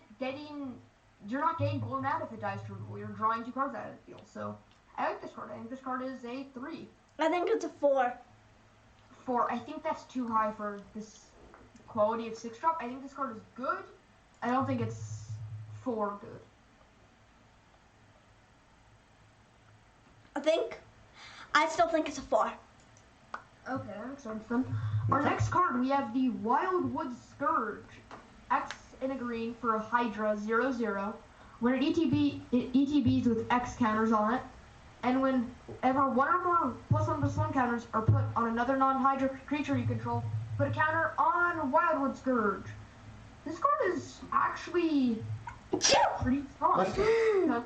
you're not getting blown out if it dies to removal, you're drawing 2 cards out of the field, so I like this card. I think this card is a 3. I think it's a 4. 4, I think that's too high for this quality of 6-drop. I think this card is good. I don't think it's 4 good. I still think it's a 4. Okay, that makes sense then. Our next card, we have the Wildwood Scourge. X in a green for a Hydra 0/0. when it ETBs with X counters on it, and whenever one or more +1/+1 counters are put on another non-Hydra creature you control, put a counter on Wildwood Scourge. This card is actually pretty strong.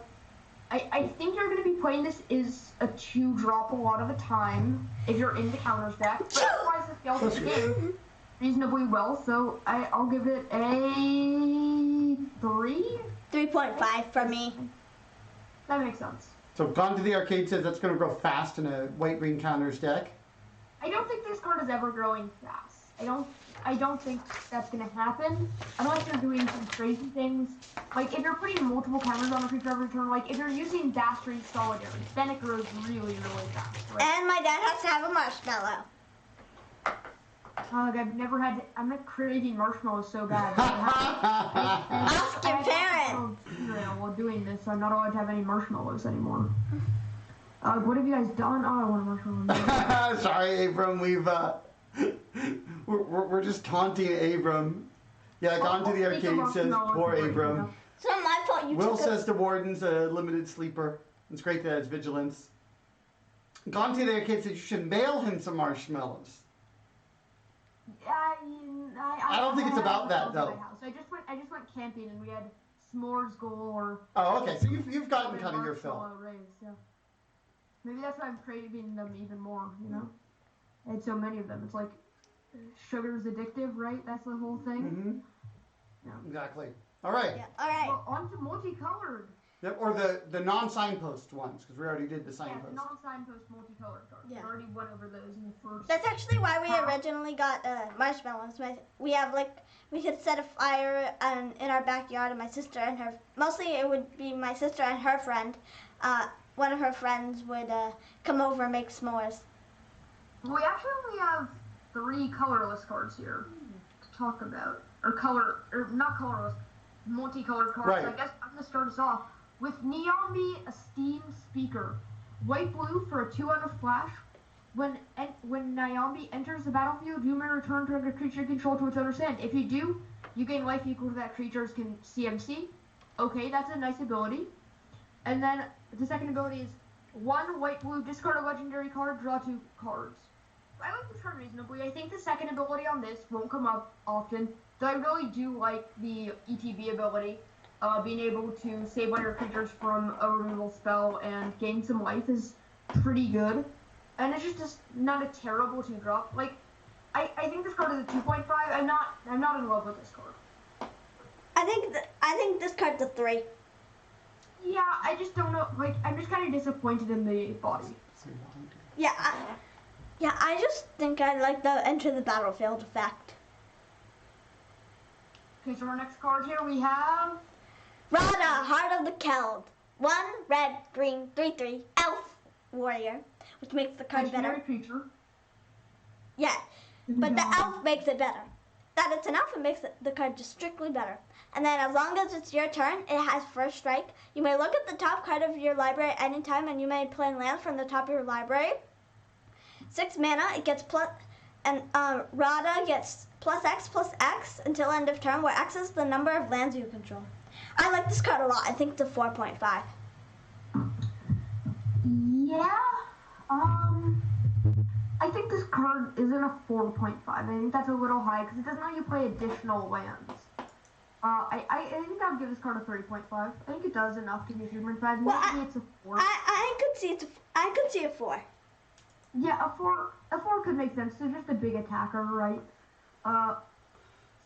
I think you're going to be playing this as a 2-drop a lot of the time if you're in the counters deck, but otherwise it scales the game reasonably well, so I'll give it a 3? 3.5 for me. That makes sense. So Gone to the Arcade says that's going to grow fast in a white-green counters deck. I don't think this card is ever growing fast. I don't think that's going to happen unless you're doing some crazy things. Like if you're putting multiple counters on a creature every turn, like if you're using Dastardly Solidarity, then it grows really, really fast. Right? And my dad has to have a marshmallow. I've never had. I'm not craving marshmallows so bad. Ask your parents. While doing this, so I'm not allowed to have any marshmallows anymore. What have you guys done? Oh, I want a marshmallow. Sorry, Abram. We're just taunting Abram. Yeah, Gone to the Arcade says poor Abram. It's not my fault. Will says the Warden's a limited sleeper. It's great that it's vigilance. Gone to the Arcade says you should mail him some marshmallows. I don't think it's about that though. I just went camping and we had s'mores galore. Oh, okay. So you've gotten kind of your fill. Yeah. Maybe that's why I'm craving them even more. You know, I had so many of them. It's like sugar's addictive, right? That's the whole thing. Mm-hmm. Yeah. Exactly. All right. Yeah. All right. Well, on to Multicolored. Yep, or the non-signpost ones, because we already did the signpost. Yeah, non-signpost Multicolored cards. Yeah. We already went over those in the first. That's actually why we originally got marshmallows. We have we could set a fire in our backyard, and my sister and her. Mostly it would be my sister and her friend. One of her friends would come over and make s'mores. We actually only have 3 colorless cards here to talk about, or not colorless, multicolored cards. Right. So I guess I'm gonna start us off with Neombi Esteemed Speaker. White blue for a 2/1 flash. When Nyambi enters the battlefield, you may return target creature control to its owner's hand. If you do, you gain life equal to that creature's CMC. Okay, that's a nice ability. And then the second ability is 1 white blue, discard a legendary card, draw 2 cards. I like this card reasonably. I think the second ability on this won't come up often, though I really do like the ETB ability. Being able to save one of your creatures from a removal spell and gain some life is pretty good. And it's just not a terrible 2-drop. Like, I think this card is a 2.5. I'm not in love with this card. I think this card's a 3. Yeah, I just don't know. Like, I'm just kind of disappointed in the body. Yeah, I just think I like the enter the battlefield effect. Okay, so our next card here we have Rattle, Heart of the Keld. 1 red, green, 3/3 elf warrior, which makes the card better. Creature. Yeah, but the elf makes it better. That it's an elf, it makes the card just strictly better. And then as long as it's your turn, it has first strike. You may look at the top card of your library at any time, and you may play land from the top of your library. 6 mana, it gets Rada gets +X until end of turn, where X is the number of lands you control. I like this card a lot. I think it's a 4.5. Yeah. I think this card isn't a 4.5. I think that's a little high because it doesn't let you play additional lands. I think I would give this card a 3.5. I think it does enough to be 3.5. Maybe it's a 4. I could see a 4. Yeah, a 4 could make sense. It's just a big attacker, right?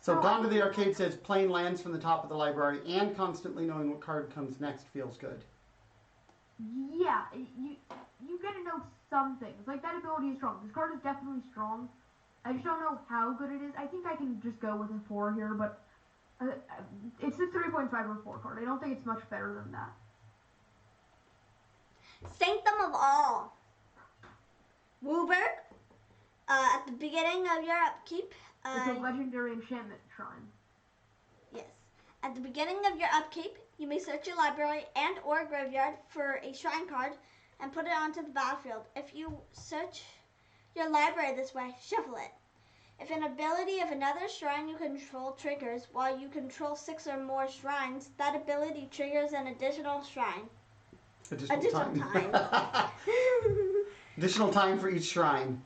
So Gone to the Arcade says playing lands from the top of the library and constantly knowing what card comes next feels good. Yeah, you get to know some things. Like, that ability is strong. This card is definitely strong. I just don't know how good it is. I think I can just go with a 4 here, but it's a 3.5 or 4 card. I don't think it's much better than that. Sanctum of All. Wooburg. At the beginning of your upkeep. It's a legendary enchantment shrine. Yes. At the beginning of your upkeep, you may search your library and or graveyard for a shrine card and put it onto the battlefield. If you search your library this way, shuffle it. If an ability of another shrine you control triggers while you control 6 or more shrines, that ability triggers an additional shrine. Additional time. Additional time for each shrine.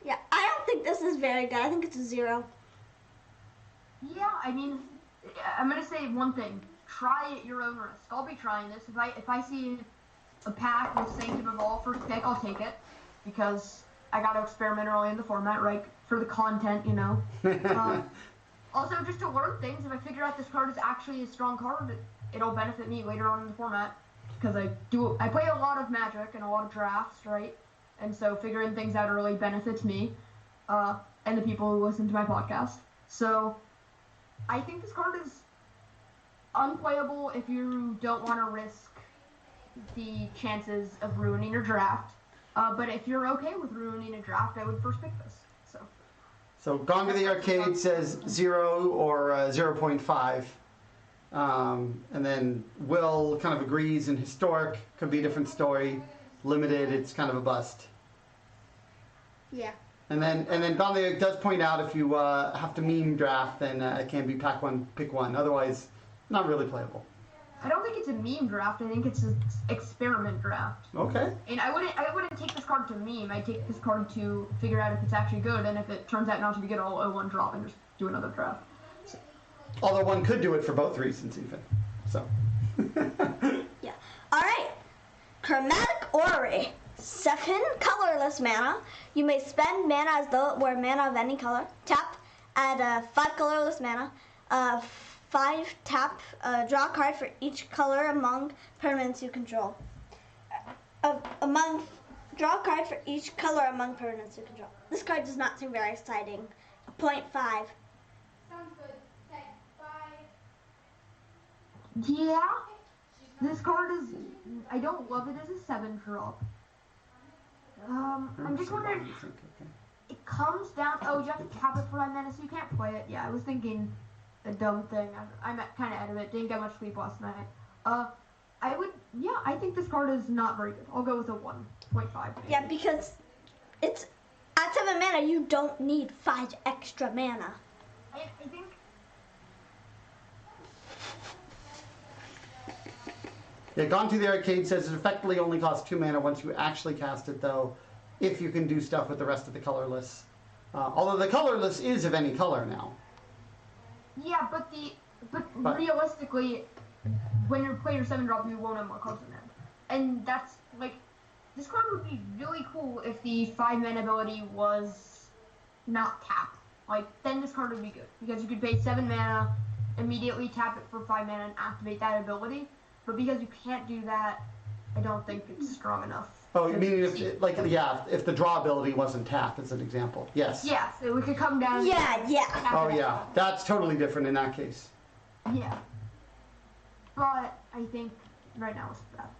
Yeah, I don't think this is very good. I think it's a 0. Yeah, I mean, I'm gonna say one thing. Try at your own risk. I'll be trying this. If I see a pack with Sanctum of All first pick, I'll take it because I got to experiment early in the format, right? For the content, you know. Also, just to learn things. If I figure out this card is actually a strong card, it'll benefit me later on in the format because I play a lot of Magic and a lot of drafts, right? And so figuring things out early benefits me and the people who listen to my podcast. So I think this card is unplayable if you don't want to risk the chances of ruining your draft. But if you're okay with ruining a draft, I would first pick this. So Gone to the Arcade says 0 or 0.5. And then Will kind of agrees in Historic, could be a different story. Limited, it's kind of a bust. Yeah. And then Gone to the Arcade does point out if you have to meme draft, then it can be pack one, pick one. Otherwise, not really playable. I don't think it's a meme draft. I think it's an experiment draft. Okay. And I wouldn't take this card to meme. I'd take this card to figure out if it's actually good, and if it turns out not to be good, I'll 0-1 drop and just do another draft. So. Although one could do it for both reasons, even. So. Yeah. All right. Chromatic Orrery. 7 colorless mana. You may spend mana as though it were mana of any color. Tap. Add 5 colorless mana. 5 tap, draw a card for each color among permanents you control. Draw a card for each color among permanents you control. This card does not seem very exciting. 0.5. Sounds good. Okay, bye. Yeah, this card is. I don't love it as a 7 drop. I'm just wondering. It comes down. Oh, you have to tap it for 5 mana, so you can't play it. Yeah, I was thinking. A dumb thing. I'm kind of out of it. Didn't get much sleep last night. I think this card is not very good. I'll go with a 1.5. Yeah, because it's at 7 mana. You don't need 5 extra mana. I think. Yeah, Gone to the Arcade says it effectively only costs 2 mana once you actually cast it, though, if you can do stuff with the rest of the colorless. Although the colorless is of any color now. Yeah, but realistically, when you play your 7 drop, you won't have more cards in hand. And that's, like, this card would be really cool if the 5 mana ability was not tapped. Like, then this card would be good. Because you could pay 7 mana, immediately tap it for 5 mana and activate that ability. But because you can't do that, I don't think it's strong enough. Oh, you mean if the draw ability wasn't tapped, as an example. Yes. Yeah, so we could come down. Yeah. Oh, yeah. That's totally different in that case. Yeah. But I think right now it's bad.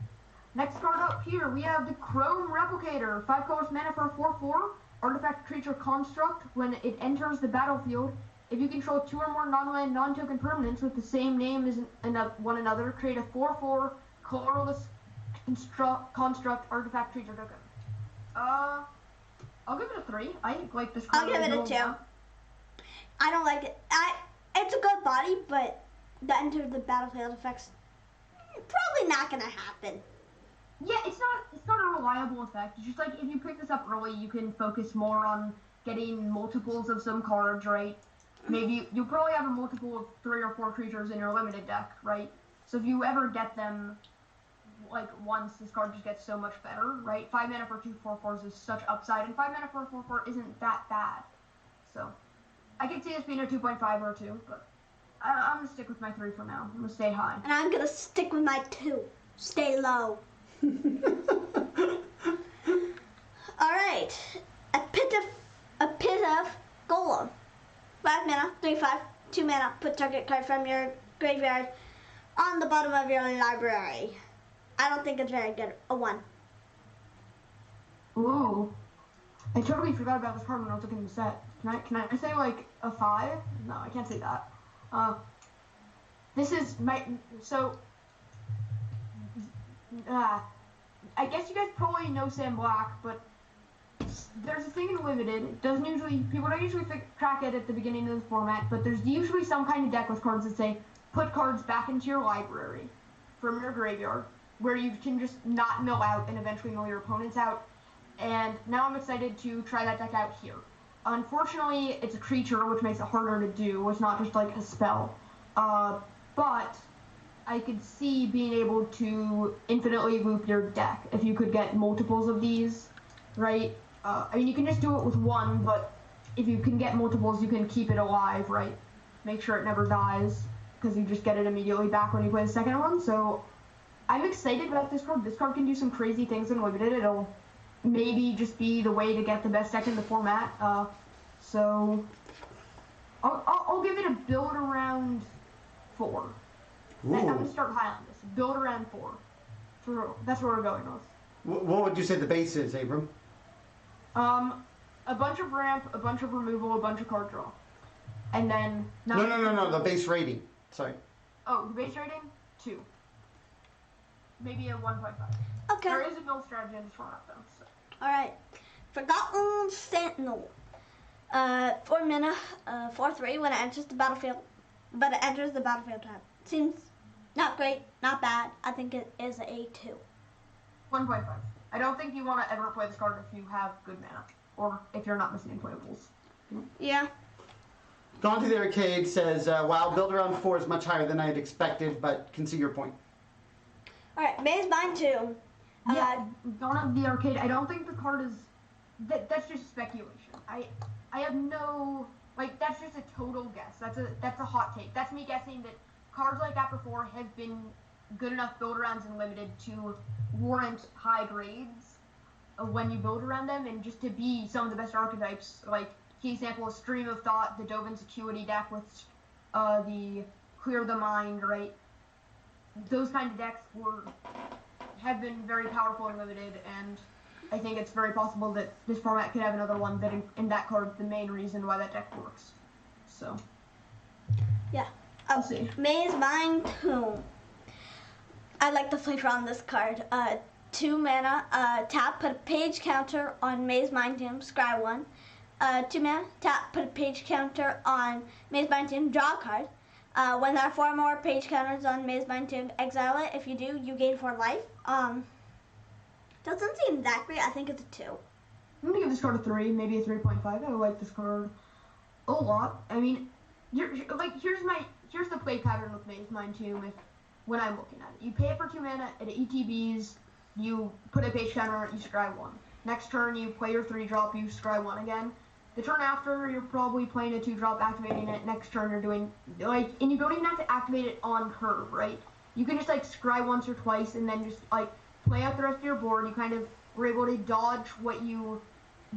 Next card up here, we have the Chrome Replicator. 5 colors mana for a 4/4. Artifact creature construct. When it enters the battlefield, if you control 2 or more non-land, non-token permanents with the same name as one another, create a 4/4 colorless construct artifact creature token. I'll give it a 3. I like this card. I'll give it a 2. I don't like it. It's a good body, but the enter the battlefield effects probably not gonna happen. Yeah, it's not a reliable effect. It's just like if you pick this up early, you can focus more on getting multiples of some cards, right? Maybe you'll probably have a multiple of 3 or 4 creatures in your limited deck, right? So if you ever get them like once, this card just gets so much better, right? 5 mana for 2 4/4s is such upside, and 5 mana for a 4/4 isn't that bad. So I could see this being a 2.5 or a 2, but I'm gonna stick with my 3 for now. I'm gonna stay high. And I'm gonna stick with my 2. Stay low. All right, a pit of Golem. 5 mana, 3/5, 2 mana. Put target card from your graveyard on the bottom of your library. I don't think it's very good. A 1. Ooh, I totally forgot about this card when I was looking at the set. Can I say like a 5? No, I can't say that. This is my I guess you guys probably know Sam Black, but there's a thing in Limited. People don't usually track it at the beginning of the format, but there's usually some kind of deck with cards that say, put cards back into your library from your graveyard, where you can just not mill out and eventually mill your opponents out. And now I'm excited to try that deck out here. Unfortunately, it's a creature, which makes it harder to do. It's not just like a spell. But I could see being able to infinitely loop your deck if you could get multiples of these, right? I mean, you can just do it with one, but if you can get multiples, you can keep it alive, right? Make sure it never dies, because you just get it immediately back when you play the second one. So I'm excited about this card. This card can do some crazy things in Limited. It'll maybe just be the way to get the best deck in the format. So I'll give it a build around 4. Ooh. I'm going to start high on this. Build around 4. That's where we're going with. What would you say the base is, Abram? A bunch of ramp, a bunch of removal, a bunch of card draw. And then... No, the base rating. Sorry. Oh, the base rating? 2. Maybe a 1.5. Okay. There is a build strategy in this format, though. So. Alright. Forgotten Sentinel. 4 mana, 4/3 when it enters the battlefield. But it enters the battlefield tab. Seems not great, not bad. I think it is a 2. 1.5. I don't think you want to ever play this card if you have good mana. Or if you're not missing unplayables. Yeah. Gone to the Arcade says, wow, build around 4 is much higher than I had expected, but can see your point. Alright, Maze Mine 2. Yeah, Gone to the Arcade, I don't think the card is... That's just speculation. I have no... Like, that's just a total guess. That's a hot take. That's me guessing that cards like that before have been good enough build arounds and Limited to warrant high grades when you build around them, and just to be some of the best archetypes. Like, key example is Stream of Thought, the Dovin Acuity deck with the Clear the Mind, right? Those kind of decks have been very powerful and Limited, and I think it's very possible that this format could have another one that in that card the main reason why that deck works. So Yeah. I'll see. Maze Mine 2. I like the flavor on this card. 2 mana, tap, put a page counter on Maze Mine 2, scry 1. 2 mana, tap, put a page counter on Maze Mine 2, draw a card. When there are 4 more page counters on Maze Mine 2, exile it. If you do, you gain 4 life. Doesn't seem that great. I think it's a 2. I'm gonna give this card a 3, maybe a 3.5. I like this card a lot. I mean, here's the play pattern with Maze Mine 2 when I'm looking at it. You pay it for 2 mana, it ETBs, you put a page counter, you scry 1. Next turn, you play your 3-drop, you scry 1 again. The turn after, you're probably playing a 2-drop, activating it. Next turn, you're doing, like, and you don't even have to activate it on curve, right? You can just, like, scry once or twice and then just, like, play out the rest of your board. You kind of were able to dodge what you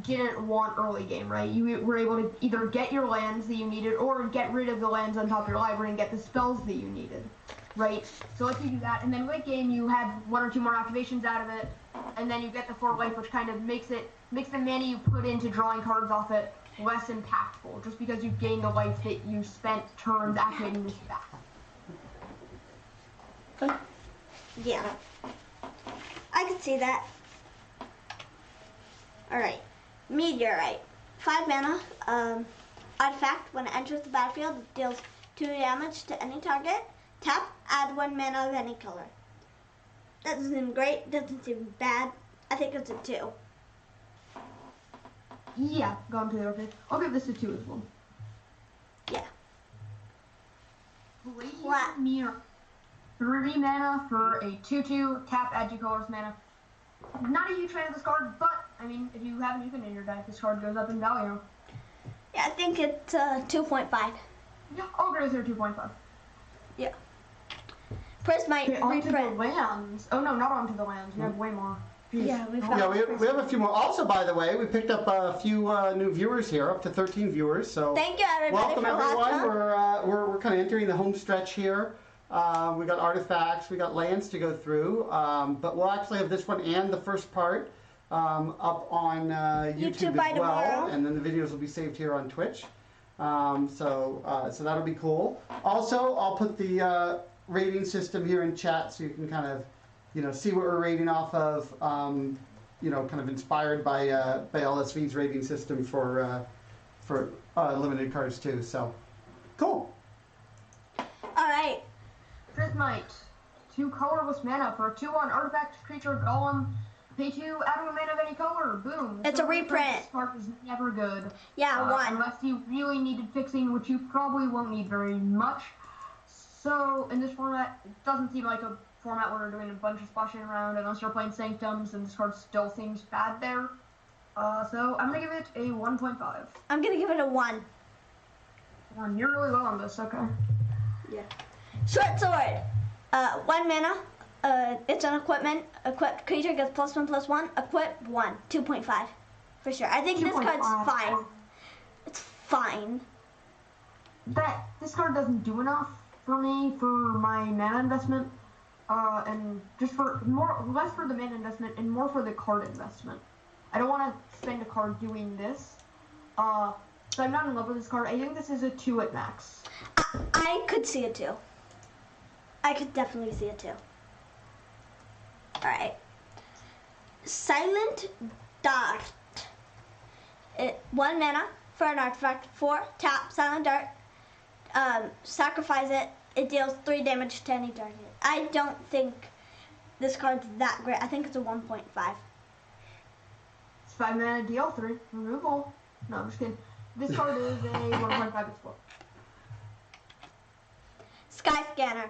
didn't want early game, right? You were able to either get your lands that you needed or get rid of the lands on top of your library and get the spells that you needed, right? So let's you do that, and then late game you had 1 or 2 more activations out of it, and then you get the 4 life, which kind of makes the mana you put into drawing cards off it less impactful, just because you've gained the life that you spent turns activating this back. Yeah. I can see that. Alright. Meteorite. 5 mana. Artifact. When it enters the battlefield, it deals 2 damage to any target. Tap. Add 1 mana of any color. That doesn't seem great. Doesn't seem bad. I think it's a 2. Yeah, gone to the okay. I'll give this a 2 as well. Yeah. Flat Mirror. 3 mana for a 2/2. Tap, add 2 colors mana. Not a huge fan of this card, but I mean, if you have an Ethan in your deck, this card goes up in value. Yeah, I think it's 2.5. Yeah, I'll agree with her 2.5. Yeah. Prismite Okay, onto the reprint. lands. Oh no, not onto the lands. We have way more. Jeez. Yeah, we've Yeah, we have a few more. Also, by the way, we picked up a few new viewers here, up to 13 viewers. So Thank you, everybody, welcome for everyone. watching. We're kind of entering the home stretch here. We got artifacts, we got lands to go through, but we'll actually have this one and the first part up on YouTube by as well, tomorrow. and then the videos will be saved here on Twitch. So that'll be cool. Also, I'll put the rating system here in chat so you can kind of, see what we're rating off of, kind of inspired by LSV's rating system for limited cards too. So, cool. All right. Prismite. 2 colorless mana for a 2/1 artifact creature golem. Pay 2, adding a mana of any color. Boom. It's a reprint. This card is never good. Yeah, 1. Unless you really needed fixing, which you probably won't need very much. So, in this format, it doesn't seem like a format where we're doing a bunch of splashing around unless you're playing Sanctums, and this card still seems bad there. So, I'm going to give it a 1.5. I'm going to give it a 1. 1. You're really low on this, okay. Yeah. Short Sword. 1 mana. It's an equipment. Equipped creature gets +1/+1. Equip 1. 2.5. For sure. I think this card's fine. It's fine. This card doesn't do enough for me for my mana investment. And just for less for the mana investment and more for the card investment. I don't want to spend a card doing this. So I'm not in love with this card. I think this is a 2 at max. I could see it too. I could definitely see it too. Alright. Silent Dart. 1 mana for an artifact. 4, tap, Silent Dart. Sacrifice it. It deals 3 damage to any target. I don't think this card's that great. I think it's a 1.5. It's 5 mana, deal 3, removal. No, I'm just kidding. This card is a 1.5 explode. Sky Scanner.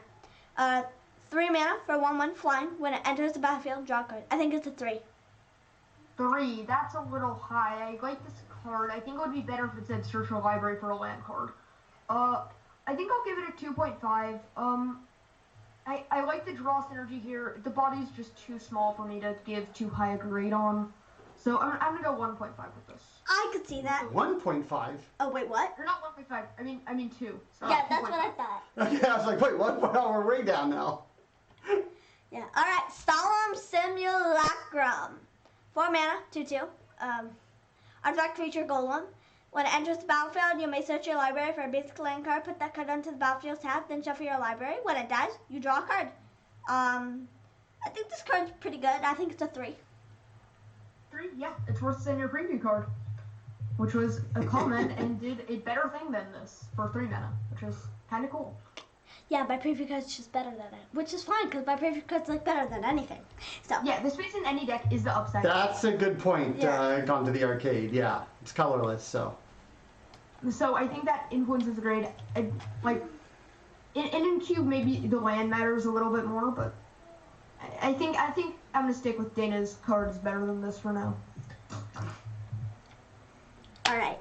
3 mana for 1/1 flying. When it enters the battlefield, draw a card. I think it's a 3. 3, that's a little high. I like this card. I think it would be better if it said search your library for a land card. I think I'll give it a 2.5. I like the draw synergy here. The body's just too small for me to give too high a grade on. So I'm gonna go 1.5 with this. I could see that. 1.5. Oh wait, what? Or not 1.5. I mean 2. So Yeah, that's what I thought. Okay, I was like, wait, what? Oh, we're way down now. Yeah. All right. Solemn Simulacrum. 4 mana, 2/2. Artifact creature golem. When it enters the battlefield, you may search your library for a basic land card. Put that card onto the battlefield tab, then shuffle your library. When it dies, you draw a card. I think this card's pretty good. I think it's a 3. 3, yeah. It's worse than your preview card, which was a comment and did a better thing than this for 3 mana, which is kind of cool. Yeah, my preview card's just better than it, which is fine because my preview card's like better than anything. So Yeah, the space in any deck is the upside. That's a good point. Yeah. Gone to the arcade. Yeah, it's colorless, so. So I think that influences the grade. Like, in Cube, maybe the land matters a little bit more, but I think I'm gonna stick with Dana's card is better than this for now. all right.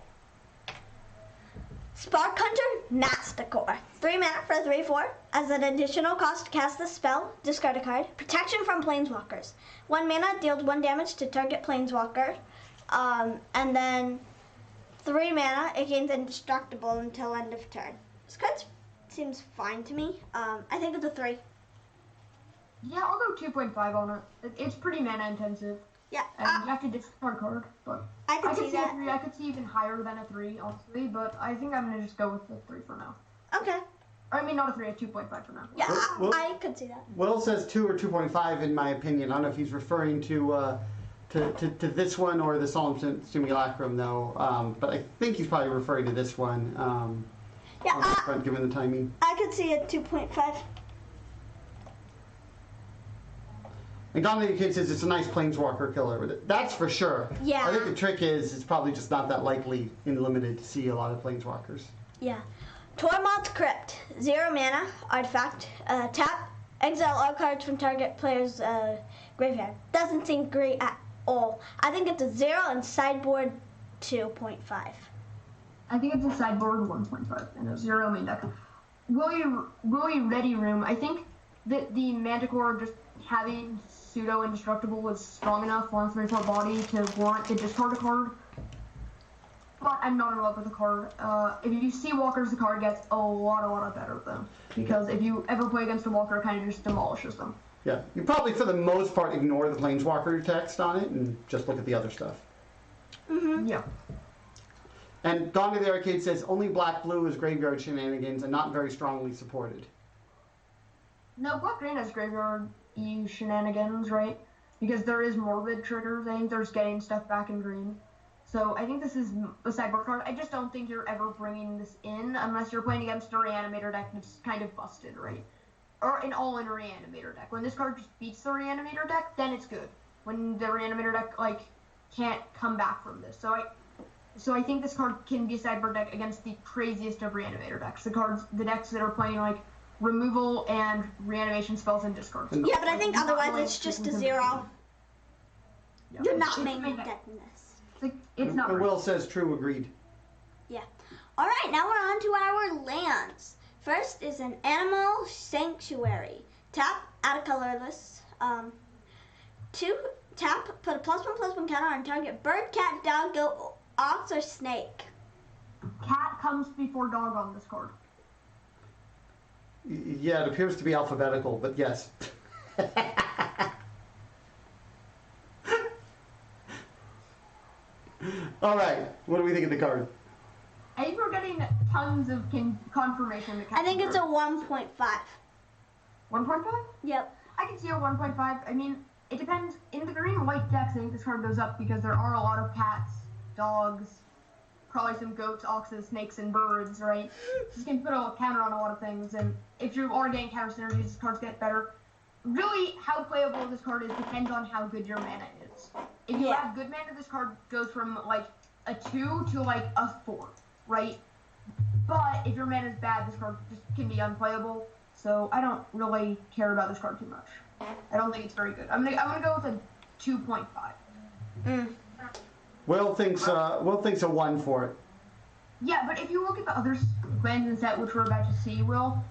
Spark Hunter Masticore. 3 mana for 3/4. As an additional cost to cast the spell, discard a card. Protection from Planeswalkers. 1 mana deals 1 damage to target Planeswalker. And then 3 mana, it gains indestructible until end of turn. This card seems fine to me. I think it's a 3. Yeah, I'll go 2.5 on it. It's pretty mana intensive. Yeah, And you have to discard a card, but I can see a that. 3. I could see even higher than a 3, honestly, but I think I'm gonna just go with the 3 for now. Okay. I mean, not a 3, a 2.5 for now. Yeah, Well- I could see that. Will says 2 or 2.5 in my opinion. I don't know if he's referring to this one or the Solemn Simulacrum though. But I think he's probably referring to this one. Yeah, on the front, given the timing. I could see a 2.5. And Dominating Kid says it's a nice Planeswalker killer. That's for sure. Yeah. I think the trick is it's probably just not that likely in Limited to see a lot of Planeswalkers. Yeah. Tormod's Crypt. 0 mana, artifact. Tap, exile all cards from target player's graveyard. Doesn't seem great at all. I think it's a 0 and sideboard 2.5. I think it's a sideboard 1.5 and a 0 main deck. Really Ready Room. I think that the Manticore just having pseudo indestructible was strong enough on 3/4 body to warrant the discard a card. But I'm not in love with the card. If you see Walkers, the card gets a lot better though. Because if you ever play against a Walker, it kind of just demolishes them. Yeah, you probably for the most part ignore the Planeswalker text on it and just look at the other stuff. Mm-hmm. Yeah. And Gone to the Arcade says only black-blue is graveyard shenanigans and not very strongly supported. No, Black Green has graveyard shenanigans, right? because there is morbid triggers. I think there's getting stuff back in green. So I think this is a sideboard card. I just don't think you're ever bringing this in unless you're playing against a Reanimator deck that's kind of busted, right? Or an all-in Reanimator deck. When this card just beats the Reanimator deck, then it's good. When the Reanimator deck, like, can't come back from this. So I think this card can be a sideboard deck against the craziest of Reanimator decks. The decks that are playing, like, removal and reanimation spells and discards. Yeah, but I think otherwise it's just a 0. Yeah. You're not It's main main decking this. It's not And right. Will says true, agreed. Yeah. All right, now we're on to our lands. First is an Animal Sanctuary. Tap, add a colorless. 2, tap, put a +1/+1 counter on target bird, cat, dog, goat, ox, or snake. Cat comes before dog on this card. Yeah, it appears to be alphabetical, but yes. All right, what do we think of the card? I think we're getting tons of confirmation that I think it's a 1.5. 1.5? Yep. I can see a 1.5. I mean, it depends. In the green and white decks, I think this card goes up because there are a lot of cats, dogs, probably some goats, oxes, snakes, and birds, right? You can put a counter on a lot of things, and if you are getting counter synergies, this cards get better. Really, how playable this card is depends on how good your mana is. If you have good mana, this card goes from, like, a 2 to, like, a 4, right? But if your mana is bad, this card just can be unplayable. So I don't really care about this card too much. I don't think it's very good. I'm gonna go with a 2.5. Will thinks a 1 for it. Yeah, but if you look at the other lands in the set, which we're about to see, Will,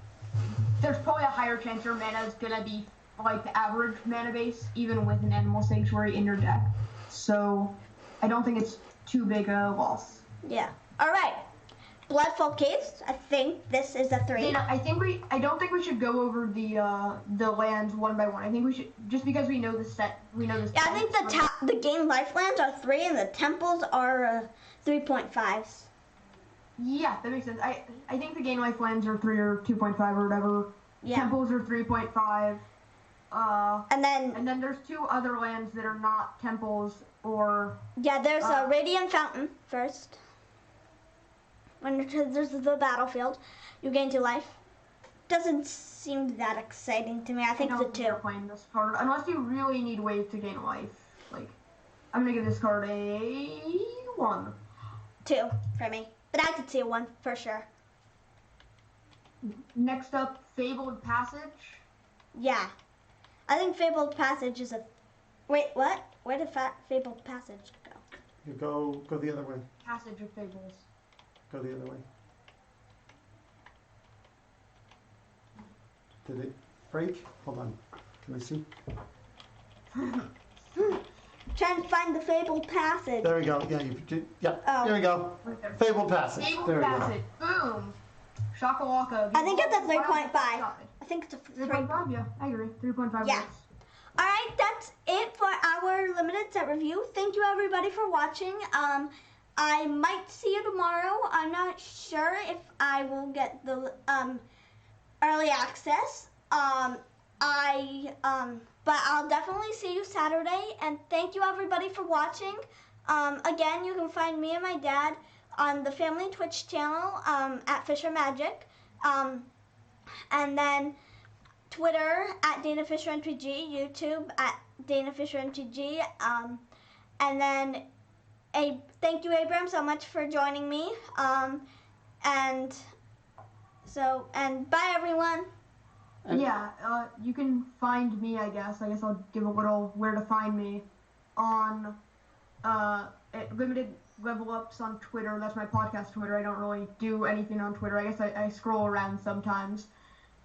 there's probably a higher chance your mana is gonna be like the average mana base, even with an Animal Sanctuary in your deck. So I don't think it's too big a loss. Yeah. All right. Bloodfall Caves. I think this is a 3. Dana, I don't think we should go over the lands one by one. I think we should, just because we know the set, we know this. Yeah, I think the game life lands are 3 and the temples are 3.5s. Yeah, that makes sense. I think the game life lands are 3 or 2.5 or whatever. Yeah. Temples are 3.5. And then there's 2 other lands that are not temples or. Yeah, there's a Radiant Fountain first. When there's the battlefield, you gain 2 life. Doesn't seem that exciting to me. I think it's a 2. You're playing this card unless you really need ways to gain life. Like, I'm gonna give this card a 1. 2 for me, but I could see a 1 for sure. Next up, Fabled Passage. Yeah, I think Fabled Passage is a. Wait, what? Where did Fabled Passage go? You go the other way. Passage of Fables. Go the other way. Did it break? Hold on. Can I see? Trying to find the Fabled Passage. There we go. Yeah, Oh. There we go. Right there. Fabled Passage. Fabled There we go. Passage. Boom. Shakalaka. I think it's a 3.5. I I think it's a 3. 3.5, yeah, I agree. 3.5 Yeah. works. All right, that's it for our limited set review. Thank you everybody for watching. I might see you tomorrow. I'm not sure if I will get the early access. But I'll definitely see you Saturday. And thank you everybody for watching. Again, you can find me and my dad on the family Twitch channel at FischerMTG. And then Twitter at DanaFischerMTG, YouTube at DanaFischerMTG, and then thank you, Abram, so much for joining me, and bye, everyone. Yeah, you can find me, I guess I'll give a little where to find me on Limited Level Ups on Twitter. That's my podcast Twitter. I don't really do anything on Twitter. I guess I scroll around sometimes.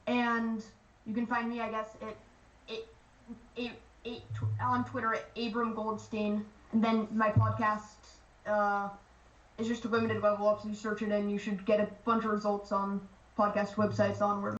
And you can find me, I guess, on Twitter at Abram Goldstein. And then my podcast is just a Limited Level Ups. You search it and you should get a bunch of results on podcast websites on where